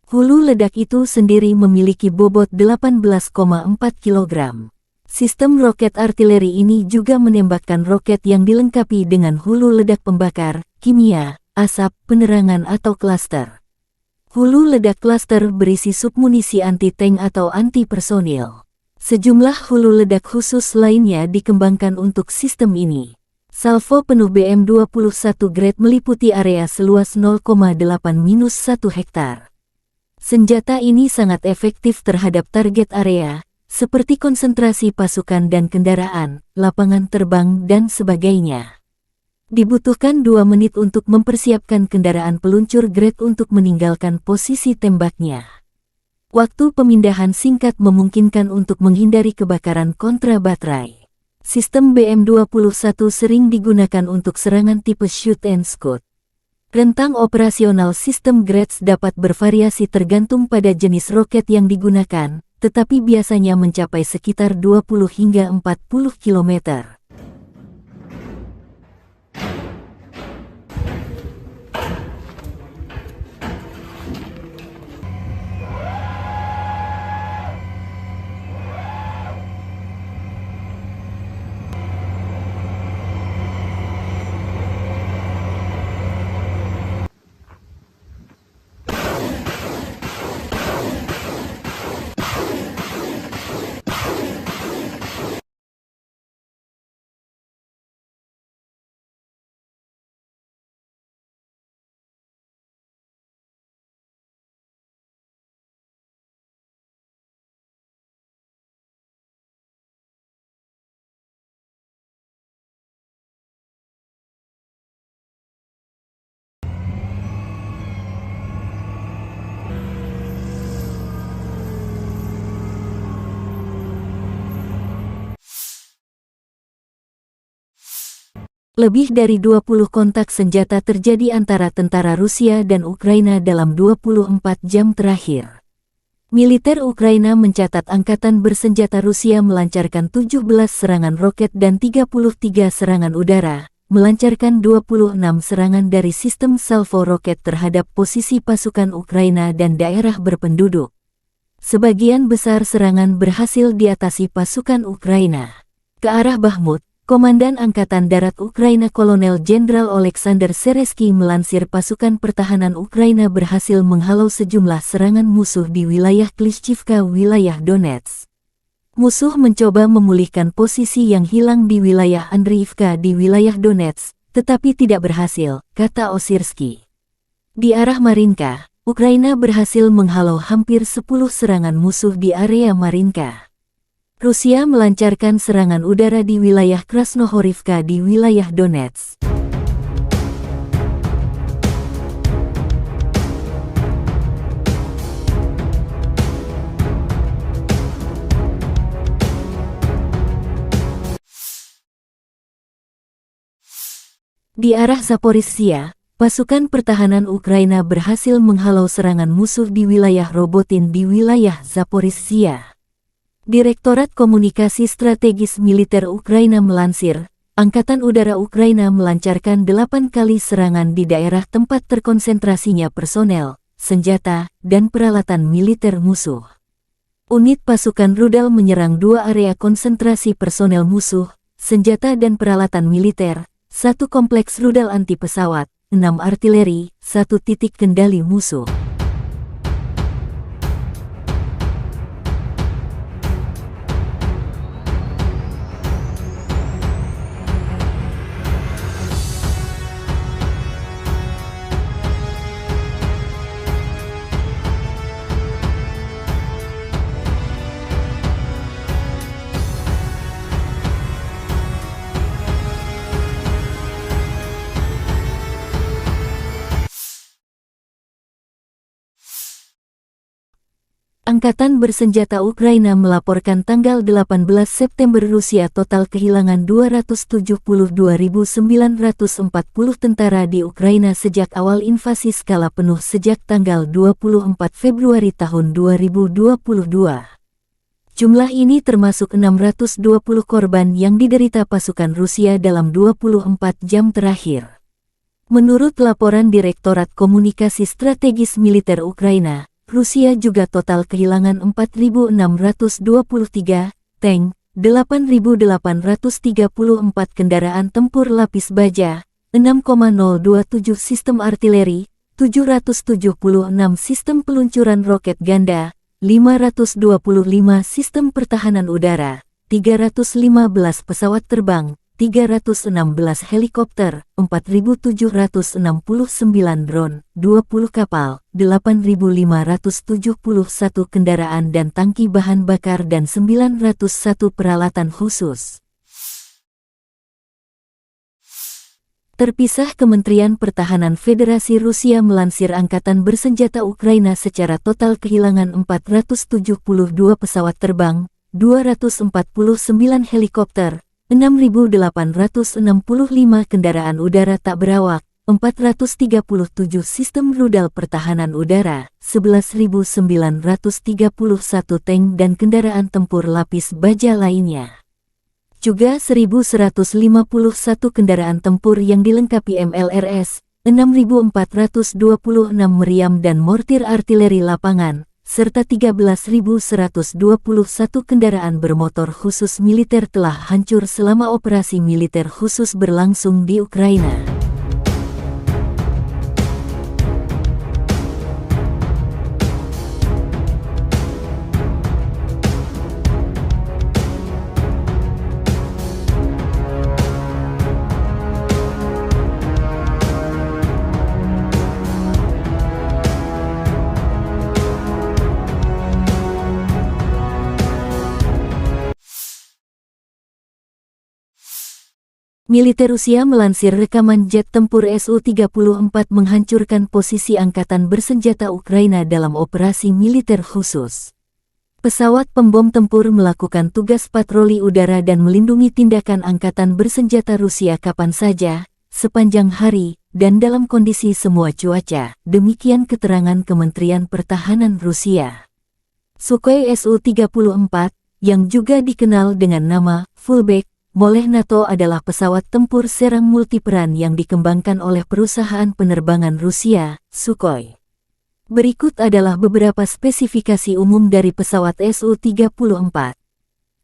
Hulu ledak itu sendiri memiliki bobot 18,4 kg. Sistem roket artileri ini juga menembakkan roket yang dilengkapi dengan hulu ledak pembakar, kimia, asap, penerangan atau klaster. Hulu ledak klaster berisi submunisi anti-tank atau anti-personil. Sejumlah hulu ledak khusus lainnya dikembangkan untuk sistem ini. Salvo penuh BM-21 Grad meliputi area seluas 0,8-1 hektar. Senjata ini sangat efektif terhadap target area, seperti konsentrasi pasukan dan kendaraan, lapangan terbang, dan sebagainya. Dibutuhkan 2 menit untuk mempersiapkan kendaraan peluncur Grad untuk meninggalkan posisi tembaknya. Waktu pemindahan singkat memungkinkan untuk menghindari kebakaran kontra baterai. Sistem BM-21 sering digunakan untuk serangan tipe shoot and scoot. Rentang operasional sistem Grad dapat bervariasi tergantung pada jenis roket yang digunakan, tetapi biasanya mencapai sekitar 20 hingga 40 km. Lebih dari 20 kontak senjata terjadi antara tentara Rusia dan Ukraina dalam 24 jam terakhir. Militer Ukraina mencatat angkatan bersenjata Rusia melancarkan 17 serangan roket dan 33 serangan udara, melancarkan 26 serangan dari sistem salvo roket terhadap posisi pasukan Ukraina dan daerah berpenduduk. Sebagian besar serangan berhasil diatasi pasukan Ukraina. Ke arah Bakhmut, Komandan Angkatan Darat Ukraina Kolonel Jenderal Oleksandr Seresky melansir pasukan pertahanan Ukraina berhasil menghalau sejumlah serangan musuh di wilayah Klishchivka, wilayah Donetsk. Musuh mencoba memulihkan posisi yang hilang di wilayah Andriivka di wilayah Donetsk, tetapi tidak berhasil, kata Osirsky. Di arah Marinka, Ukraina berhasil menghalau hampir 10 serangan musuh di area Marinka. Rusia melancarkan serangan udara di wilayah Krasnohorivka di wilayah Donetsk. Di arah Zaporizhzhia, pasukan pertahanan Ukraina berhasil menghalau serangan musuh di wilayah Robotin di wilayah Zaporizhia. Direktorat Komunikasi Strategis Militer Ukraina melansir, Angkatan Udara Ukraina melancarkan 8 kali serangan di daerah tempat terkonsentrasinya personel, senjata, dan peralatan militer musuh. Unit pasukan rudal menyerang 2 area konsentrasi personel musuh, senjata dan peralatan militer, 1 kompleks rudal anti pesawat, 6 artileri, 1 titik kendali musuh. Angkatan bersenjata Ukraina melaporkan tanggal 18 September Rusia total kehilangan 272.940 tentara di Ukraina sejak awal invasi skala penuh sejak tanggal 24 Februari tahun 2022. Jumlah ini termasuk 620 korban yang diderita pasukan Rusia dalam 24 jam terakhir. Menurut laporan Direktorat Komunikasi Strategis Militer Ukraina, Rusia juga total kehilangan 4.623 tank, 8.834 kendaraan tempur lapis baja, 6,027 sistem artileri, 776 sistem peluncuran roket ganda, 525 sistem pertahanan udara, 315 pesawat terbang, 316 helikopter, 4.769 drone, 20 kapal, 8.571 kendaraan dan tangki bahan bakar dan 901 peralatan khusus. Terpisah, Kementerian Pertahanan Federasi Rusia melansir Angkatan Bersenjata Ukraina secara total kehilangan 472 pesawat terbang, 249 helikopter, 6.865 kendaraan udara tak berawak, 437 sistem rudal pertahanan udara, 11.931 tank dan kendaraan tempur lapis baja lainnya. Juga 1.151 kendaraan tempur yang dilengkapi MLRS, 6.426 meriam dan mortir artileri lapangan, serta 13.121 kendaraan bermotor khusus militer telah hancur selama operasi militer khusus berlangsung di Ukraina. Militer Rusia melansir rekaman jet tempur Su-34 menghancurkan posisi angkatan bersenjata Ukraina dalam operasi militer khusus. Pesawat pembom tempur melakukan tugas patroli udara dan melindungi tindakan angkatan bersenjata Rusia kapan saja, sepanjang hari, dan dalam kondisi semua cuaca, demikian keterangan Kementerian Pertahanan Rusia. Sukhoi Su-34, yang juga dikenal dengan nama Fullback oleh NATO adalah pesawat tempur serang multiperan yang dikembangkan oleh perusahaan penerbangan Rusia, Sukhoi. Berikut adalah beberapa spesifikasi umum dari pesawat Su-34.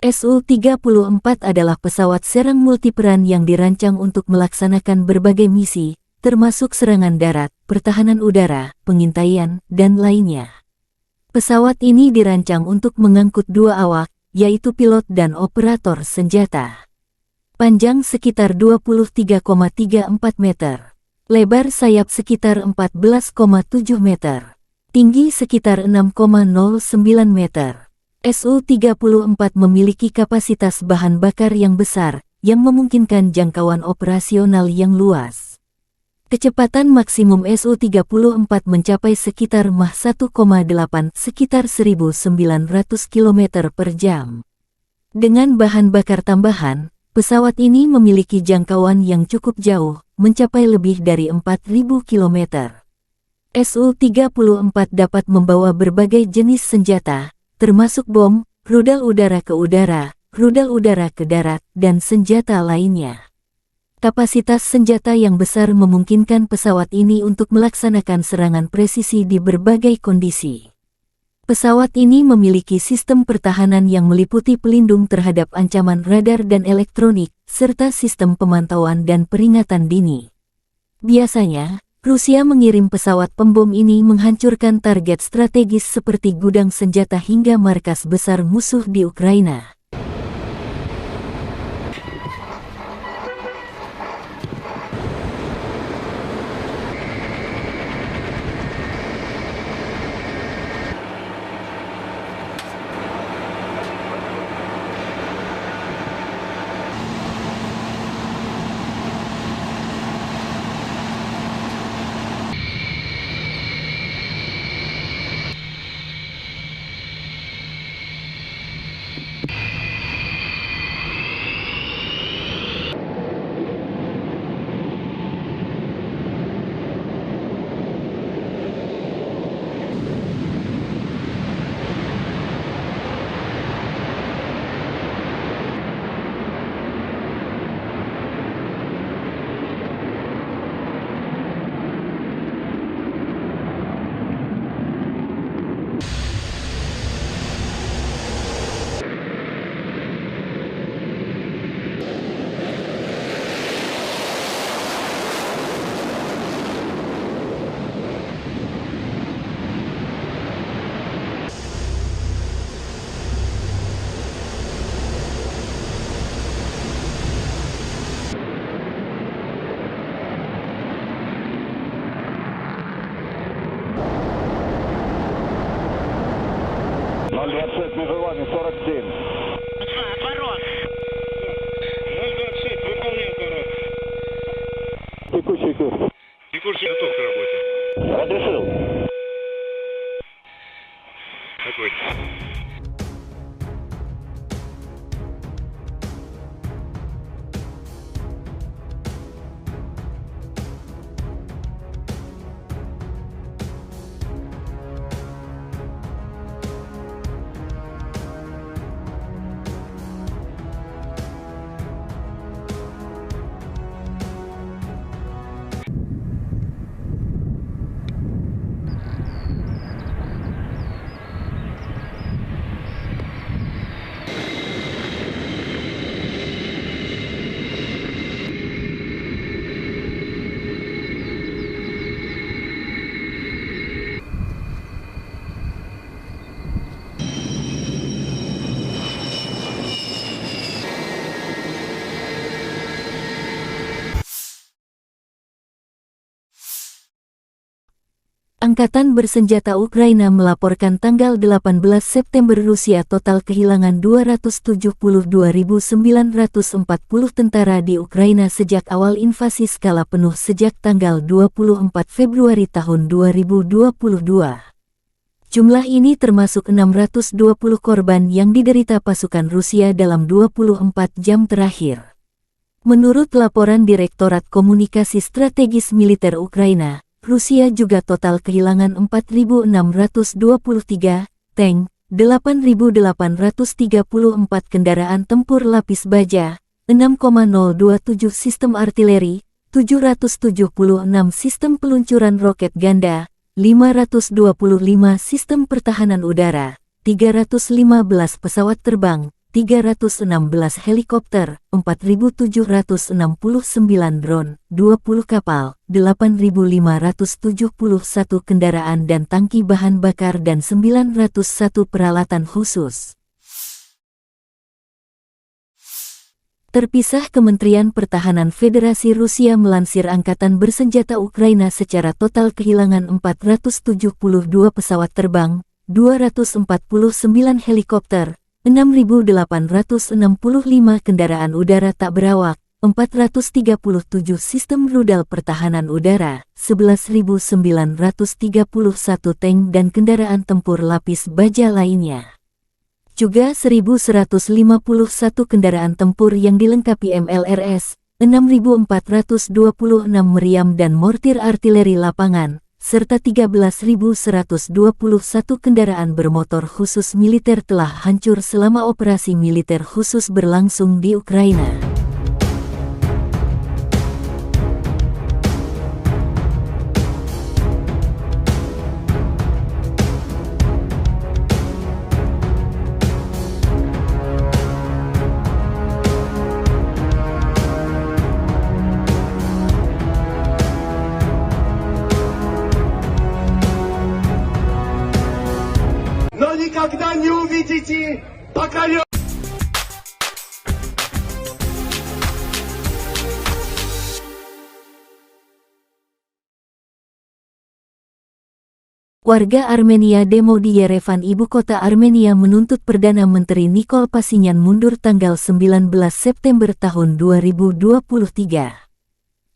Su-34 adalah pesawat serang multiperan yang dirancang untuk melaksanakan berbagai misi, termasuk serangan darat, pertahanan udara, pengintaian, dan lainnya. Pesawat ini dirancang untuk mengangkut 2 awak, yaitu pilot dan operator senjata. Panjang sekitar 23,34 meter. Lebar sayap sekitar 14,7 meter. Tinggi sekitar 6,09 meter. Su-34 memiliki kapasitas bahan bakar yang besar, yang memungkinkan jangkauan operasional yang luas. Kecepatan maksimum Su-34 mencapai sekitar Mach 1,8 sekitar 1.900 km per jam. Dengan bahan bakar tambahan, pesawat ini memiliki jangkauan yang cukup jauh, mencapai lebih dari 4.000 km. Su-34 dapat membawa berbagai jenis senjata, termasuk bom, rudal udara ke udara, rudal udara ke darat, dan senjata lainnya. Kapasitas senjata yang besar memungkinkan pesawat ini untuk melaksanakan serangan presisi di berbagai kondisi. Pesawat ini memiliki sistem pertahanan yang meliputi pelindung terhadap ancaman radar dan elektronik, serta sistem pemantauan dan peringatan dini. Biasanya, Rusia mengirim pesawat pembom ini menghancurkan target strategis seperti gudang senjata hingga markas besar musuh di Ukraina. Между вами 47. Отворот. 026, выполняй отворот. Текущий курс. Текущий готов к работе. Разрешил. Какой? Angkatan bersenjata Ukraina melaporkan tanggal 18 September Rusia total kehilangan 272.940 tentara di Ukraina sejak awal invasi skala penuh sejak tanggal 24 Februari tahun 2022. Jumlah ini termasuk 620 korban yang diderita pasukan Rusia dalam 24 jam terakhir. Menurut laporan Direktorat Komunikasi Strategis Militer Ukraina, Rusia juga total kehilangan 4.623 tank, 8.834 kendaraan tempur lapis baja, 6,027 sistem artileri, 776 sistem peluncuran roket ganda, 525 sistem pertahanan udara, 315 pesawat terbang, 316 helikopter, 4.769 drone, 20 kapal, 8.571 kendaraan dan tangki bahan bakar dan 901 peralatan khusus. Terpisah, Kementerian Pertahanan Federasi Rusia melansir Angkatan Bersenjata Ukraina secara total kehilangan 472 pesawat terbang, 249 helikopter, 6.865 kendaraan udara tak berawak, 437 sistem rudal pertahanan udara, 11.931 tank dan kendaraan tempur lapis baja lainnya. Juga 1.151 kendaraan tempur yang dilengkapi MLRS, 6.426 meriam dan mortir artileri lapangan, serta 13.121 kendaraan bermotor khusus militer telah hancur selama operasi militer khusus berlangsung di Ukraina. Но никогда не увидите поколение. Warga Armenia demo di Yerevan, ibu kota Armenia, menuntut Perdana Menteri Nikol Pashinyan mundur tanggal 19 September tahun 2023.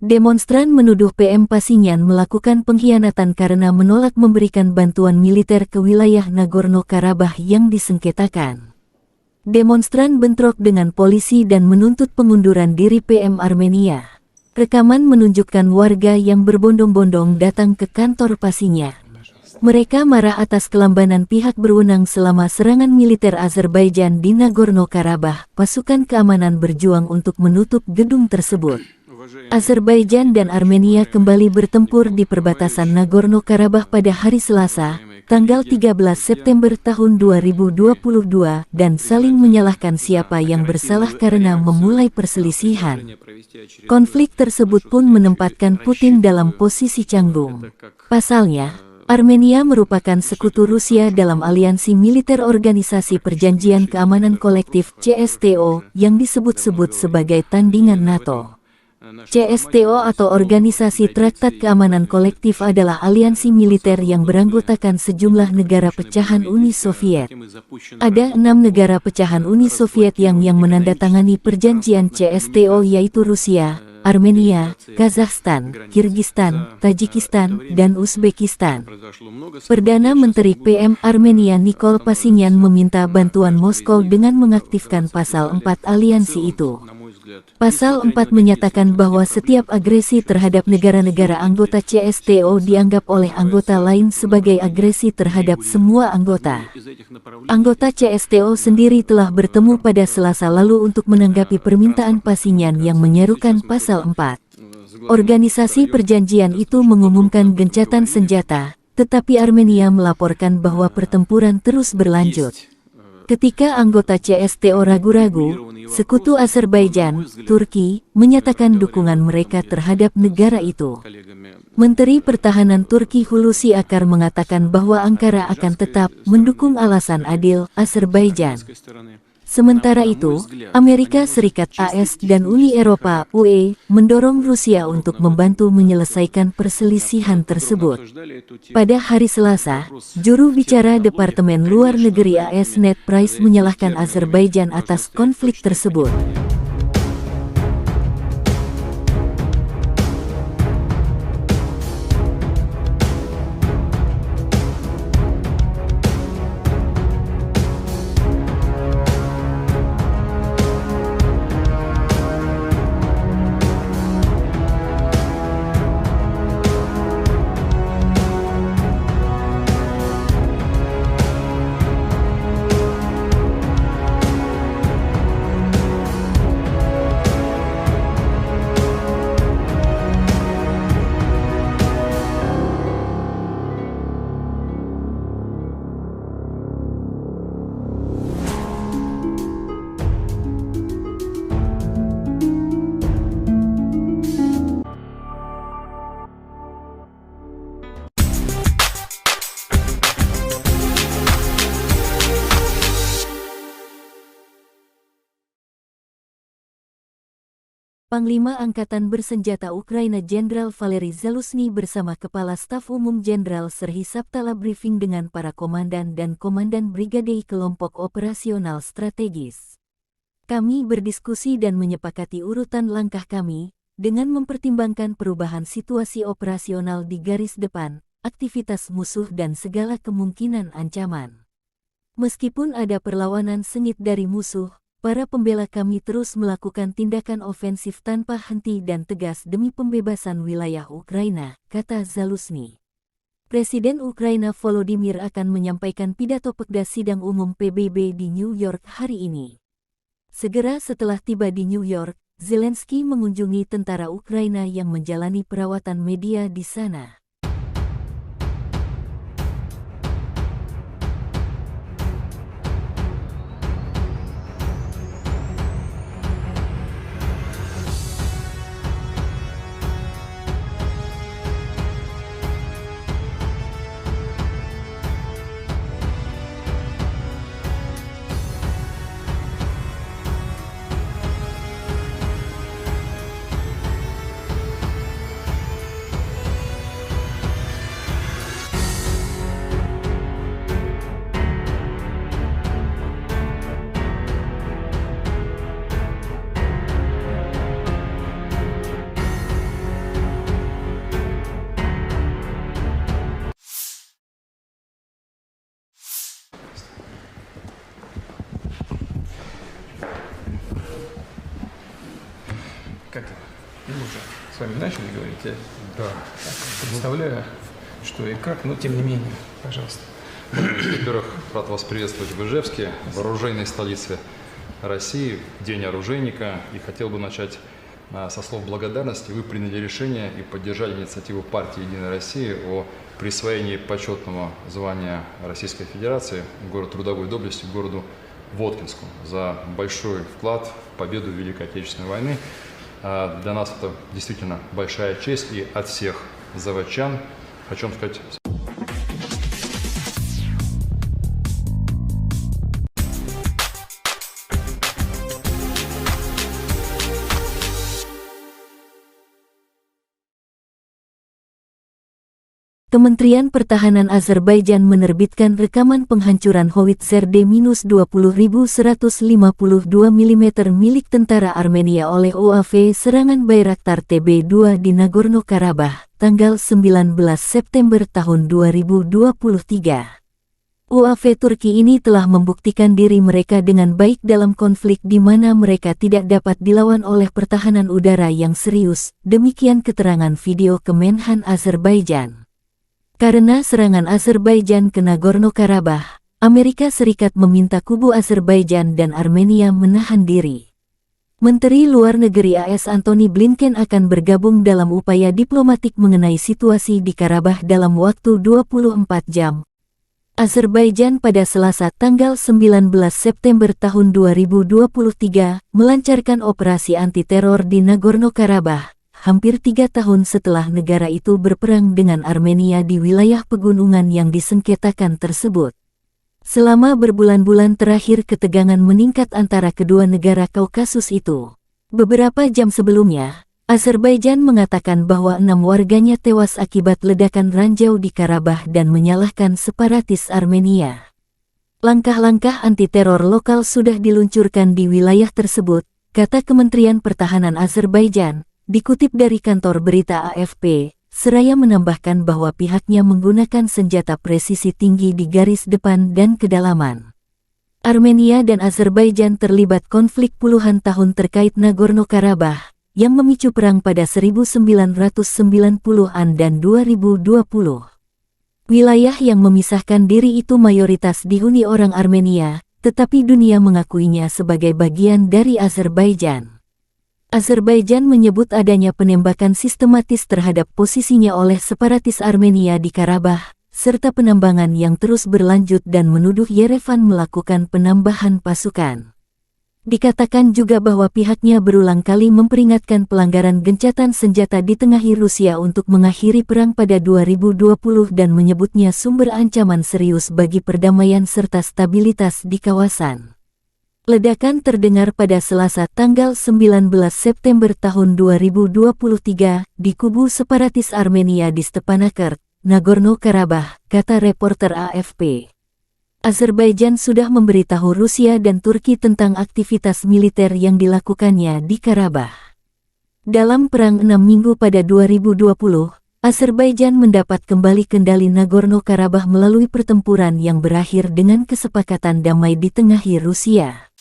Demonstran menuduh PM Pashinyan melakukan pengkhianatan karena menolak memberikan bantuan militer ke wilayah Nagorno-Karabakh yang disengketakan. Demonstran bentrok dengan polisi dan menuntut pengunduran diri PM Armenia. Rekaman menunjukkan warga yang berbondong-bondong datang ke kantor Pashinyan. Mereka marah atas kelambanan pihak berwenang selama serangan militer Azerbaijan di Nagorno-Karabakh. Pasukan keamanan berjuang untuk menutup gedung tersebut. Azerbaijan dan Armenia kembali bertempur di perbatasan Nagorno-Karabakh pada hari Selasa, tanggal 13 September tahun 2022 dan saling menyalahkan siapa yang bersalah karena memulai perselisihan. Konflik tersebut pun menempatkan Putin dalam posisi canggung. Pasalnya, Armenia merupakan sekutu Rusia dalam aliansi militer Organisasi Perjanjian Keamanan Kolektif CSTO yang disebut-sebut sebagai tandingan NATO. CSTO atau Organisasi Traktat Keamanan Kolektif adalah aliansi militer yang beranggotakan sejumlah negara pecahan Uni Soviet. Ada 6 negara pecahan Uni Soviet yang menandatangani perjanjian CSTO, yaitu Rusia, Armenia, Kazakhstan, Kirgistan, Tajikistan, dan Uzbekistan. Perdana Menteri PM Armenia Nikol Pashinyan meminta bantuan Moskow dengan mengaktifkan pasal 4 aliansi itu. Pasal 4 menyatakan bahwa setiap agresi terhadap negara-negara anggota CSTO dianggap oleh anggota lain sebagai agresi terhadap semua anggota. Anggota CSTO sendiri telah bertemu pada Selasa lalu untuk menanggapi permintaan Pashinyan yang menyerukan pasal 4. Organisasi perjanjian itu mengumumkan gencatan senjata, tetapi Armenia melaporkan bahwa pertempuran terus berlanjut. Ketika anggota CSTO ragu-ragu, sekutu Azerbaijan, Turki, menyatakan dukungan mereka terhadap negara itu. Menteri Pertahanan Turki Hulusi Akar mengatakan bahwa Ankara akan tetap mendukung alasan adil Azerbaijan. Sementara itu, Amerika Serikat AS dan Uni Eropa UE mendorong Rusia untuk membantu menyelesaikan perselisihan tersebut. Pada hari Selasa, juru bicara Departemen Luar Negeri AS Ned Price menyalahkan Azerbaijan atas konflik tersebut. Panglima Angkatan Bersenjata Ukraina Jenderal Valery Zaluzhny bersama Kepala Staf Umum Jenderal Serhiy Sabtala briefing dengan para komandan dan komandan brigade kelompok operasional strategis. Kami berdiskusi dan menyepakati urutan langkah kami, dengan mempertimbangkan perubahan situasi operasional di garis depan, aktivitas musuh dan segala kemungkinan ancaman. Meskipun ada perlawanan sengit dari musuh, para pembela kami terus melakukan tindakan ofensif tanpa henti dan tegas demi pembebasan wilayah Ukraina, kata Zaluzny. Presiden Ukraina Volodymyr akan menyampaikan pidato pegda sidang umum PBB di New York hari ini. Segera setelah tiba di New York, Zelensky mengunjungi tentara Ukraina yang menjalani perawatan media di sana. Как мы уже с вами начали говорить, я представляю, что и как, но тем не менее, пожалуйста. Во-первых, рад вас приветствовать в Ижевске, в оружейной столице России, День оружейника. И хотел бы начать со слов благодарности. Вы приняли решение и поддержали инициативу партии «Единая Россия» о присвоении почетного звания Российской Федерации город трудовой доблести городу Воткинску за большой вклад в победу в Великой Отечественной войны. Для нас это действительно большая честь, и от всех заводчан хочу вам сказать. Kementerian Pertahanan Azerbaijan menerbitkan rekaman penghancuran howitzer D-20.152 mm milik tentara Armenia oleh UAV serangan Bayraktar TB2 di Nagorno-Karabakh, tanggal 19 September tahun 2023. UAV Turki ini telah membuktikan diri mereka dengan baik dalam konflik di mana mereka tidak dapat dilawan oleh pertahanan udara yang serius, demikian keterangan video Kemenhan Azerbaijan. Karena serangan Azerbaijan ke Nagorno-Karabakh, Amerika Serikat meminta kubu Azerbaijan dan Armenia menahan diri. Menteri Luar Negeri AS Antony Blinken akan bergabung dalam upaya diplomatik mengenai situasi di Karabakh dalam waktu 24 jam. Azerbaijan pada Selasa tanggal 19 September tahun 2023 melancarkan operasi anti-teror di Nagorno-Karabakh, hampir 3 tahun setelah negara itu berperang dengan Armenia di wilayah pegunungan yang disengketakan tersebut. Selama berbulan-bulan terakhir ketegangan meningkat antara kedua negara Kaukasus itu. Beberapa jam sebelumnya, Azerbaijan mengatakan bahwa 6 warganya tewas akibat ledakan ranjau di Karabakh dan menyalahkan separatis Armenia. Langkah-langkah anti-teror lokal sudah diluncurkan di wilayah tersebut, kata Kementerian Pertahanan Azerbaijan. Dikutip dari kantor berita AFP, seraya menambahkan bahwa pihaknya menggunakan senjata presisi tinggi di garis depan dan kedalaman. Armenia dan Azerbaijan terlibat konflik puluhan tahun terkait Nagorno-Karabakh, yang memicu perang pada 1990-an dan 2020. Wilayah yang memisahkan diri itu mayoritas dihuni orang Armenia, tetapi dunia mengakuinya sebagai bagian dari Azerbaijan. Azerbaijan menyebut adanya penembakan sistematis terhadap posisinya oleh separatis Armenia di Karabakh, serta penambangan yang terus berlanjut dan menuduh Yerevan melakukan penambahan pasukan. Dikatakan juga bahwa pihaknya berulang kali memperingatkan pelanggaran gencatan senjata ditengahi Rusia untuk mengakhiri perang pada 2020 dan menyebutnya sumber ancaman serius bagi perdamaian serta stabilitas di kawasan. Ledakan terdengar pada Selasa tanggal 19 September tahun 2023 di kubu separatis Armenia di Stepanakert, Nagorno-Karabakh, kata reporter AFP. Azerbaijan sudah memberitahu Rusia dan Turki tentang aktivitas militer yang dilakukannya di Karabakh. Dalam perang 6 minggu pada 2020, Azerbaijan mendapat kembali kendali Nagorno-Karabakh melalui pertempuran yang berakhir dengan kesepakatan damai ditengahi Rusia.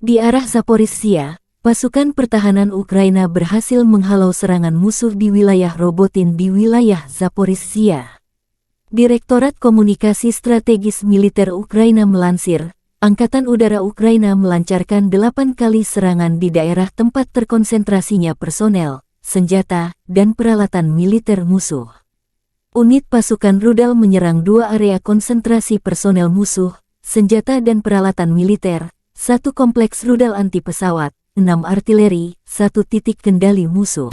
Di arah Zaporizhzhia, pasukan pertahanan Ukraina berhasil menghalau serangan musuh di wilayah Robotin di wilayah Zaporizhzhia. Direktorat Komunikasi Strategis Militer Ukraina melansir, Angkatan Udara Ukraina melancarkan 8 kali serangan di daerah tempat terkonsentrasinya personel, senjata, dan peralatan militer musuh. Unit pasukan rudal menyerang 2 area konsentrasi personel musuh, senjata dan peralatan militer, 1 kompleks rudal anti pesawat, 6 artileri, 1 titik kendali musuh.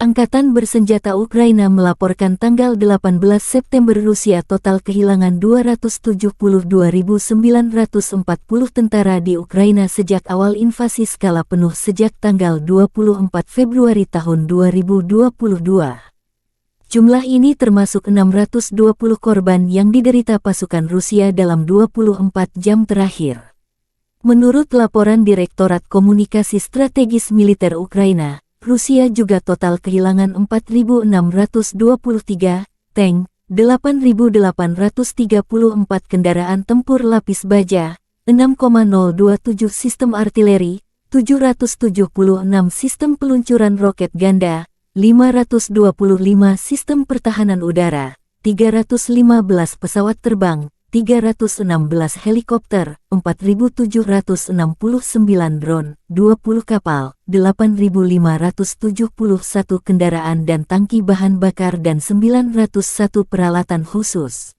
Angkatan bersenjata Ukraina melaporkan tanggal 18 September Rusia total kehilangan 272.940 tentara di Ukraina sejak awal invasi skala penuh sejak tanggal 24 Februari tahun 2022. Jumlah ini termasuk 620 korban yang diderita pasukan Rusia dalam 24 jam terakhir. Menurut laporan Direktorat Komunikasi Strategis Militer Ukraina, Rusia juga total kehilangan 4.623 tank, 8.834 kendaraan tempur lapis baja, 6,027 sistem artileri, 776 sistem peluncuran roket ganda, 525 sistem pertahanan udara, 315 pesawat terbang, 316 helikopter, 4.769 drone, 20 kapal, 8.571 kendaraan dan tangki bahan bakar dan 901 peralatan khusus.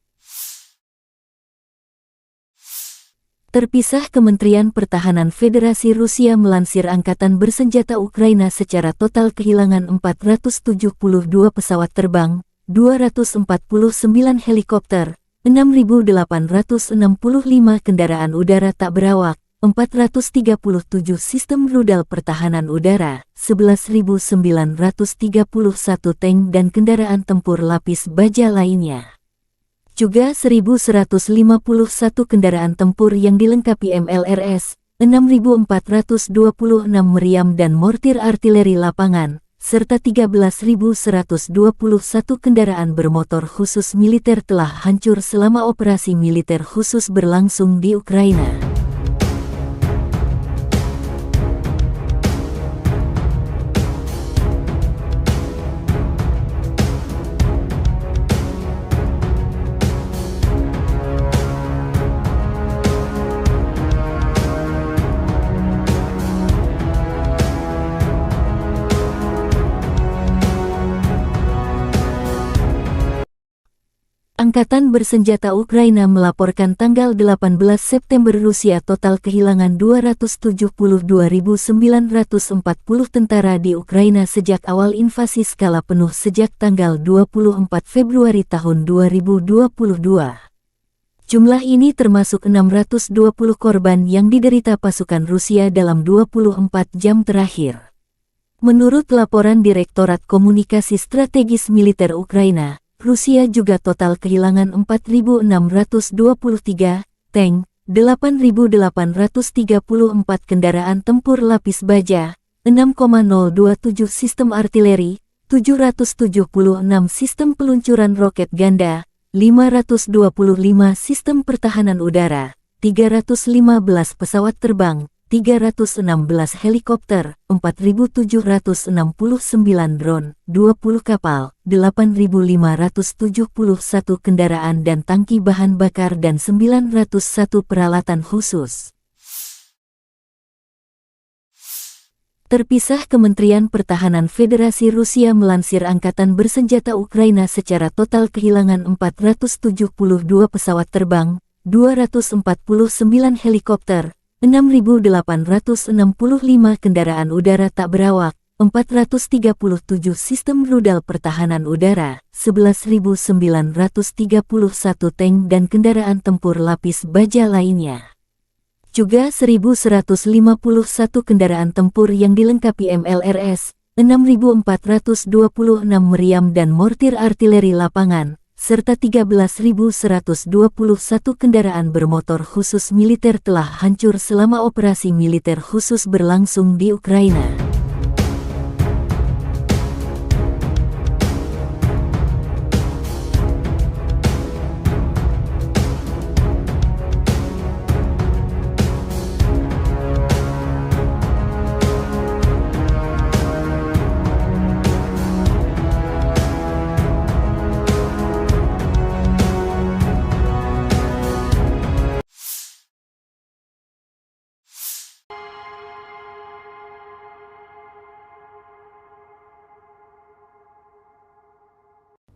Terpisah, Kementerian Pertahanan Federasi Rusia melansir Angkatan Bersenjata Ukraina secara total kehilangan 472 pesawat terbang, 249 helikopter, 6.865 kendaraan udara tak berawak, 437 sistem rudal pertahanan udara, 11.931 tank dan kendaraan tempur lapis baja lainnya. Juga 1.151 kendaraan tempur yang dilengkapi MLRS, 6.426 meriam dan mortir artileri lapangan, serta 13.121 kendaraan bermotor khusus militer telah hancur selama operasi militer khusus berlangsung di Ukraina. Angkatan Bersenjata Ukraina melaporkan tanggal 18 September Rusia total kehilangan 272.940 tentara di Ukraina sejak awal invasi skala penuh sejak tanggal 24 Februari tahun 2022. Jumlah ini termasuk 620 korban yang diderita pasukan Rusia dalam 24 jam terakhir. Menurut laporan Direktorat Komunikasi Strategis Militer Ukraina, Rusia juga total kehilangan 4.623 tank, 8.834 kendaraan tempur lapis baja, 6,027 sistem artileri, 776 sistem peluncuran roket ganda, 525 sistem pertahanan udara, 315 pesawat terbang, 316 helikopter, 4.769 drone, 20 kapal, 8.571 kendaraan dan tangki bahan bakar dan 901 peralatan khusus. Terpisah, Kementerian Pertahanan Federasi Rusia melansir Angkatan Bersenjata Ukraina secara total kehilangan 472 pesawat terbang, 249 helikopter, 6.865 kendaraan udara tak berawak, 437 sistem rudal pertahanan udara, 11.931 tank dan kendaraan tempur lapis baja lainnya. juga 1.151 kendaraan tempur yang dilengkapi MLRS, 6.426 meriam dan mortir artileri lapangan, serta 13.121 kendaraan bermotor khusus militer telah hancur selama operasi militer khusus berlangsung di Ukraina.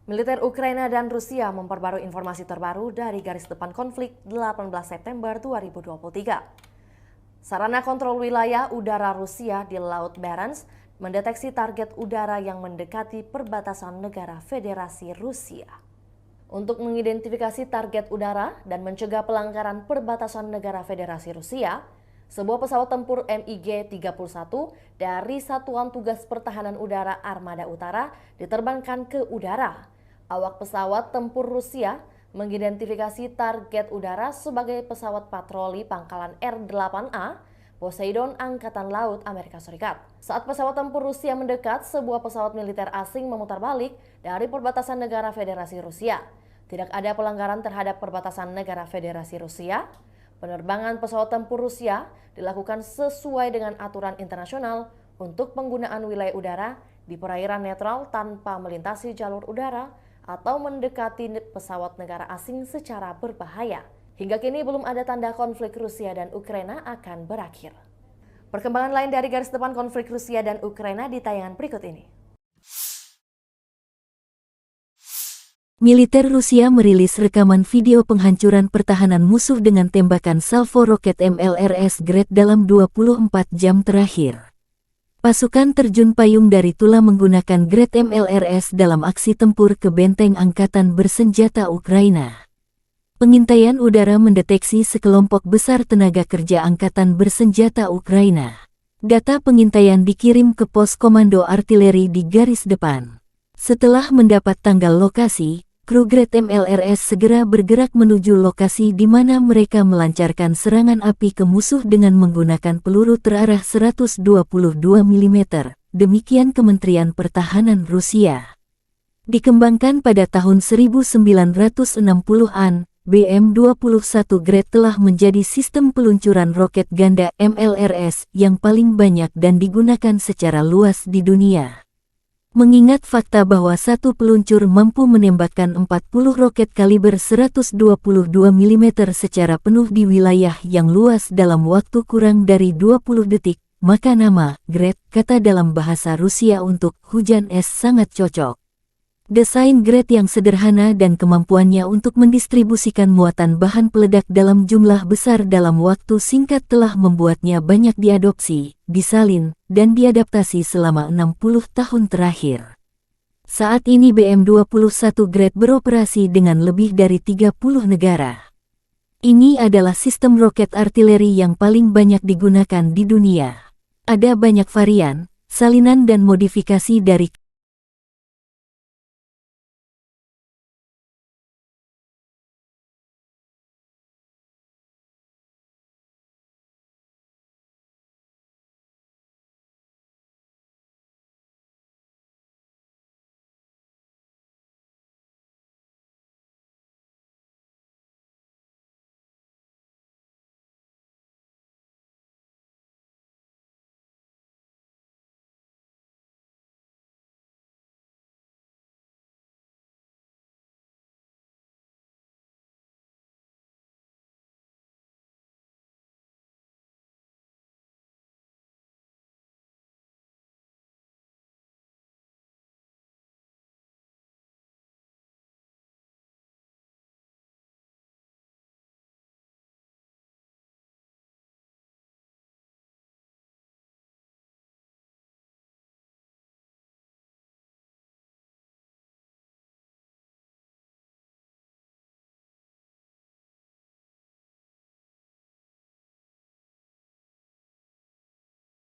Militer Ukraina dan Rusia memperbarui informasi terbaru dari garis depan konflik 18 September 2023. Sarana kontrol wilayah udara Rusia di Laut Barents mendeteksi target udara yang mendekati perbatasan negara Federasi Rusia. Untuk mengidentifikasi target udara dan mencegah pelanggaran perbatasan negara Federasi Rusia, sebuah pesawat tempur MiG-31 dari Satuan Tugas Pertahanan Udara Armada Utara diterbangkan ke udara. Awak pesawat tempur Rusia mengidentifikasi target udara sebagai pesawat patroli pangkalan R-8A Poseidon Angkatan Laut Amerika Serikat. Saat pesawat tempur Rusia mendekat, sebuah pesawat militer asing memutar balik dari perbatasan negara Federasi Rusia. Tidak ada pelanggaran terhadap perbatasan negara Federasi Rusia. Penerbangan pesawat tempur Rusia dilakukan sesuai dengan aturan internasional untuk penggunaan wilayah udara di perairan netral tanpa melintasi jalur udara atau mendekati pesawat negara asing secara berbahaya. Hingga kini belum ada tanda konflik Rusia dan Ukraina akan berakhir. Perkembangan lain dari garis depan konflik Rusia dan Ukraina di tayangan berikut ini. Militer Rusia merilis rekaman video penghancuran pertahanan musuh dengan tembakan salvo roket MLRS Grad dalam 24 jam terakhir. Pasukan terjun payung dari Tula menggunakan Grad MLRS dalam aksi tempur ke benteng angkatan bersenjata Ukraina. Pengintaian udara mendeteksi sekelompok besar tenaga kerja angkatan bersenjata Ukraina. Data pengintaian dikirim ke pos komando artileri di garis depan. Setelah mendapat tanggal lokasi, kru Grad MLRS segera bergerak menuju lokasi di mana mereka melancarkan serangan api ke musuh dengan menggunakan peluru terarah 122 mm. Demikian Kementerian Pertahanan Rusia. Dikembangkan pada tahun 1960-an, BM-21 Grad telah menjadi sistem peluncuran roket ganda MLRS yang paling banyak dan digunakan secara luas di dunia. Mengingat fakta bahwa satu peluncur mampu menembakkan 40 roket kaliber 122 mm secara penuh di wilayah yang luas dalam waktu kurang dari 20 detik, maka nama Grad, kata dalam bahasa Rusia untuk hujan es, sangat cocok. Desain Grad yang sederhana dan kemampuannya untuk mendistribusikan muatan bahan peledak dalam jumlah besar dalam waktu singkat telah membuatnya banyak diadopsi, disalin, dan diadaptasi selama 60 tahun terakhir. Saat ini BM-21 Grad beroperasi dengan lebih dari 30 negara. Ini adalah sistem roket artileri yang paling banyak digunakan di dunia. Ada banyak varian, salinan dan modifikasi dari